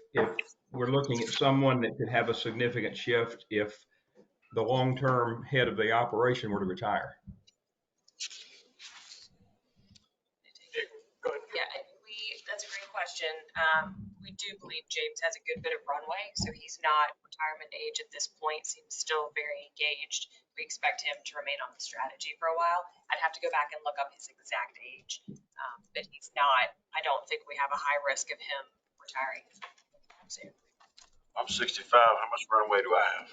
we're looking at someone that could have a significant shift if the long-term head of the operation were to retire. Yeah, that's a great question. We do believe James has a good bit of runway, so he's not retirement age at this point, seems still very engaged. We expect him to remain on the strategy for a while. I'd have to go back and look up his exact age, but he's not, I don't think we have a high risk of him retiring soon. I'm 65. How much runway do I have?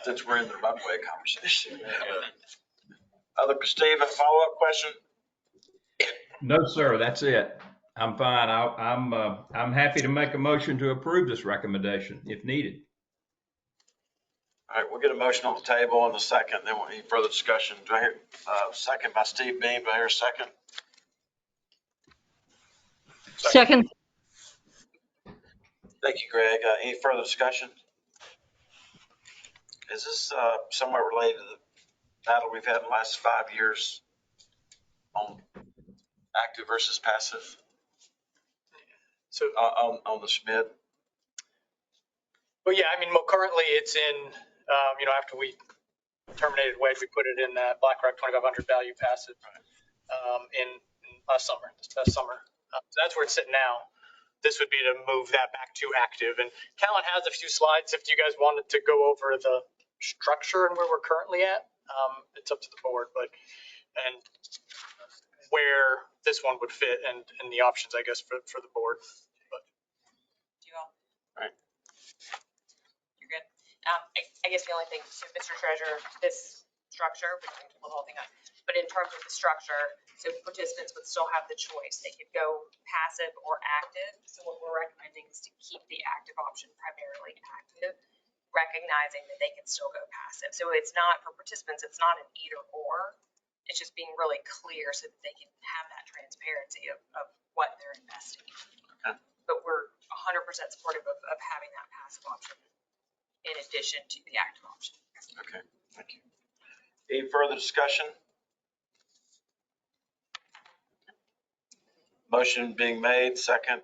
Since we're in the runway conversation. Steve, a follow-up question? No, sir. That's it. I'm fine. I'm happy to make a motion to approve this recommendation if needed. All right, we'll get a motion on the table in a second, then we'll need further discussion. Do I hear, second by Steve Beam, do I hear a second? Second. Thank you, Greg. Any further discussion? Is this somewhat related to the battle we've had in the last 5 years on active versus passive? So, On the SMID? well, yeah, I mean, well, currently it's in, after we terminated wedge, we put it in that BlackRock 2500 value passive in last summer, this past summer. So that's where it's sitting now. This would be to move that back to active. And Callan has a few slides if you guys wanted to go over the structure and where we're currently at. It's up to the board, and where this one would fit and the options, I guess, for the board. But Do you all? Right. You're good. I guess the only thing, so Mr. Treasurer, this structure, we can pull the whole thing up, but in terms of the structure, so participants would still have the choice. They could go passive or active. So what we're recommending is to keep the active option primarily active, recognizing that they can still go passive. So it's not, for participants, it's not an either or. It's just being really clear so that they can have that transparency of what they're investing in. Okay. But we're 100% supportive of having that passive option in addition to the active option. Okay, thank you. Any further discussion? Motion being made, second.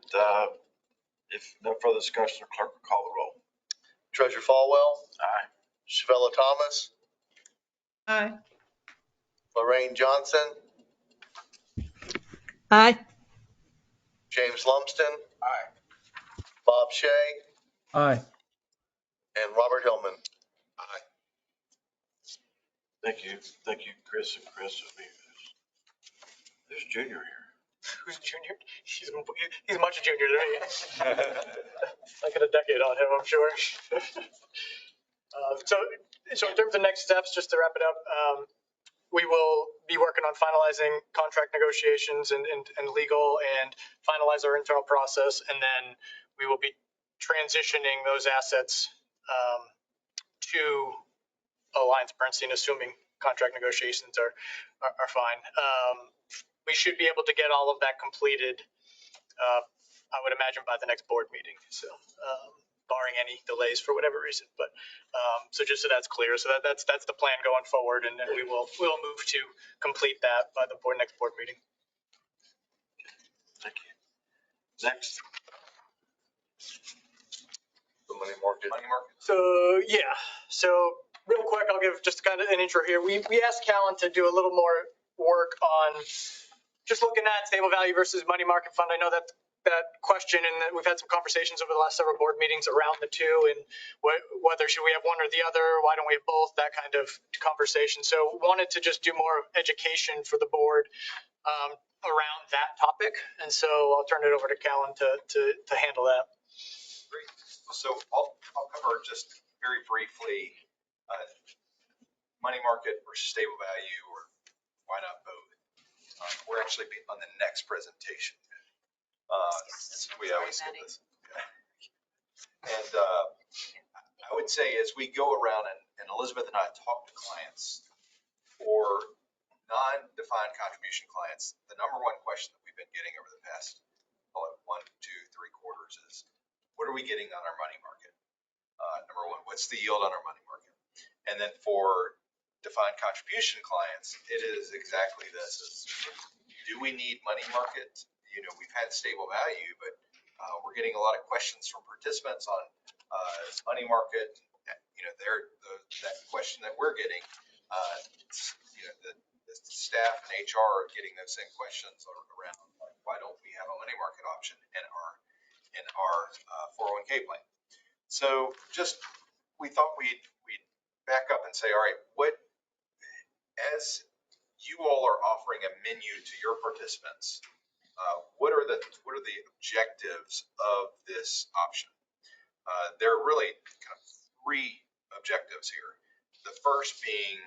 If no further discussion, clerk will call the roll. Treasurer Falwell, Aye. Shavella Thomas, Aye. Lorraine Johnson, Aye. James Lumsden, Aye. Bob Shea, Aye. and Robert Hillman. Aye. Thank you, Chris and Chris. There's Junior here. who's junior? He's much junior than me. Like in a decade on him, I'm sure. So in terms of next steps, just to wrap it up, we will be working on finalizing contract negotiations and legal and finalize our internal process. And then we will be transitioning those assets to Alliance Bernstein, assuming contract negotiations are fine. We should be able to get all of that completed, I would imagine, by the next board meeting. So barring any delays for whatever reason. But so just so that's clear. So that's the plan going forward. And then we'll move to complete that by the next board meeting. Thank you. Next. The money market. So yeah, so real quick, I'll give just kind of an intro here. We asked Callan to do a little more work on just looking at stable value versus money market fund. I know that question, and that we've had some conversations over the last several board meetings around the two, and whether should we have one or the other, why don't we have both, that kind of conversation. So wanted to just do more education for the board around that topic, and so I'll turn it over to Callan to handle that. Great. So I'll cover just very briefly money market versus stable value, or why not both. We're actually on the next presentation. We always do this. And I would say as we go around, and Elizabeth and I talk to clients, for non-defined contribution clients, the number one question that we've been getting over the past 1, 2, 3 quarters is, what are we getting on our money market? Number one, what's the yield on our money market? And then for defined contribution clients, it is exactly this: is, do we need money market? We've had stable value, but we're getting a lot of questions from participants on money market. That question that we're getting, the staff and HR are getting those same questions around, like, why don't we have a money market option in our 401k plan? So we thought we'd back up and say, all right, as you all are offering a menu to your participants, what are the objectives of this option? There are really kind of 3 objectives here. The first being,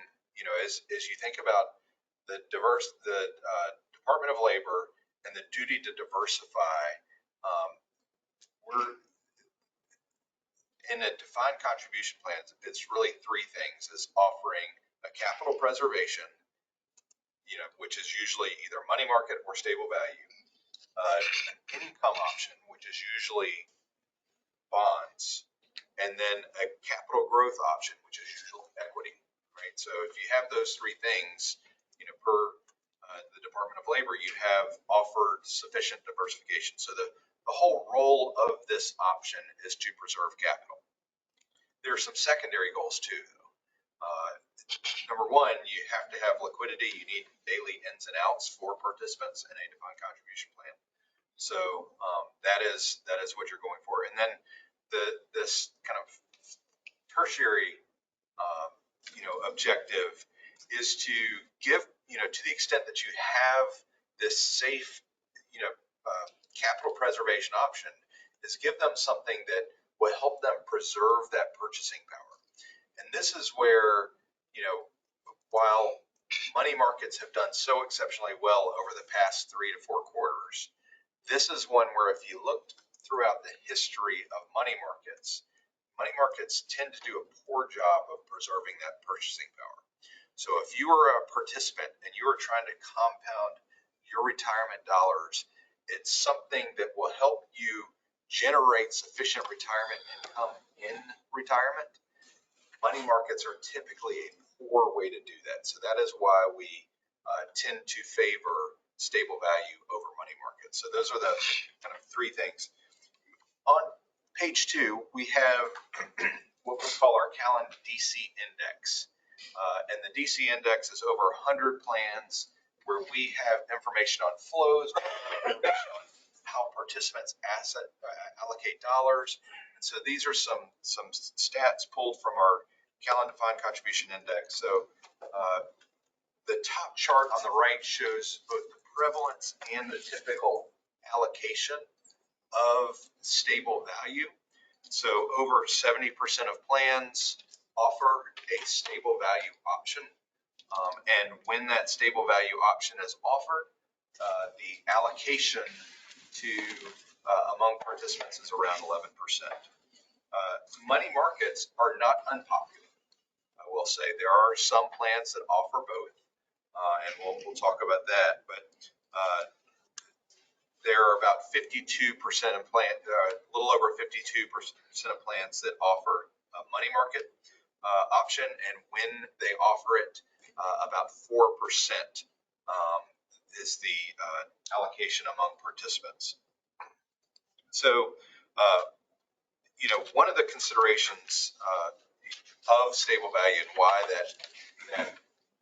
as you think about the Department of Labor and the duty to diversify, we're in a defined contribution plan. It's really three things: is offering a capital preservation, which is usually either money market or stable value, an income option, which is usually bonds, and then a capital growth option, which is usually equity, right? So if you have those three things, per the Department of Labor, you have offered sufficient diversification. So the whole role of this option is to preserve capital. There are some secondary goals too, though. Number one, you have to have liquidity. You need daily ins and outs for participants in a defined contribution plan. So that is what you're going for. And then this kind of tertiary, objective is to give, to the extent that you have this safe, capital preservation option, is give them something that will help them preserve that purchasing power. And this is where, while money markets have done so exceptionally well over the past 3 to 4 quarters, this is one where if you looked throughout the history of money markets tend to do a poor job of preserving that purchasing power. So if you are a participant and you are trying to compound your retirement dollars, it's something that will help you generate sufficient retirement income in retirement. Money markets are typically a poor way to do that. So that is why we tend to favor stable value over money markets. So those are the kind of three things. On page 2, we have what we call our Callan DC index. And the DC index is over 100 plans where we have information on flows, information on how participants allocate dollars. And so these are some stats pulled from our Callan Defined Contribution Index. So the top chart on the right shows both the prevalence and the typical allocation of stable value. So over 70% of plans offer a stable value option. And when that stable value option is offered, the allocation to among participants is around 11%. Money markets are not unpopular. I will say there are some plans that offer both, and we'll talk about that. But there are about 52% of plans, a little over 52% of plans that offer a money market option, and when they offer it, about 4% is the allocation among participants. So, one of the considerations of stable value and why that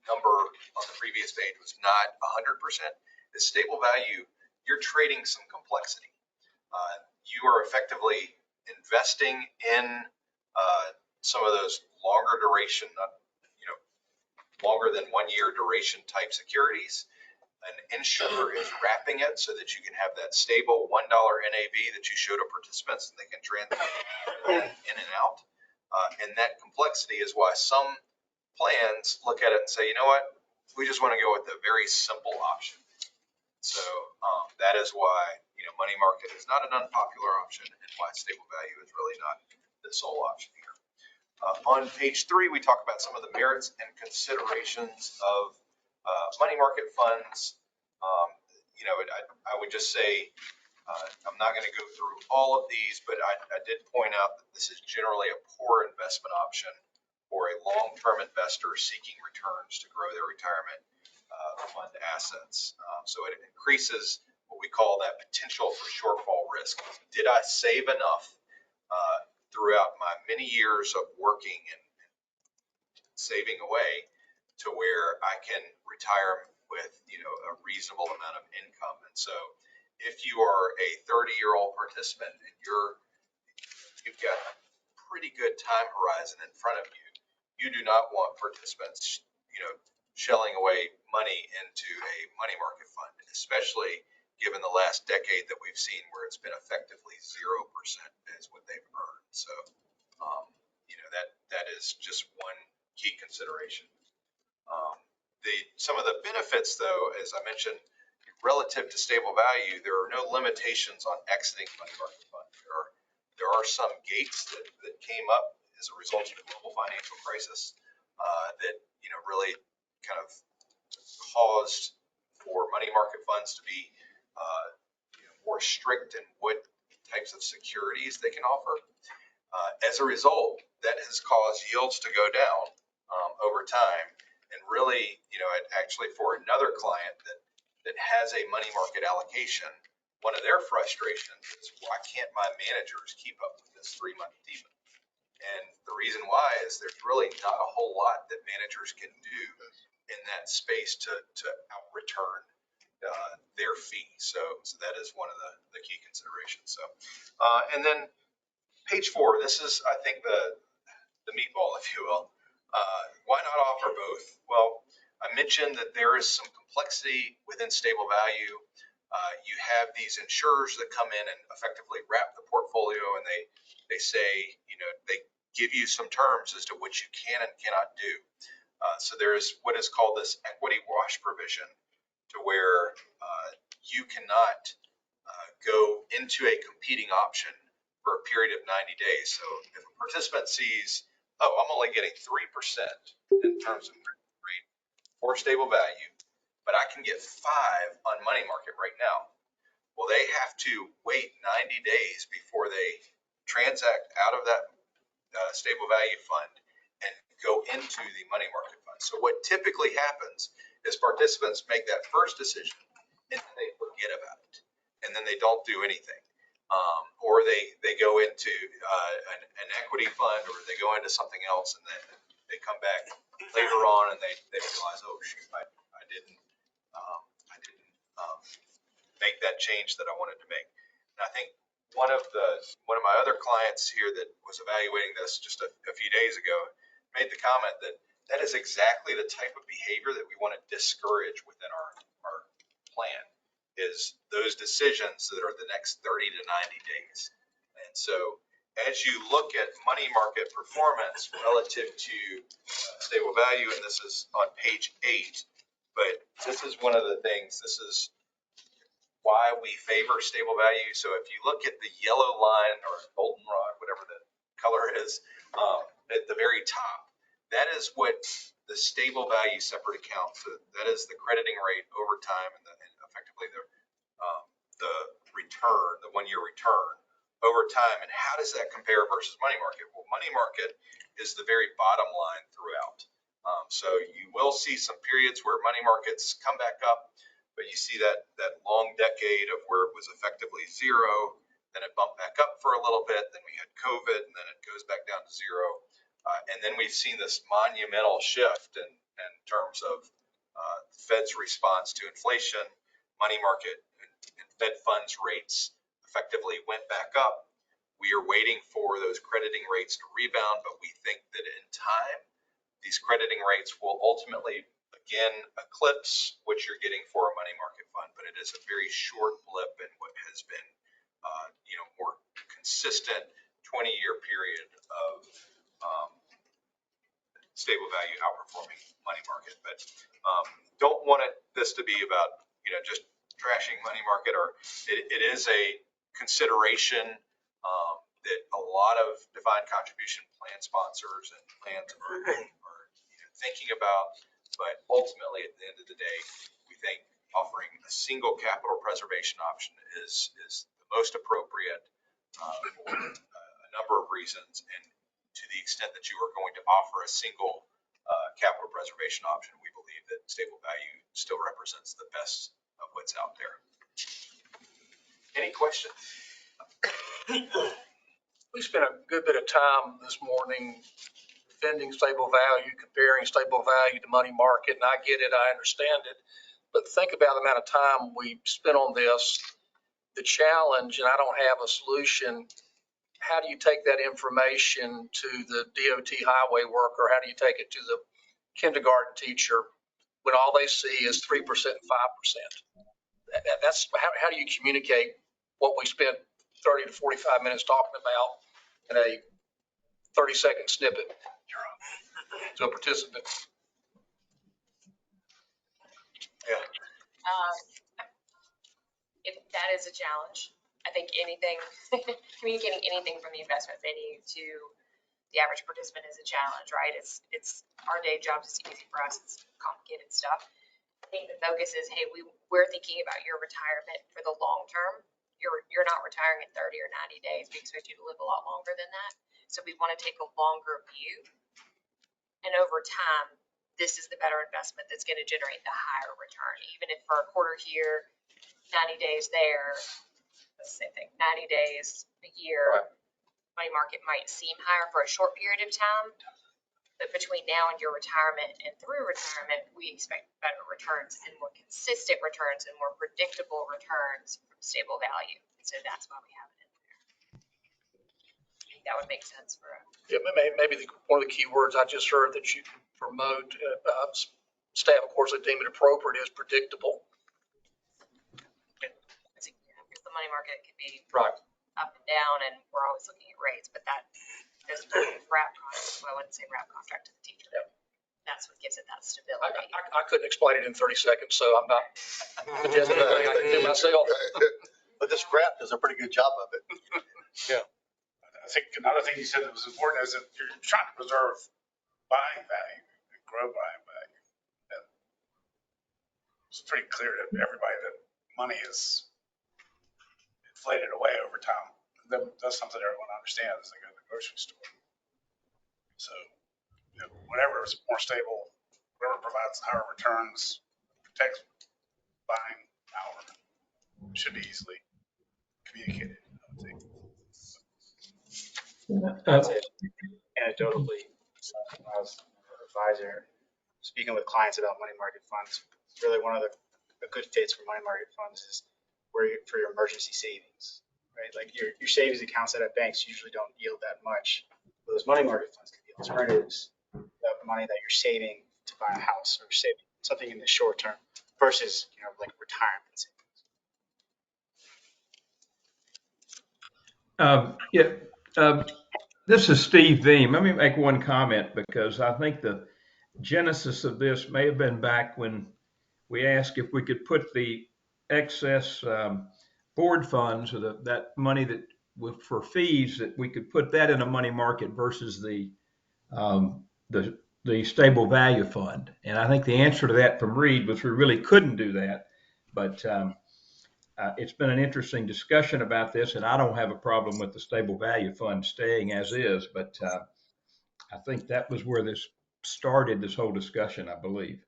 number on the previous page was not 100% is stable value. You're trading some complexity. You are effectively investing in some of those longer duration, longer than 1 year duration type securities. An insurer is wrapping it so that you can have that stable $1 NAV that you show to participants and they can transact in and out. And that complexity is why some plans look at it and say, you know what, we just want to go with the very simple option. So that is why, money market is not an unpopular option and why stable value is really not the sole option here. On page 3, we talk about some of the merits and considerations of money market funds. I would just say, I'm not going to go through all of these, but I did point out that this is generally a poor investment option for a long-term investor seeking returns to grow their retirement fund assets. So it increases what we call that potential for shortfall risk. Did I save enough throughout my many years of working and saving away to where I can retire with a reasonable amount of income? And so if you are a 30-year-old participant and you've got a pretty good time horizon in front of you, you do not want participants shelling away money into a money market fund, especially given the last decade that we've seen where it's been effectively 0% is what they've earned. So that is just one key consideration. Some of the benefits, though, as I mentioned, relative to stable value, there are no limitations on exiting money market fund. There are some gates that came up as a result of the global financial crisis that really kind of caused for money market funds to be more strict in what types of securities they can offer. As a result, that has caused yields to go down over time. And really, actually for another client that has a money market allocation, one of their frustrations is, why can't my managers keep up with this 3-month demon? And the reason why is there's really not a whole lot that managers can do in that space to out return their fee. So that is one of the key considerations. So, and then page 4, this is, I think, the meatball, if you will. Why not offer both? Well, I mentioned that there is some complexity within stable value. You have these insurers that come in and effectively wrap the portfolio, and they say, they give you some terms as to what you can and cannot do. So there is what is called this equity wash provision, to where you cannot go into a competing option for a period of 90 days. So if a participant sees, oh, I'm only getting 3% in terms of rate for stable value, but I can get 5 on money market right now. Well, they have to wait 90 days before they transact out of that stable value fund and go into the money market fund. So what typically happens is participants make that first decision and then they forget about it, and then they don't do anything. Or they go into an equity fund, or they go into something else, and then they come back later on and they realize, oh shoot, I didn't make that change that I wanted to make. And I think one of my other clients here that was evaluating this just a few days ago made the comment that is exactly the type of behavior that we want to discourage within our plan, is those decisions that are the next 30 to 90 days. And so as you look at money market performance relative to stable value, and this is on page 8, but this is one of the things, this is why we favor stable value. So if you look at the yellow line or goldenrod, whatever the color is, at the very top, that is what the stable value separate account. So that is the crediting rate over time, and effectively the return, the 1-year return over time. And how does that compare versus money market? Well, money market is the very bottom line throughout. So you will see some periods where money markets come back up, but you see that long decade of where it was effectively 0, then it bumped back up for a little bit, then we had COVID, and then it goes back down to 0. And then we've seen this monumental shift in terms of Fed's response to inflation. Money market and Fed funds rates effectively went back up. We are waiting for those crediting rates to rebound, but we think that in time, these crediting rates will ultimately again eclipse what you're getting for a money market fund, but it is a very short blip in what has been more consistent 20-year period of stable value outperforming money market. But don't want this to be about just trashing money market, or it is a consideration that a lot of defined contribution plan sponsors and plans are thinking about. But ultimately, at the end of the day, we think offering a single capital preservation option is the most appropriate for a number of reasons. And to the extent that you are going to offer a single capital preservation option, we believe that stable value still represents the best of what's out there. Any questions? We spent a good bit of time this morning defending stable value, comparing stable value to money market, and I get it, I understand it. But think about the amount of time we spent on this, the challenge, and I don't have a solution. How do you take that information to the DOT highway worker? How do you take it to the kindergarten teacher when all they see is 3% and 5%? That's how do you communicate what we spent 30 to 45 minutes talking about in a 30-second snippet to a participant? Yeah. if that is a challenge, I think anything, communicating anything from the investment venue to the average participant is a challenge, right? It's our day jobs, it's easy for us, it's complicated stuff. I think the focus is, hey, we're thinking about your retirement for the long term. You're not retiring in 30 or 90 days. We expect you to live a lot longer than that. So we want to take a longer view. And over time, this is the better investment that's going to generate the higher return. Even if for a quarter here, 90 days there, the same thing, 90 days, a year, money market might seem higher for a short period of time. But between now and your retirement and through retirement, we expect better returns and more consistent returns and more predictable returns from stable value. So that's why we have it in there. I think that would make sense for us. Yeah, maybe one of the key words I just heard that you can promote, staff, of course, that deem it appropriate is predictable. Because the money market could be Right. up and down, and we're always looking at rates, but that is wrap contract. Well, I wouldn't say wrap contract to the teacher. Yep. That's what gives it that stability. I couldn't explain it in 30 seconds, so I'm not suggesting anything I can do myself. But this graph does a pretty good job of it. Yeah. I think another thing you said that was important is that you're trying to preserve buying value and grow buying value. And it's pretty clear to everybody that money is inflated away over time. That's something everyone understands as they go to the grocery store. So, whatever is more stable, whatever provides higher returns, protects buying power, should be easily communicated, I would think. I'd say anecdotally, when I was an advisor, speaking with clients about money market funds, it's really one of the good fits for money market funds is for your emergency savings, right? Like your savings accounts at banks usually don't yield that much. Those money market funds can be alternatives, that money that you're saving to buy a house or saving something in the short term versus, like retirement savings. This is Steve Veem. Let me make one comment because I think the genesis of this may have been back when we asked if we could put the excess board funds or that money that for fees, that we could put that in a money market versus the stable value fund. And I think the answer to that from Reed was we really couldn't do that. But it's been an interesting discussion about this, and I don't have a problem with the stable value fund staying as is. But I think that was where this started, this whole discussion, I believe.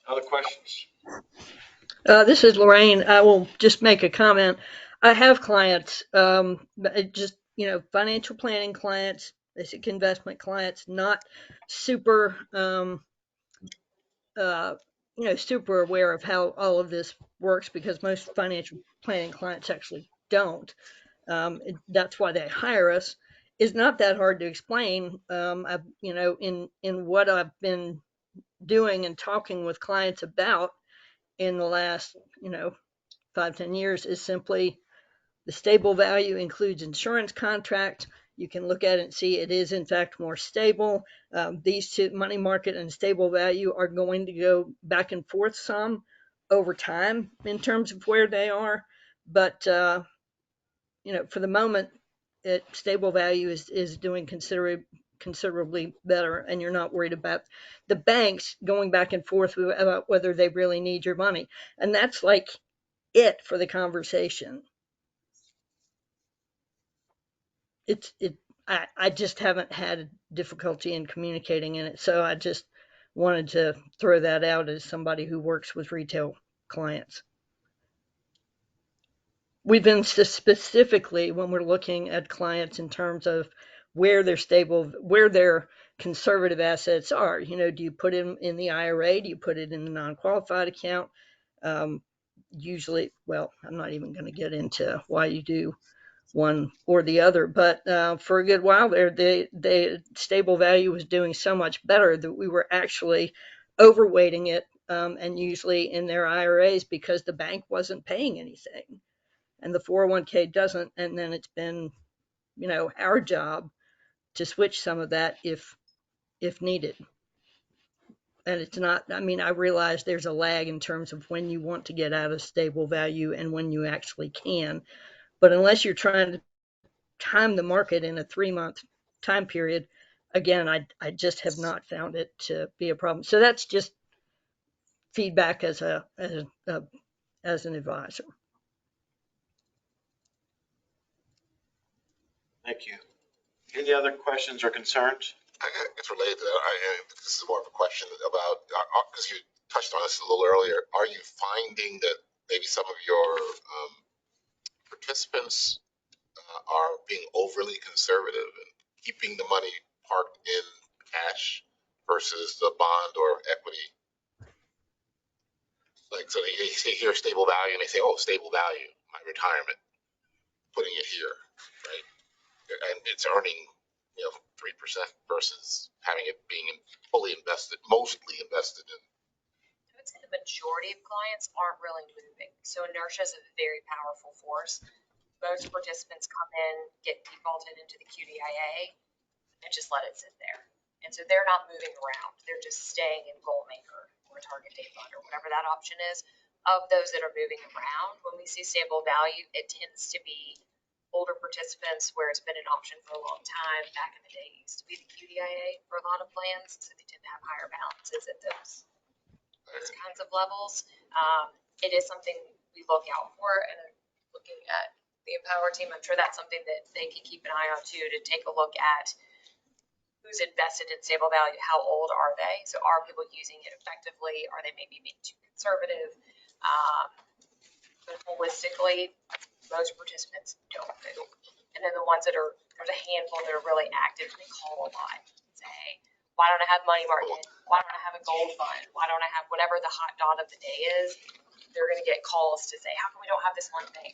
Other questions? This is Lorraine. I will just make a comment. I have clients, just, financial planning clients, basic investment clients, not super, super aware of how all of this works because most financial planning clients actually don't. That's why they hire us. It's not that hard to explain. In what I've been doing and talking with clients about in the last, 5-10 years is simply the stable value includes insurance contract. You can look at it and see it is in fact more stable. These two, money market and stable value, are going to go back and forth some over time in terms of where they are. But, for the moment, stable value is doing considerably better, and you're not worried about the banks going back and forth about whether they really need your money. And that's like it for the conversation. I just haven't had difficulty in communicating in it, so I just wanted to throw that out as somebody who works with retail clients. We've been specifically, when we're looking at clients in terms of where their conservative assets are. Do you put them in the IRA? Do you put it in the non-qualified account? Usually, well, I'm not even going to get into why you do one or the other, but for a good while there, the stable value was doing so much better that we were actually overweighting it, and usually in their IRAs because the bank wasn't paying anything and the 401k doesn't. And then it's been, our job to switch some of that if needed. and it's not, I mean, I realize there's a lag in terms of when you want to get out of stable value and when you actually can. But unless you're trying to time the market in a 3-month time period, again, I just have not found it to be a problem. So that's just feedback as an advisor. Thank you. Any other questions or concerns? It's related to that. This is more of a question about, because you touched on this a little earlier. Are you finding that maybe some of your participants are being overly conservative and keeping the money parked in cash versus the bond or equity? Like, so they hear stable value and they say, oh, stable value, my retirement, putting it here, right? And it's earning, 3% versus having it being fully invested, mostly invested in. I would say the majority of clients aren't really moving. So inertia is a very powerful force. Most participants come in, get defaulted into the QDIA, and just let it sit there. And so they're not moving around. They're just staying in Goalmaker or target date fund or whatever that option is. Of those that are moving around, when we see stable value, it tends to be older participants where it's been an option for a long time. Back in the day, it used to be the QDIA for a lot of plans, so they tend to have higher balances at those kinds of levels. It is something we look out for, and looking at the Empower team, I'm sure that's something that they can keep an eye on too, to take a look at who's invested in stable value, how old are they? So are people using it effectively? Are they maybe being too conservative? But holistically, most participants don't move. And then the ones that are, there's a handful that are really active and they call a lot and say, why don't I have money market? Why don't I have a gold fund? Why don't I have whatever the hot dot of the day is? They're going to get calls to say, how come we don't have this one thing?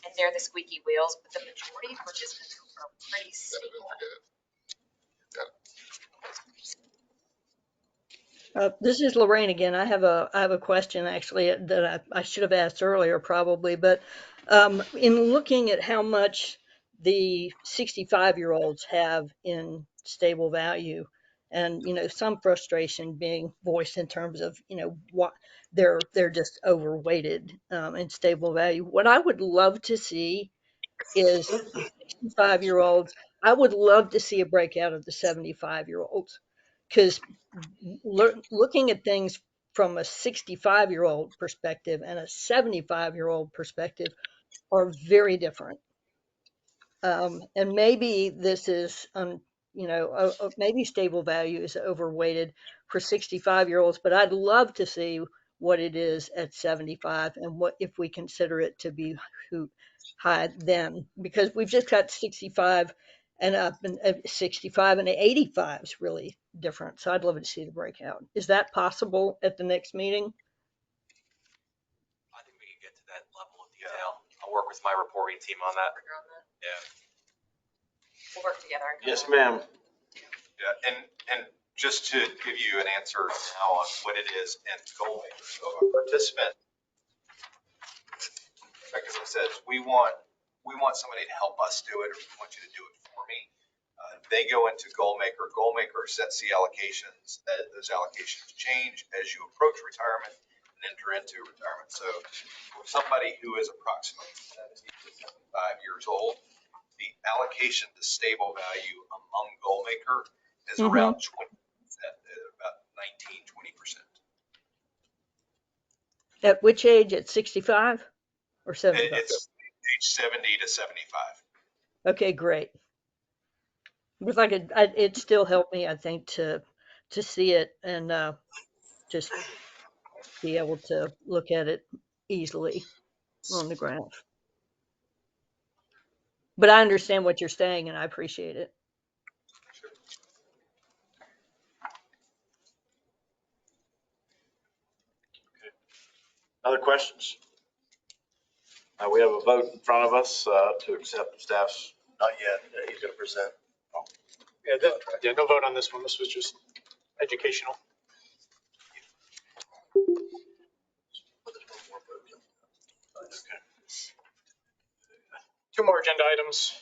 And they're the squeaky wheels, but the majority of participants are pretty stable. This is Lorraine again. I have a question actually that I should have asked earlier probably, but in looking at how much the 65-year-olds have in stable value, and some frustration being voiced in terms of what they're just overweighted in stable value. What I would love to see is 65-year-olds. I would love to see a breakout of the 75-year-olds, because looking at things from a 65-year-old perspective and a 75-year-old perspective are very different. And maybe this is, maybe stable value is overweighted for 65-year-olds, but I'd love to see what it is at 75 and what if we consider it to be high then, because we've just got 65 and up, and 65 and 85 is really different. So I'd love to see the breakout. Is that possible at the next meeting? I think we can get to that level of detail. I'll work with my reporting team on that. Yeah. We'll work together. Yes, ma'am. Yeah, and just to give you an answer now on what it is and Goalmaker. So a participant, like as I said, we want somebody to help us do it, or we want you to do it for me. They go into Goalmaker. Goalmaker sets the allocations. Those allocations change as you approach retirement and enter into retirement. So for somebody who is approximately 70 to 75 years old, the allocation to stable value among Goalmaker is around 20%, about 19-20%. At which age? At 65 or 75? It's age 70 to 75. Okay, great. Because it still helped me, I think, to see it and just be able to look at it easily on the graph. But I understand what you're saying, and I appreciate it. Other questions? We have a vote in front of us to accept staff's. Not yet. He's going to present. Yeah, no vote on this one. This was just educational. Okay. Two more agenda items.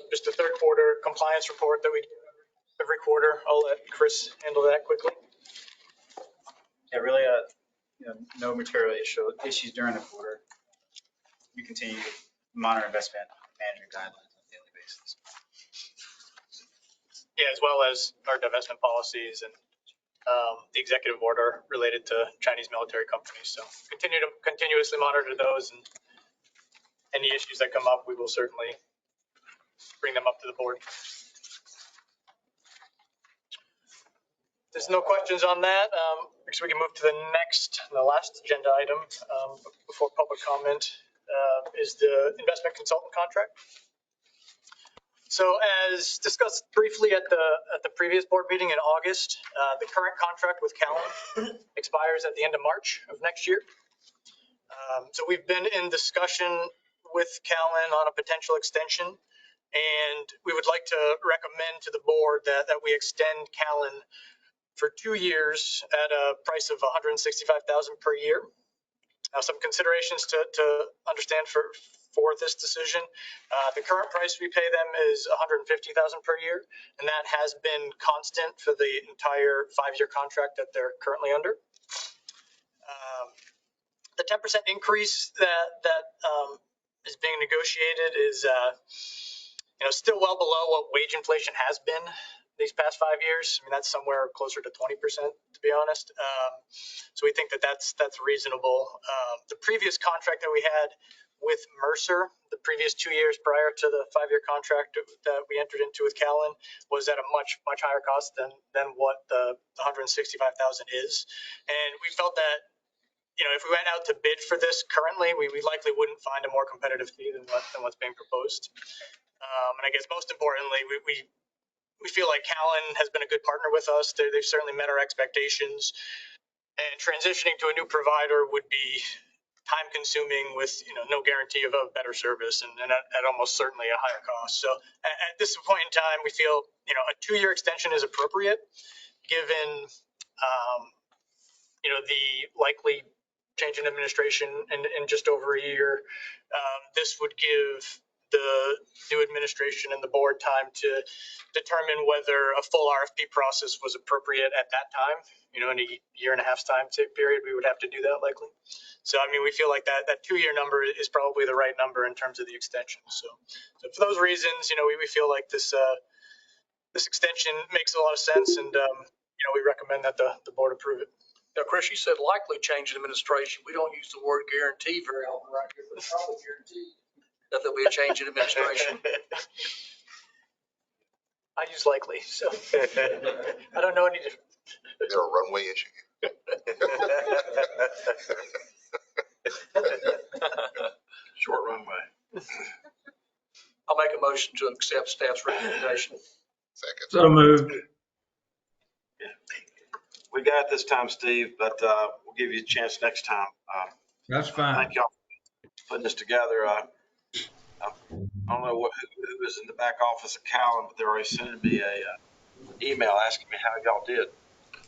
just the third quarter compliance report that we do every quarter. I'll let Chris handle that quickly. Yeah, really, no material issues during the quarter. We continue to monitor investment management guidelines on a daily basis. Yeah, as well as our divestment policies and the executive order related to Chinese military companies. So continue to continuously monitor those, and any issues that come up, we will certainly bring them up to the board. There's no questions on that. So we can move to the last agenda item before public comment is the investment consultant contract. So as discussed briefly at the previous board meeting in August, the current contract with Callan expires at the end of March of next year. So we've been in discussion with Callan on a potential extension, and we would like to recommend to the board that we extend Callan for 2 years at a price of $165,000 per year. Some considerations to understand for this decision. The current price we pay them is $150,000 per year, and that has been constant for the entire 5-year contract that they're currently under. The 10% increase that is being negotiated is still well below what wage inflation has been these past 5 years. I mean, that's somewhere closer to 20%, to be honest. So we think that's reasonable. The previous contract that we had with Mercer, the previous 2 years prior to the 5-year contract that we entered into with Callan, was at a much higher cost than what the $165,000 is. And we felt that, if we went out to bid for this currently, we likely wouldn't find a more competitive fee than what's being proposed. And I guess most importantly, we feel like Callan has been a good partner with us. They've certainly met our expectations, and transitioning to a new provider would be time consuming with no guarantee of a better service, and at almost certainly a higher cost. So at this point in time, we feel a 2-year extension is appropriate given the likely change in administration in just over a year. This would give the new administration and the board time to determine whether a full RFP process was appropriate at that time. In a year and a half's time period, we would have to do that likely. So, I mean, we feel like that 2-year number is probably the right number in terms of the extension. So for those reasons, we feel like this extension makes a lot of sense, and we recommend that the board approve it. Now, Chris, you said likely change in administration. We don't use the word guarantee very often right here, but it's probably guaranteed that there'll be a change in administration. I use likely, so I don't know any different. Is there a runway issue? Short runway. I'll make a motion to accept staff's recommendation. Second. So moved. We got it this time, Steve, but we'll give you a chance next time. That's fine. Thank y'all for putting this together. I don't know who is in the back office of Callan, but they're already sending me a email asking me how y'all did.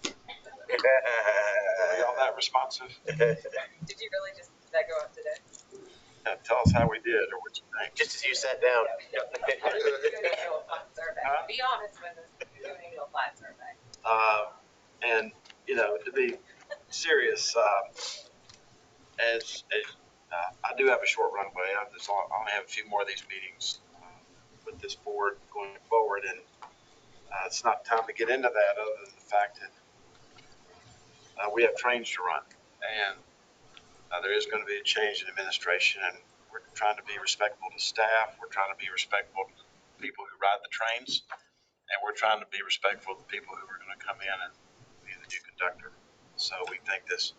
Are y'all that responsive? Did you really did that go up today? Tell us how we did, or what you think. Just as you sat down. Be honest with us. You're doing a flat survey. And to be serious, as I do have a short runway. I only have a few more of these meetings with this board going forward, and it's not time to get into that other than the fact that we have trains to run, and there is going to be a change in administration, and we're trying to be respectful to staff. We're trying to be respectful to people who ride the trains, and we're trying to be respectful to people who are going to come in and be the new conductor. So we think this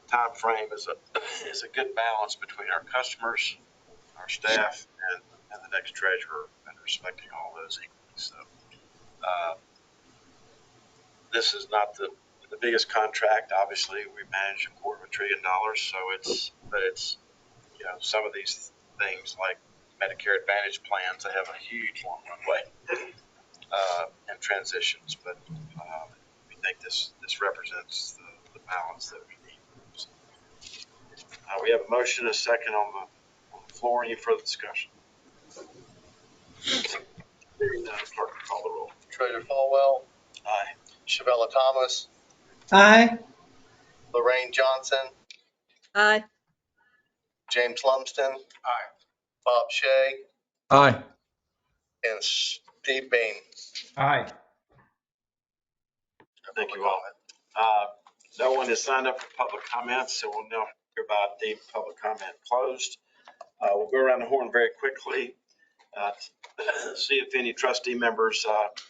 time frame is a good balance between our customers, our staff, and the next treasurer, and respecting all those equally. So this is not the biggest contract. Obviously, we manage $250 billion, so it's some of these things like Medicare Advantage plans, they have a huge long runway and transitions, but we think this represents the balance that we need. So, we have a motion and a second on the floor. Any further discussion? Hearing none, clerk, call the roll. Treasurer Falwell, Aye. Shavella Thomas, Aye. Lorraine Johnson, Aye. James Lumsden, Aye. Bob Shay, Aye. and Steve Beam. Aye. Thank you all. No one has signed up for public comments, so we'll now hereby deem public comment closed. We'll go around the horn very quickly. See if any trustee members,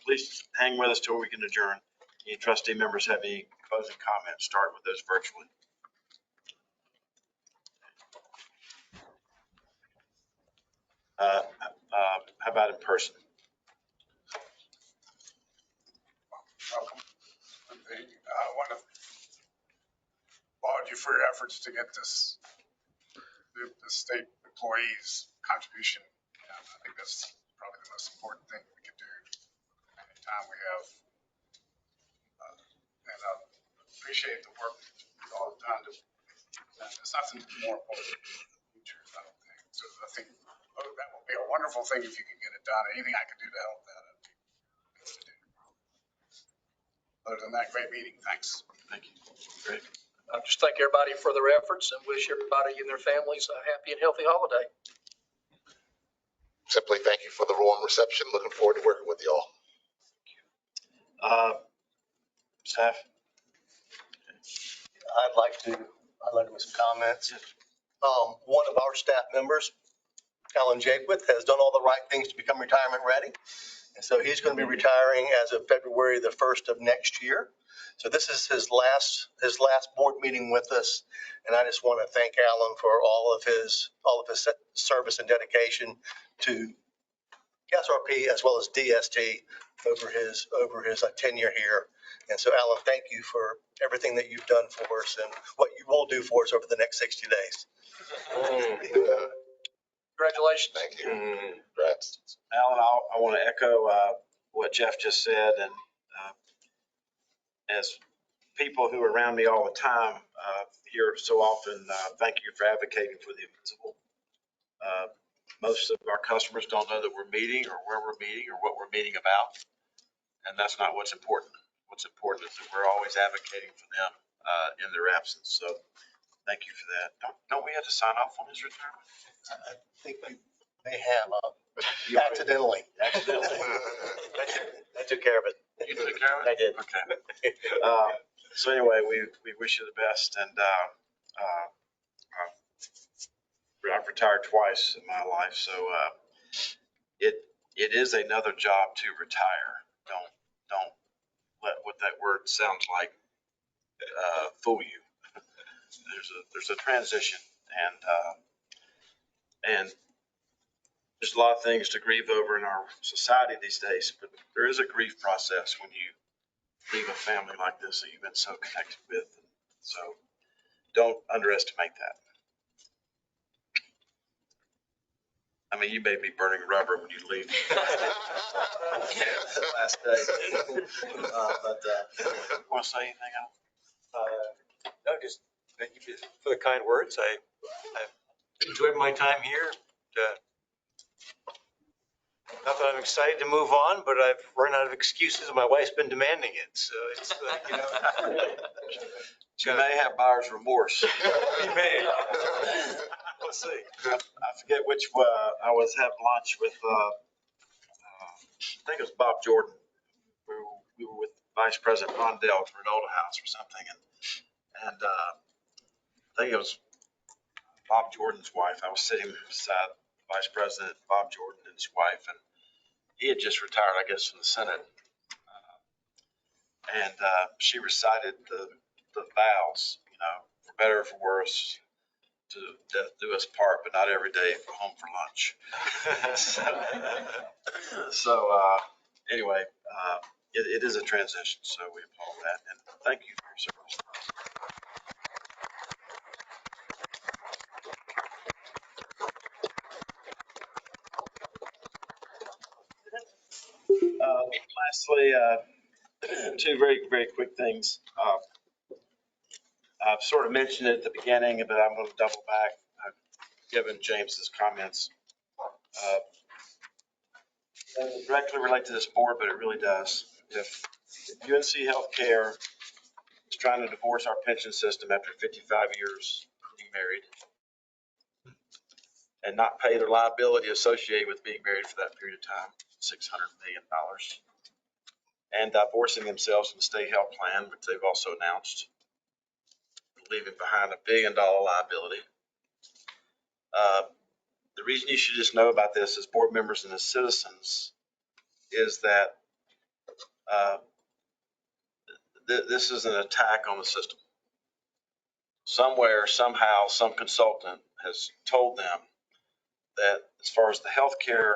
please hang with us till we can adjourn. Any trustee members have any closing comments? Start with those virtually. How about in person? Welcome. I want to applaud you for your efforts to get this, the state employees contribution. I think that's probably the most important thing we can do anytime we have. And I appreciate the work you all have done. There's nothing more important in the future, I don't think. So I think that will be a wonderful thing if you can get it done. Anything I can do to help that, I'd be good to do. Other than that, great meeting. Thanks. Thank you. Great. I just thank everybody for their efforts and wish everybody and their families a happy and healthy holiday. Simply thank you for the warm reception. Looking forward to working with you all. Staff? I'd like to make some comments. One of our staff members, Alan Jaquith, has done all the right things to become retirement ready. And so he's going to be retiring as of February the 1st of next year. So this is his last board meeting with us. And I just want to thank Alan for all of his service and dedication to SRP as well as DST over his tenure here. And so, Alan, thank you for everything that you've done for us and what you will do for us over the next 60 days. Congratulations. Thank you. Congrats. Alan, I want to echo what Jeff just said. And as people who are around me all the time hear so often, thank you for advocating for the invincible. Most of our customers don't know that we're meeting or where we're meeting or what we're meeting about. And that's not what's important. What's important is that we're always advocating for them in their absence. So thank you for that. Don't we have to sign off on his retirement? I think we may have accidentally. Accidentally. I took care of it. You took care of it? I did. Okay. So anyway, we wish you the best. And I've retired twice in my life, so it is another job to retire. Don't let what that word sounds like fool you. There's a transition, and there's a lot of things to grieve over in our society these days. But there is a grief process when you leave a family like this that you've been so connected with. So don't underestimate that. I mean, you may be burning rubber when you leave. Last day. Want to say anything else? No, just thank you for the kind words. I've enjoyed my time here. Not that I'm excited to move on, but I've run out of excuses. My wife's been demanding it, so it's like, You may have buyer's remorse. You may. We'll see. I forget which I was having lunch with. I think it was Bob Jordan. We were with Vice President Rondell for an old house or something, and I think it was Bob Jordan's wife. I was sitting beside Vice President Bob Jordan and his wife, and he had just retired, I guess, from the Senate, and she recited the vows, for better or for worse, to death do us part, but not every day home for lunch. So anyway, it is a transition, so we applaud that, and thank you for your service. Lastly, two very, very quick things. I've sort of mentioned it at the beginning, but I'm going to double back, given James's comments. doesn't directly relate to this board, but it really does. If UNC Healthcare is trying to divorce our pension system after 55 years being married and not pay their liability associated with being married for that period of time, $600 million, and divorcing themselves from the state health plan, which they've also announced, leaving behind $1 billion liability. The reason you should just know about this as board members and as citizens is that this is an attack on the system. Somewhere, somehow, some consultant has told them that as far as the healthcare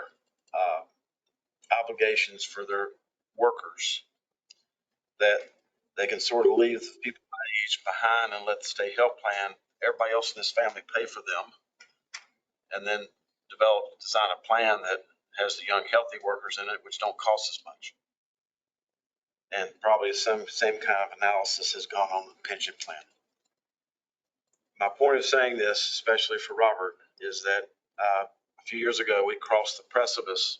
obligations for their workers, that they can sort of leave the people my age behind and let the state health plan, everybody else in this family pay for them, and then design a plan that has the young, healthy workers in it, which don't cost as much. And probably some same kind of analysis has gone on the pension plan. My point of saying this, especially for Robert, is that a few years ago, we crossed the precipice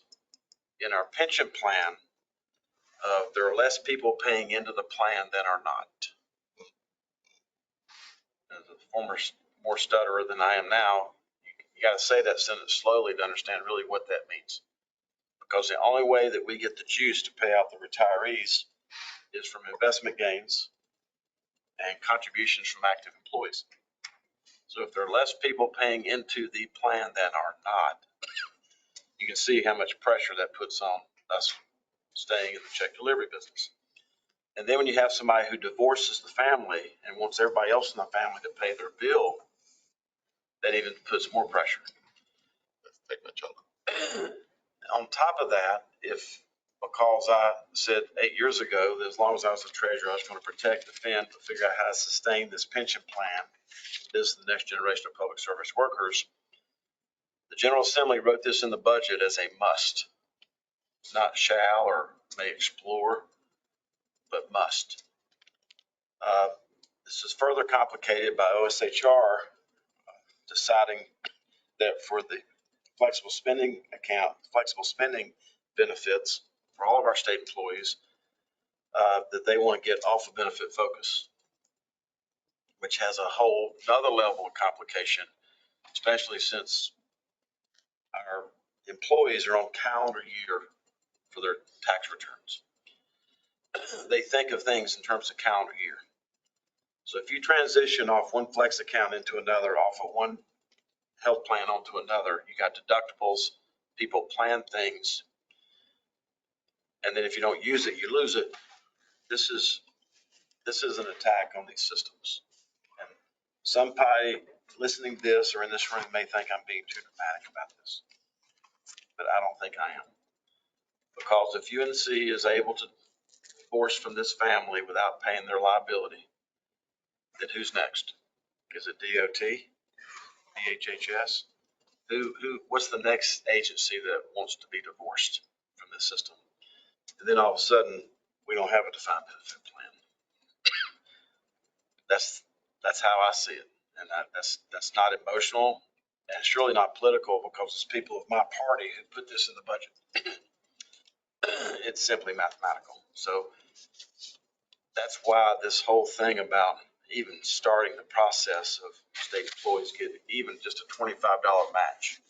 in our pension plan of there are less people paying into the plan than are not. As a former more stutterer than I am now, you got to say that sentence slowly to understand really what that means. Because the only way that we get the juice to pay out the retirees is from investment gains and contributions from active employees. So if there are less people paying into the plan than are not, you can see how much pressure that puts on us staying in the check delivery business. And then when you have somebody who divorces the family and wants everybody else in the family to pay their bill, that even puts more pressure. Take my chunk. On top of that, because I said 8 years ago that as long as I was the treasurer, I was going to protect, defend, figure out how to sustain this pension plan, this is the next generation of public service workers. The General Assembly wrote this in the budget as a must, not shall or may explore, but must. This is further complicated by OSHR deciding that for the flexible spending account, flexible spending benefits for all of our state employees, that they want to get off of benefit focus, which has a whole another level of complication, especially since our employees are on calendar year for their tax returns. They think of things in terms of calendar year. So if you transition off one flex account into another, off of one health plan onto another, you got deductibles, people plan things, and then if you don't use it, you lose it. This is an attack on these systems. And somebody listening to this or in this room may think I'm being too dramatic about this, but I don't think I am. Because if UNC is able to divorce from this family without paying their liability, then who's next? Is it DOT? DHHS? What's the next agency that wants to be divorced from this system? And then all of a sudden, we don't have a defined benefit plan. That's how I see it. And that's not emotional, and it's really not political because it's people of my party who put this in the budget. It's simply mathematical. So that's why this whole thing about even starting the process of state employees getting even just a $25 match,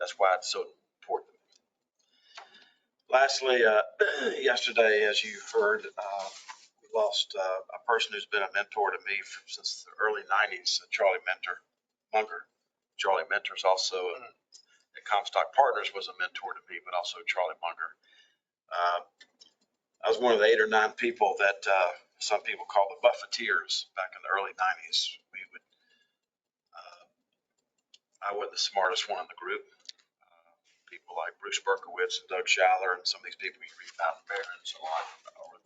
that's why it's so important. Lastly, yesterday, as you heard, we lost a person who's been a mentor to me since the early 90s, Charlie Munger. Charlie Mentors also at Comstock Partners was a mentor to me, but also Charlie Munger. I was one of the 8 or 9 people that some people call the Buffeteers back in the early 90s. I wasn't the smartest one in the group. People like Bruce Berkowitz and Doug Schaller and some of these people you read about in Barron and so on, or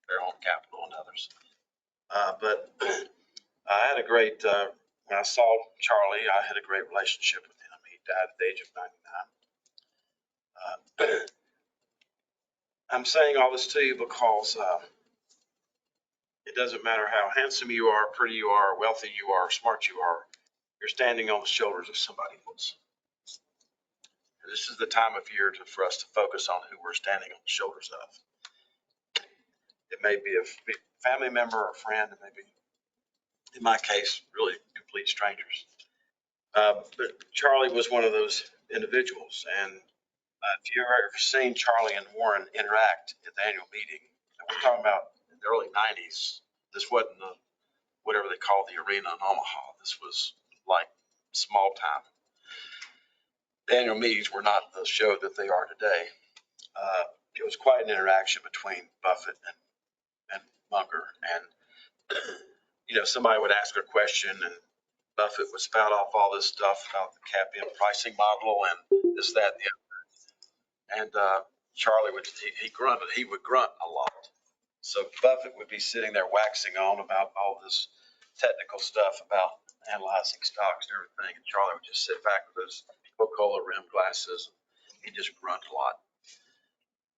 Bear Home Capital and others. But I had a great, when I saw Charlie, I had a great relationship with him. He died at the age of 99. I'm saying all this to you because it doesn't matter how handsome you are, pretty you are, wealthy you are, smart you are, you're standing on the shoulders of somebody else. This is the time of year for us to focus on who we're standing on the shoulders of. It may be a family member or a friend, it may be, in my case, really complete strangers. But Charlie was one of those individuals. And if you've ever seen Charlie and Warren interact at the annual meeting, and we're talking about in the early 90s, this wasn't whatever they call the arena in Omaha. This was like small time. The annual meetings were not the show that they are today. It was quite an interaction between Buffett and Munger. And, somebody would ask a question and Buffett would spout off all this stuff about the CAPM pricing model and this, that, and the other. And Charlie would, he would grunt a lot. So Buffett would be sitting there waxing on about all this technical stuff about analyzing stocks and everything. And Charlie would just sit back with his Coca-Cola rimmed glasses. He'd just grunt a lot.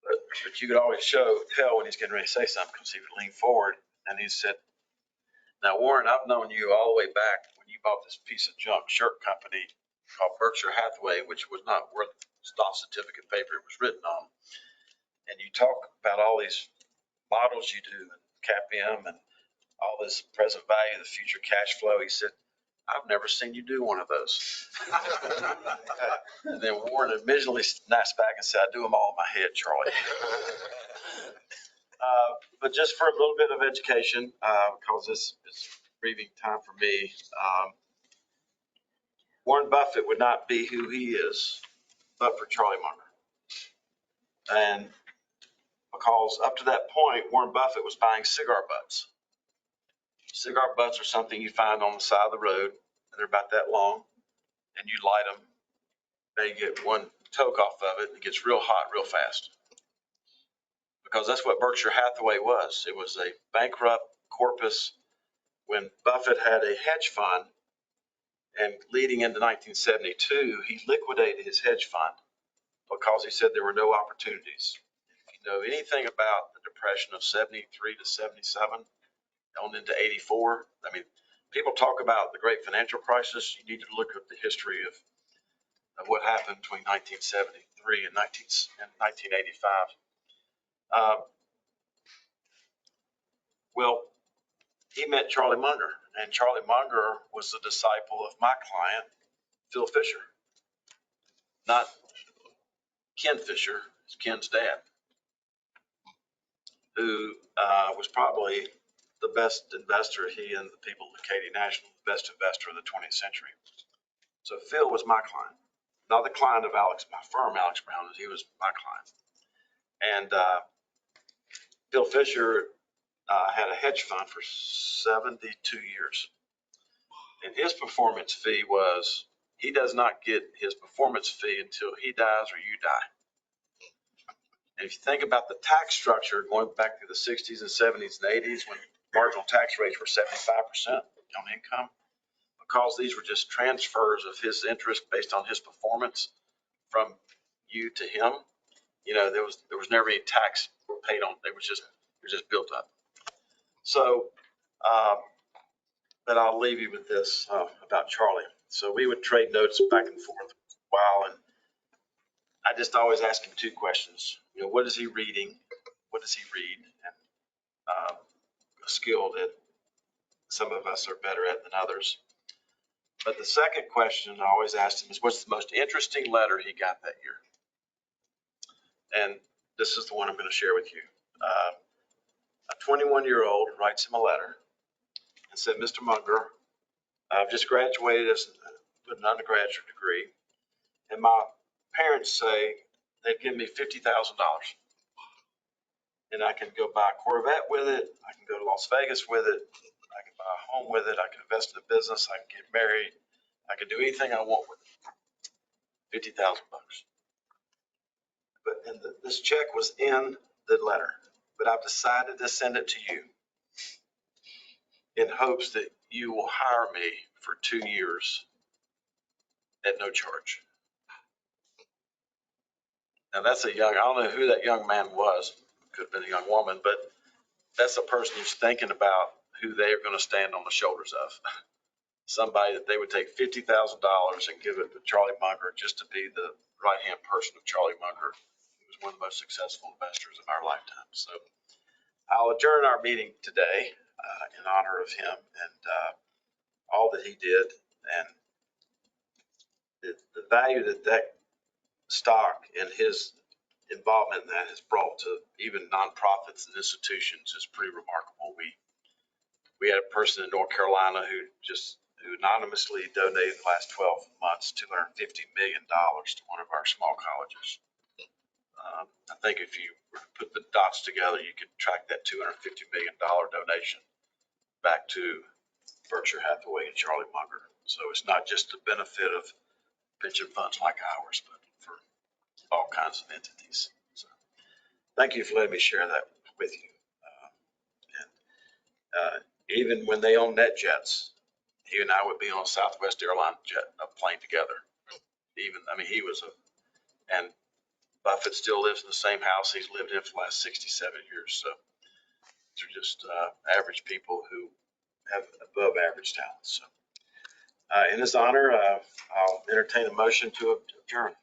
But you could always tell when he's getting ready to say something because he would lean forward and he said, "Now, Warren, I've known you all the way back when you bought this piece of junk shirt company called Berkshire Hathaway, which was not worth stock certificate paper it was written on. And you talk about all these models you do and CAPM and all this present value, the future cash flow." He said, "I've never seen you do one of those." And then Warren immediately snaps back and said, "I do them all in my head, Charlie." But just for a little bit of education, because this is breathing time for me, Warren Buffett would not be who he is but for Charlie Munger. And because up to that point, Warren Buffett was buying cigar butts. Cigar butts are something you find on the side of the road, and they're about that long, and you light them. They get one toke off of it, and it gets real hot real fast. Because that's what Berkshire Hathaway was. It was a bankrupt corpus when Buffett had a hedge fund, and leading into 1972, he liquidated his hedge fund because he said there were no opportunities. If you know anything about the depression of 73 to 77, on into 84, I mean, people talk about the great financial crisis. You need to look at the history of what happened between 1973 and 1985. Well, he met Charlie Munger, and Charlie Munger was the disciple of my client, Phil Fisher. Not Ken Fisher, it's Ken's dad, who was probably the best investor, he and the people at Katy National, the best investor of the 20th century. So Phil was my client, not the client of my firm, Alex Brown, he was my client. And Phil Fisher had a hedge fund for 72 years. And his performance fee was, he does not get his performance fee until he dies or you die. And if you think about the tax structure going back to the 60s and 70s and 80s when marginal tax rates were 75% on income, because these were just transfers of his interest based on his performance from you to him, there was never any tax paid on. It was just built up. So, but I'll leave you with this about Charlie. So we would trade notes back and forth a while, and I just always ask him two questions. What is he reading? What does he read? And a skill that some of us are better at than others. But the second question I always asked him is, what's the most interesting letter he got that year? And this is the one I'm going to share with you. A 21-year-old writes him a letter and said, "Mr. Munger, I've just graduated with an undergraduate degree, and my parents say they've given me $50,000. And I can go buy a Corvette with it. I can go to Las Vegas with it. I can buy a home with it. I can invest in a business. I can get married. I can do anything I want with it. $50,000. But this check was in the letter. But I've decided to send it to you in hopes that you will hire me for 2 years at no charge." Now I don't know who that young man was. Could have been a young woman, but that's a person who's thinking about who they are going to stand on the shoulders of. somebody that they would take $50,000 and give it to Charlie Munger just to be the right-hand person of Charlie Munger, who was one of the most successful investors of our lifetime. So I'll adjourn our meeting today in honor of him and all that he did, and the value that stock and his involvement in that has brought to even nonprofits and institutions is pretty remarkable. We had a person in North Carolina who anonymously donated in the last 12 months $250 million to one of our small colleges. I think if you were to put the dots together, you could track that $250 million donation back to Berkshire Hathaway and Charlie Munger. So it's not just the benefit of pension funds like ours, but for all kinds of entities. So thank you for letting me share that with you. Even when they owned NetJets, he and I would be on a Southwest Airlines plane together. He was and Buffett still lives in the same house he's lived in for the last 67 years. So these are just average people who have above average talents. So in his honor, I'll entertain a motion to adjourn.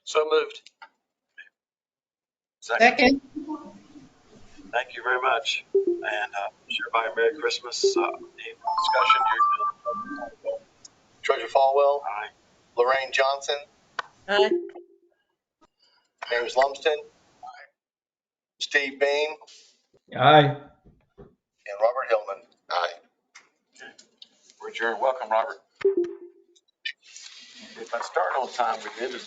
So moved. Second. Thank you very much. And wish everybody a Merry Christmas. Any discussion? Treasurer Falwell, Aye. Lorraine Johnson, Aye. James Lumsden, Steve Beam, Aye. and Robert Hillman. Aye. Okay. We're adjourned. Welcome, Robert. If I start on time, we ended